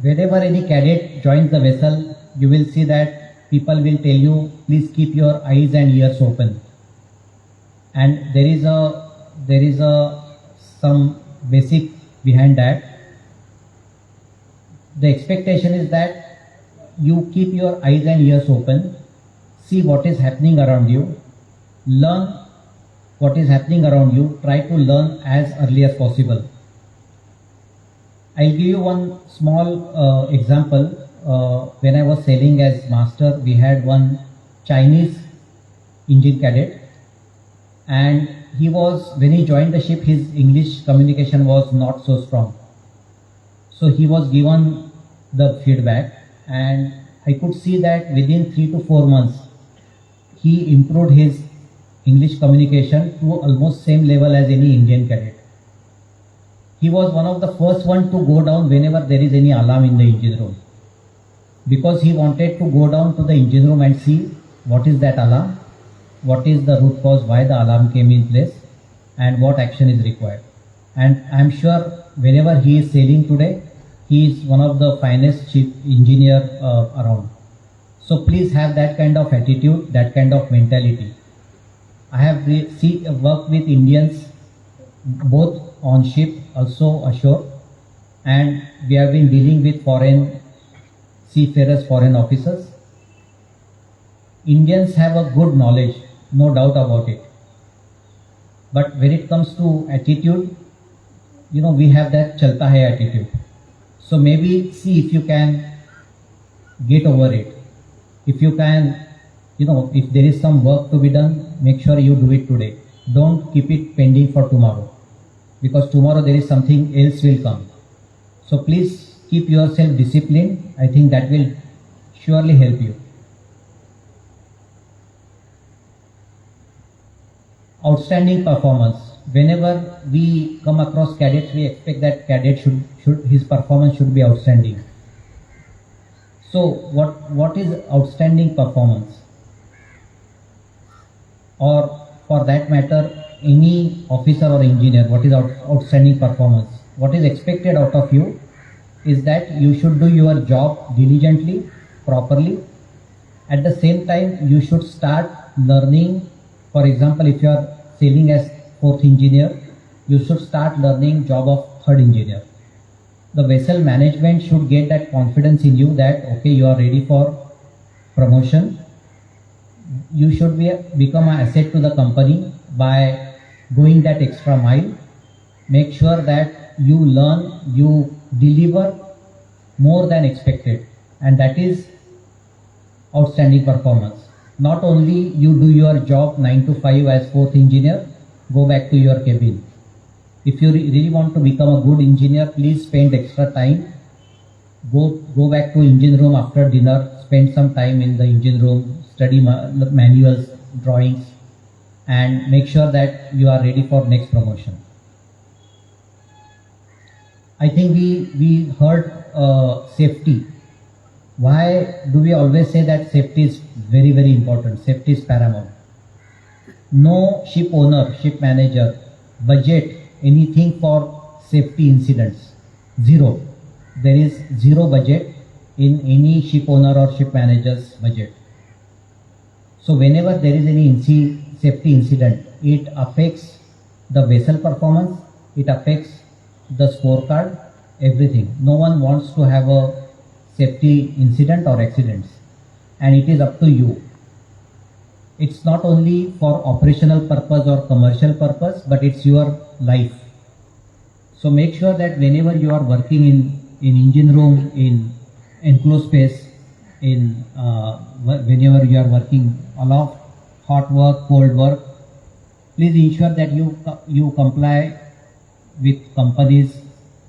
Whenever any cadet joins the vessel, you will see that people will tell you, please keep your eyes and ears open. And there is some basic behind that. The expectation is that you keep your eyes and ears open, see what is happening around you, learn what is happening around you, try to learn as early as possible. I'll give you one small example. When I was sailing as master, we had one Chinese engine cadet, and when he joined the ship, his English communication was not so strong. So he was given the feedback, and I could see that within 3 to 4 months, he improved his English communication to almost same level as any Indian cadet. he was one of the first one to go down whenever there is any alarm in the engine room, because he wanted to go down to the engine room and see what is that alarm, what is the root cause, why the alarm came in place, and what action is required. And I'm sure wherever he is sailing today, he is one of the finest chief engineer around. So please have that kind of attitude, that kind of mentality. I have worked with Indians both on ship, also ashore, and we have been dealing with foreign seafarers, foreign officers. Indians have a good knowledge, no doubt about it. But when it comes to attitude, we have that chalta hai attitude. So maybe see if you can get over it. If you can, if there is some work to be done, make sure you do it today. Don't keep it pending for tomorrow, because tomorrow there is something else will come. So please keep yourself disciplined. I think that will surely help you. Outstanding performance. Whenever we come across cadets, we expect that cadet his performance should be outstanding. So what is outstanding performance? Or for that matter, any officer or engineer, what is outstanding performance? What is expected out of you is that you should do your job diligently, properly. At the same time, you should start learning. For example, if you are sailing as 4th engineer, you should start learning job of 3rd engineer. The vessel management should get that confidence in you that, okay, you are ready for promotion. You should become an asset to the company by going that extra mile. Make sure that you learn, you deliver more than expected, and that is outstanding performance. Not only you do your job 9 to 5 as 4th engineer, go back to your cabin. If you really want to become a good engineer, please spend extra time. Go back to engine room after dinner, spend some time in the engine room, study manuals, drawings, and make sure that you are ready for next promotion. I think we heard safety. Why do we always say that safety is very, very important? Safety is paramount. No ship owner, ship manager, budget anything for safety incidents. Zero. There is zero budget in any ship owner or ship manager's budget. So whenever there is any safety incident, it affects the vessel performance, it affects the scorecard, everything. No one wants to have a safety incident or accidents, and it is up to you. It's not only for operational purpose or commercial purpose, but it's your life. So make sure that whenever you are working in engine room, in enclosed space, whenever you are working aloft, hot work, cold work, please ensure that you comply with companies'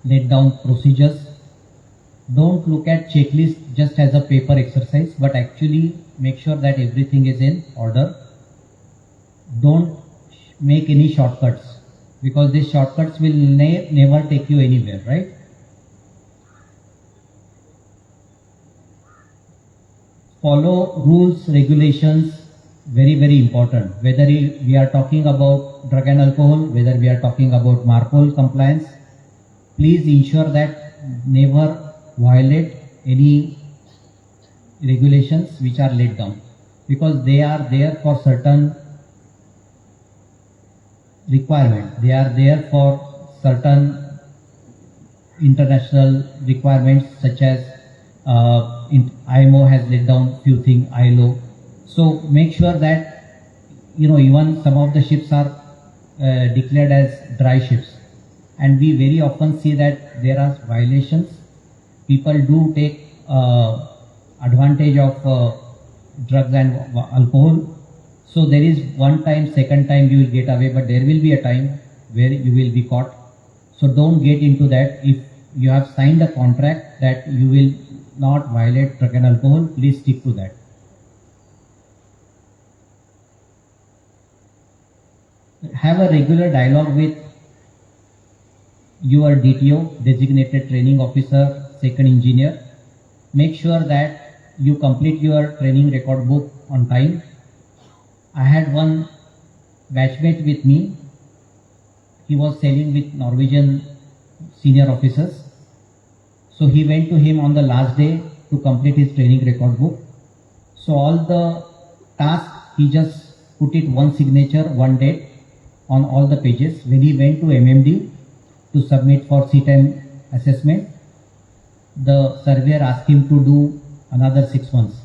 laid down procedures. Don't look at checklist just as a paper exercise, but actually make sure that everything is in order. Don't make any shortcuts, because these shortcuts will never take you anywhere, right? Follow rules, regulations, very, very important. Whether we are talking about drug and alcohol, whether we are talking about MARPOL compliance, please ensure that never violate any regulations which are laid down, because they are there for certain requirement. They are there for certain international requirements, such as IMO has laid down few things, ILO. So make sure that even some of the ships are declared as dry ships, and we very often see that there are violations. People do take advantage of drugs and alcohol. So there is one time, second time you will get away, but there will be a time where you will be caught. So don't get into that. If you have signed a contract that you will not violate drug and alcohol, please stick to that. Have a regular dialogue with your DTO, designated training officer, second engineer. Make sure that you complete your training record book on time. I had one batchmate with me. He was sailing with Norwegian senior officers. So he went to him on the last day to complete his training record book. So all the tasks, he just put it one signature, one date on all the pages. When he went to MMD to submit for C-time assessment, the surveyor asked him to do another 6 months,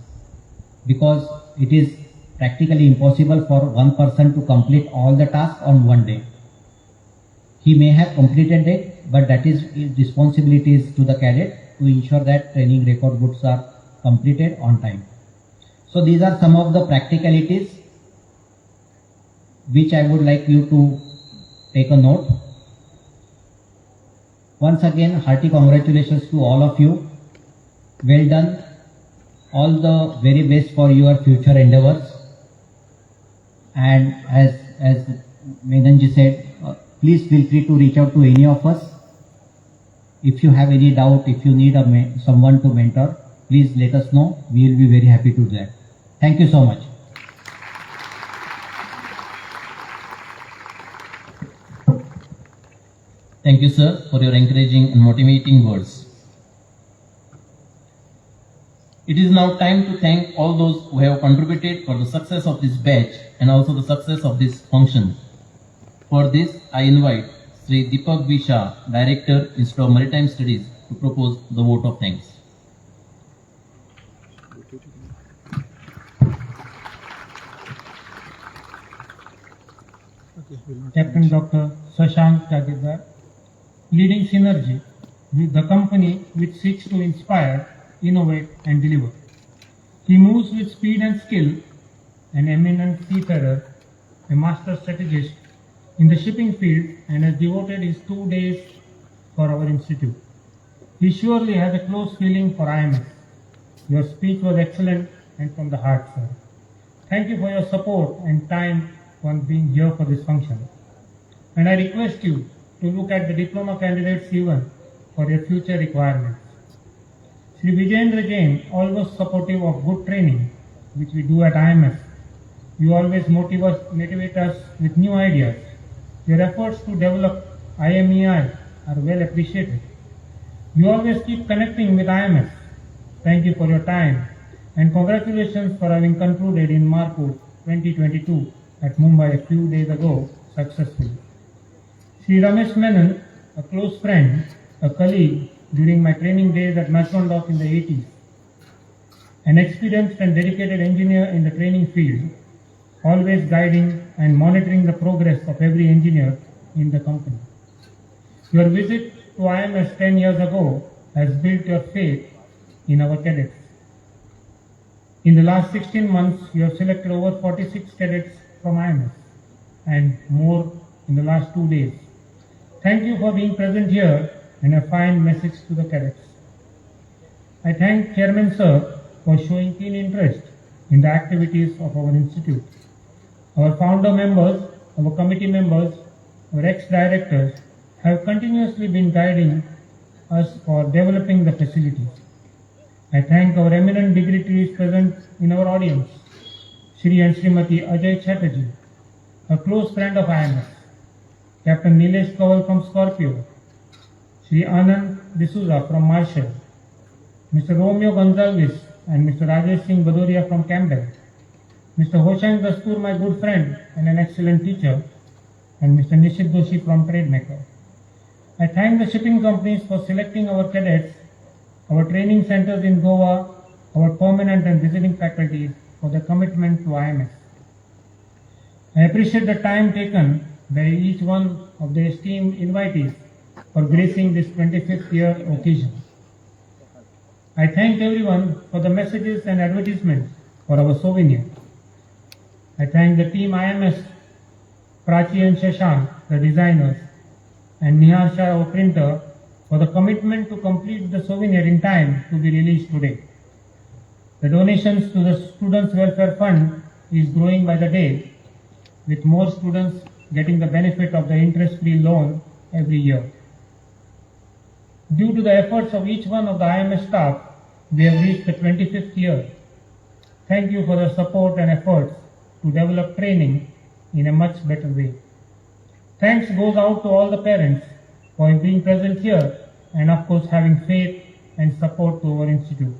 because it is practically impossible for one person to complete all the tasks on one day. He may have completed it, but that is his responsibilities to the cadet to ensure that training record books are completed on time. So these are some of the practicalities which I would like you to take a note. Once again, hearty congratulations to all of you. Well done. All the very best for your future endeavors. And as Menanji said, please feel free to reach out to any of us. If you have any doubt, if you need someone to mentor, please let us know. We will be very happy to do that. Thank you so much. Thank you, sir, for your encouraging and motivating words. It is now time to thank all those who have contributed for the success of this batch and also the success of this function. For this, I invite Sri Deepak V. Shah, Director, Institute of Maritime Studies, to propose the vote of thanks. Captain Dr. Shashank Jagirwar, leading synergy with the company which seeks to inspire, innovate and deliver. He moves with speed and skill, an eminent seafarer, a master strategist in the shipping field, and has devoted his 2 days for our institute. He surely has a close feeling for IMS. Your speech was excellent and from the heart, sir. Thank you for your support and time on being here for this function. And I request you to look at the diploma candidates even for your future requirements. Sri Vijayendra Jain, always supportive of good training, which we do at IMS. You always motivate us with new ideas. Your efforts to develop IMEI are well appreciated. You always keep connecting with IMS. Thank you for your time and congratulations for having concluded in Marco 2022 at Mumbai a few days ago successfully. Sri Ramesh Menon, a close friend, a colleague during my training days at Machon Dock in the 80s, an experienced and dedicated engineer in the training field, always guiding and monitoring the progress of every engineer in the company. Your visit to IMS 10 years ago has built your faith in our cadets. In the last 16 months, you have selected over 46 cadets from IMS and more in the last 2 days. Thank you for being present here and a fine message to the cadets. I thank Chairman Sir for showing keen interest in the activities of our institute. Our founder members, our committee members, our ex-directors have continuously been guiding us for developing the facilities. I thank our eminent dignitaries present in our audience, Shri and Srimati Ajay Chatterjee, a close friend of IMS, Captain Nilesh Kawal from Scorpio, Shri Anand D'Souza from Marshall, Mr. Romeo Gonzalez and Mr. Rajesh Singh Badoria from Campbell, Mr. Hoshang Dastur, my good friend and an excellent teacher, and Mr. Nishit Doshi from Trademaker. I thank the shipping companies for selecting our cadets, our training centers in Goa, our permanent and visiting faculty for their commitment to IMS. I appreciate the time taken by each one of the esteemed invitees for gracing this 25th year occasion. I thank everyone for the messages and advertisements for our souvenir. I thank the team IMS, Prachi and Shashank, the designers, and Nihar Shah, our printer, for the commitment to complete the souvenir in time to be released today. The donations to the Students' Welfare Fund is growing by the day, with more students getting the benefit of the interest-free loan every year. Due to the efforts of each one of the IMS staff, we have reached the 25th year. Thank you for the support and efforts to develop training in a much better way. Thanks goes out to all the parents for being present here and of course having faith and support to our institute.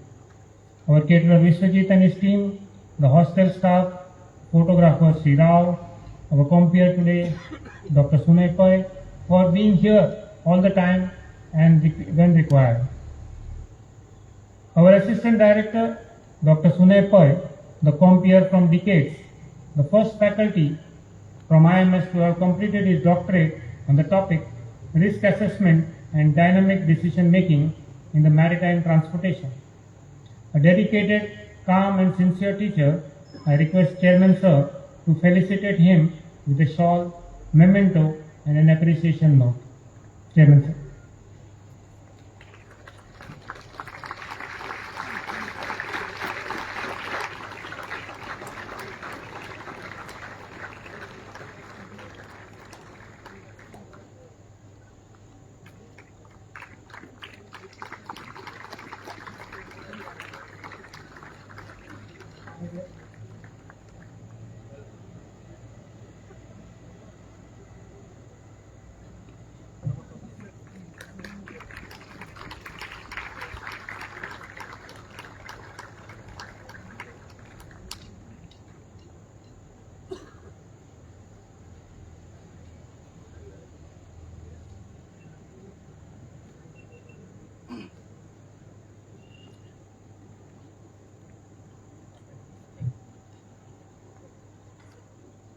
Our caterer Vishwajit and his team, the hostel staff, photographer Sri Rao, our compeer today, Dr. Sunay Pai, for being here all the time and when required. Our assistant director, Dr. Sunay Pai, the compeer from decades, the first faculty from IMS to have completed his doctorate on the topic risk assessment and dynamic decision making in the maritime transportation. A dedicated, calm and sincere teacher, I request Chairman Sir to felicitate him with a shawl, memento and an appreciation note. Chairman Sir.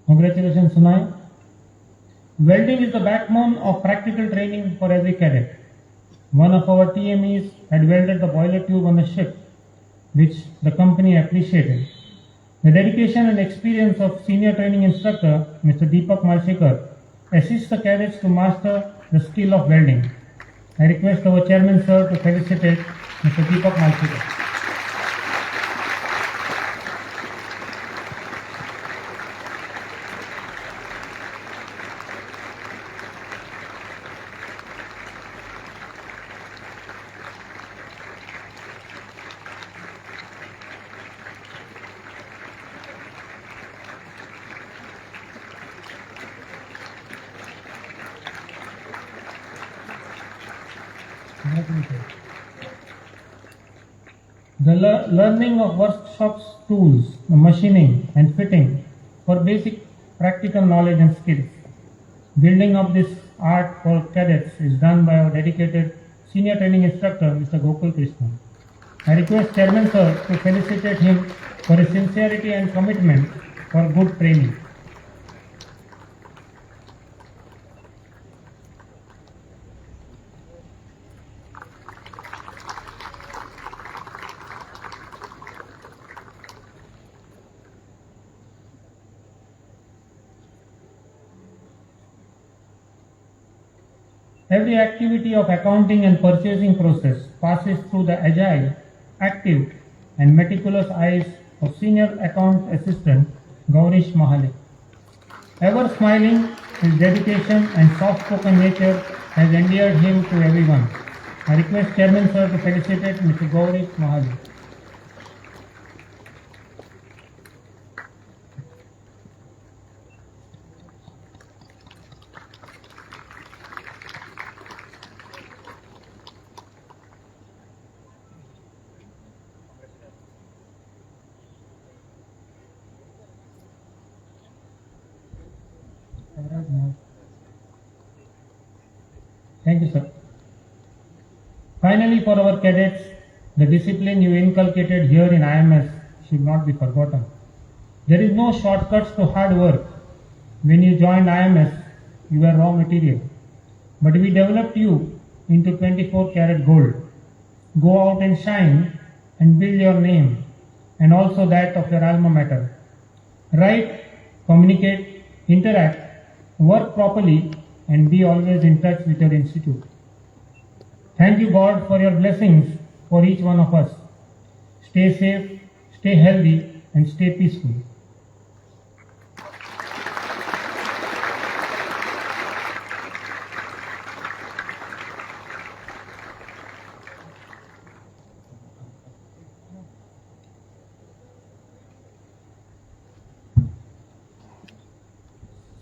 Congratulations, Sunay. Welding is the backbone of practical training for every cadet. One of our DMEs had welded the boiler tube on the ship, which the company appreciated. The dedication and experience of senior training instructor, Mr. Deepak Malshekar, assists the cadets to master the skill of welding. I request our chairman, sir, to felicitate Mr. Deepak Malshekar. The learning of workshops tools, the machining and fitting for basic practical knowledge and skills. Building up this art for cadets is done by our dedicated senior training instructor, Mr. Gokul Krishna. I request Chairman Sir to felicitate him for his sincerity and commitment for good training. Every activity of accounting and purchasing process passes through the agile, active and meticulous eyes of Senior Account Assistant Gaurish Mahale. Ever smiling, his dedication and soft-spoken nature has endeared him to everyone. I request Chairman Sir to felicitate Mr. Gaurish Mahale. Thank you, sir. Finally, for our cadets, the discipline you inculcated here in IMS should not be forgotten. There is no shortcuts to hard work. When you joined IMS, you were raw material. But we developed you into 24 karat gold. Go out and shine and build your name and also that of your alma mater. Write, communicate, interact, work properly and be always in touch with your institute. Thank you, God, for your blessings for each one of us. Stay safe, stay healthy and stay peaceful.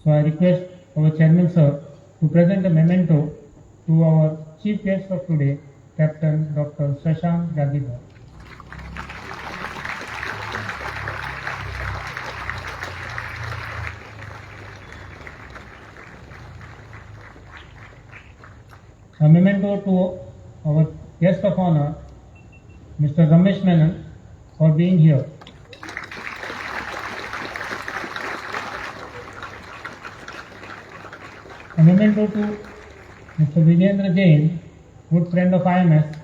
So I request our chairman sir to present a memento to our chief guest of today, Captain Dr. Shashank Gagidhar. A memento to our guest of honor, Mr. Ramesh Menon, for being here. A memento to Mr. Vijayendra Jain, good friend of IMS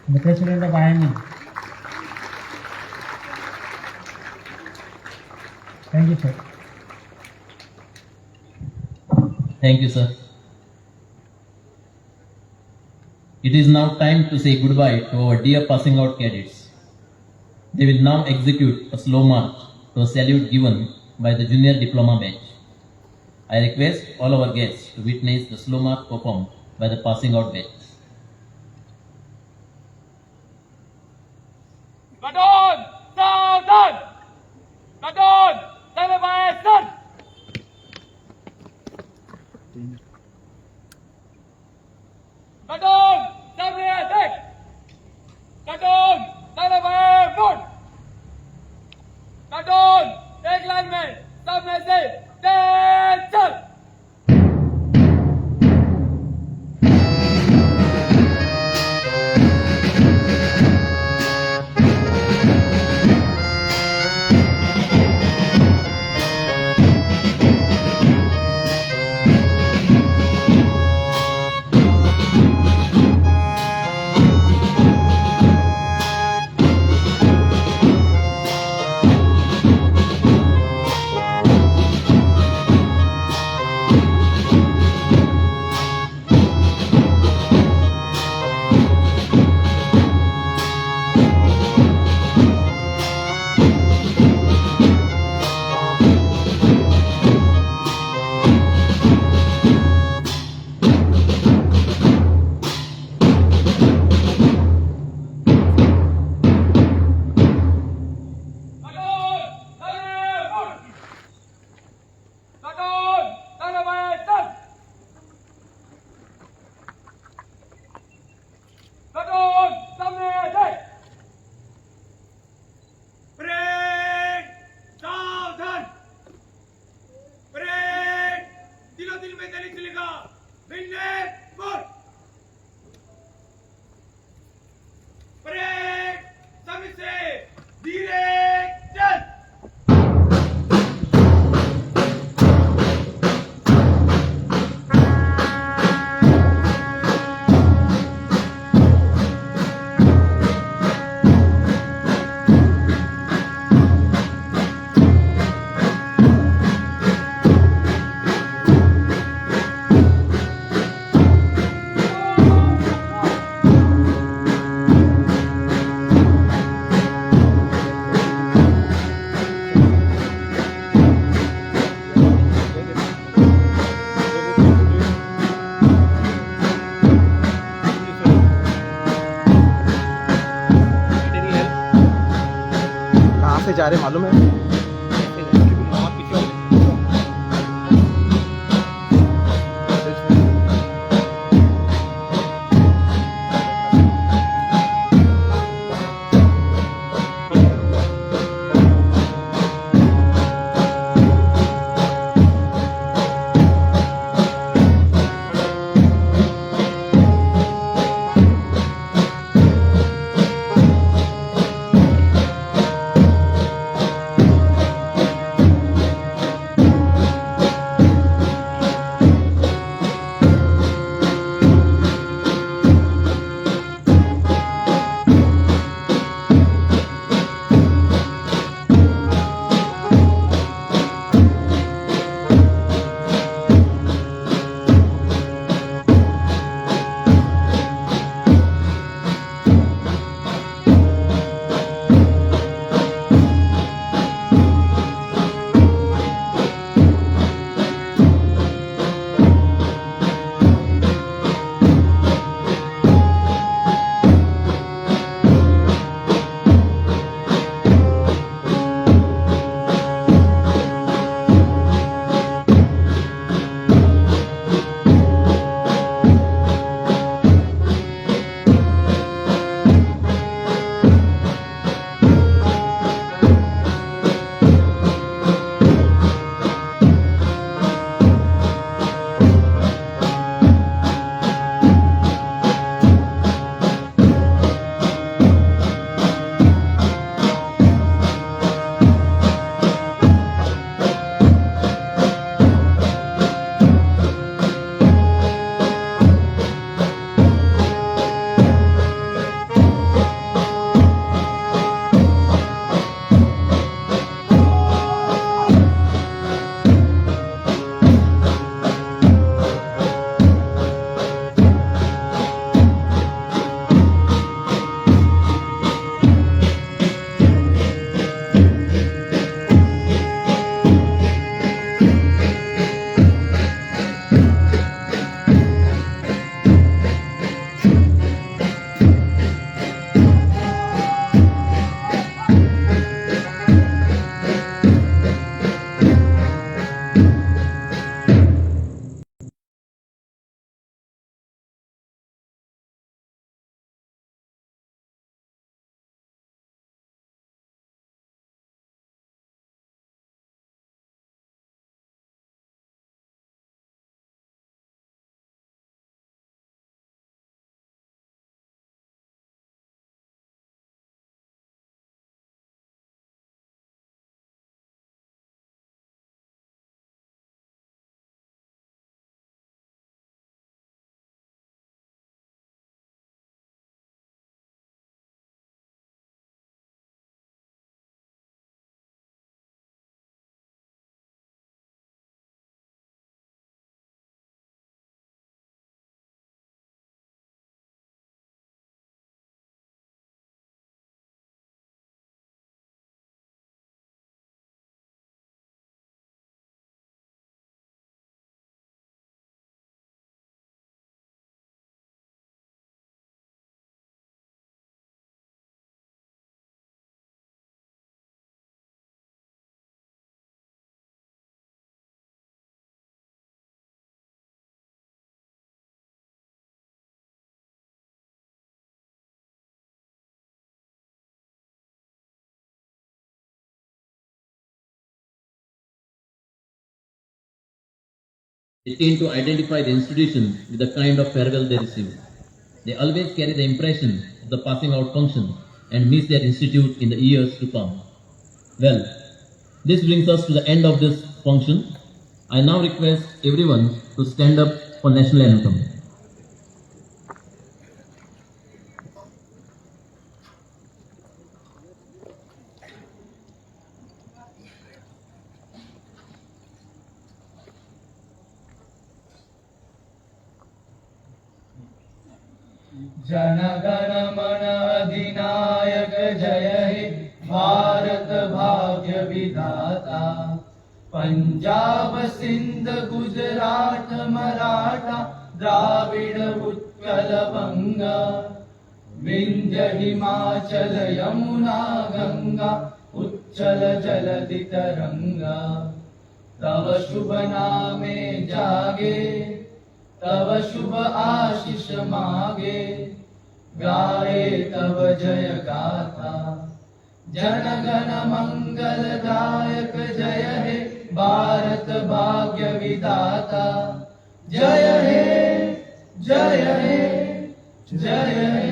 and the president of IME. Thank you, sir. Thank you, sir. It is now time to say goodbye to our dear passing out cadets. They will now execute a slow march to a salute given by the junior diploma batch. I request all our guests to witness the slow march performed by the passing out batch. Baton, Southern! Baton, celebration! Baton, Souvenir! Baton, celebration! Baton, take lineman, submit, attention! जा रहे मालूम है? They tend to identify the institution with the kind of farewell they receive. They always carry the impression of the passing out function and miss their institute in the years to come. Well, this brings us to the end of this function. I now request everyone to stand up for national anthem. जनगण मन अधिनायक जय हे भारत भाग्य विधाता पंजाब सिंध गुजरात मराठा द्राविड उत्कल बंगा विंध्य हिमाचल यमुना गंगा उच्चल जलधि तरंगा तव शुभ नामे जागे तव शुभ आशीष मागे गाए तव जय गाथा जन गण मंगलदायक जय हे भारत भाग्य विधाता जय हे जय हे जय हे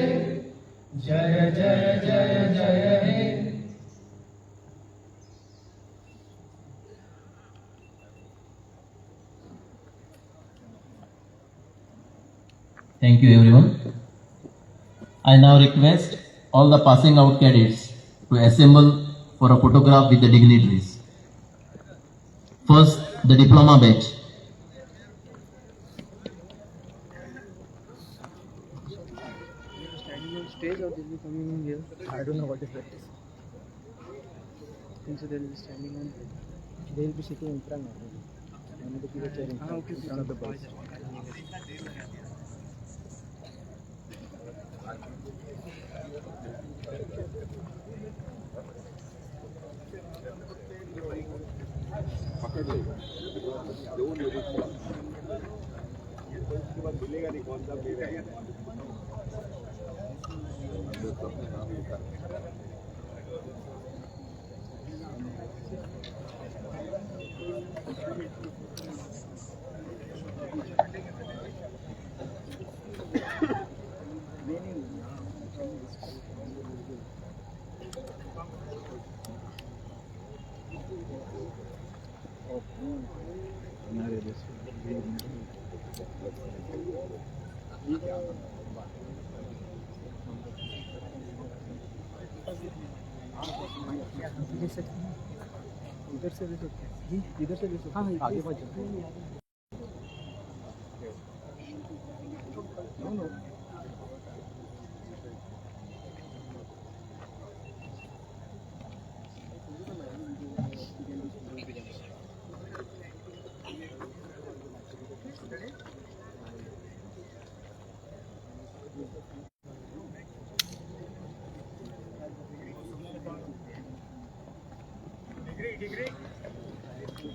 जय जय जय जय हे Thank you everyone. I now request all the passing out cadets to assemble for a photograph with the dignitaries. First, the diploma batch. Standing on stage or they'll be coming in here? I don't know what is that. I think so they'll be standing on. They'll be sitting in front of them. One of the people chair in front of the boys. इधर से भी सकते हैं, इधर से भी सकते हैं, आगे बढ़ जाते हैं।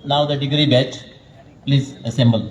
Now the degree batch, please assemble.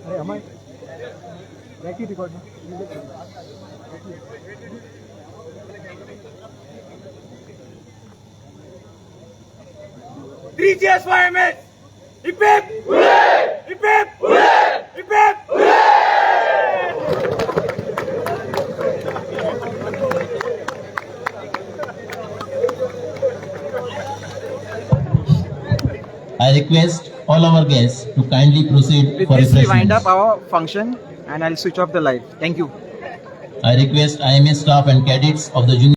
अरे हमारे बैक ही रिकॉर्ड में 3 cheers for IMS! Hip hip! Hooray! Hip hip! Hooray! Hip hip! I request all our guests to kindly proceed With for this, we wind refreshments. up our function and I'll switch off the light. Thank you. I request IMA staff and cadets of the junior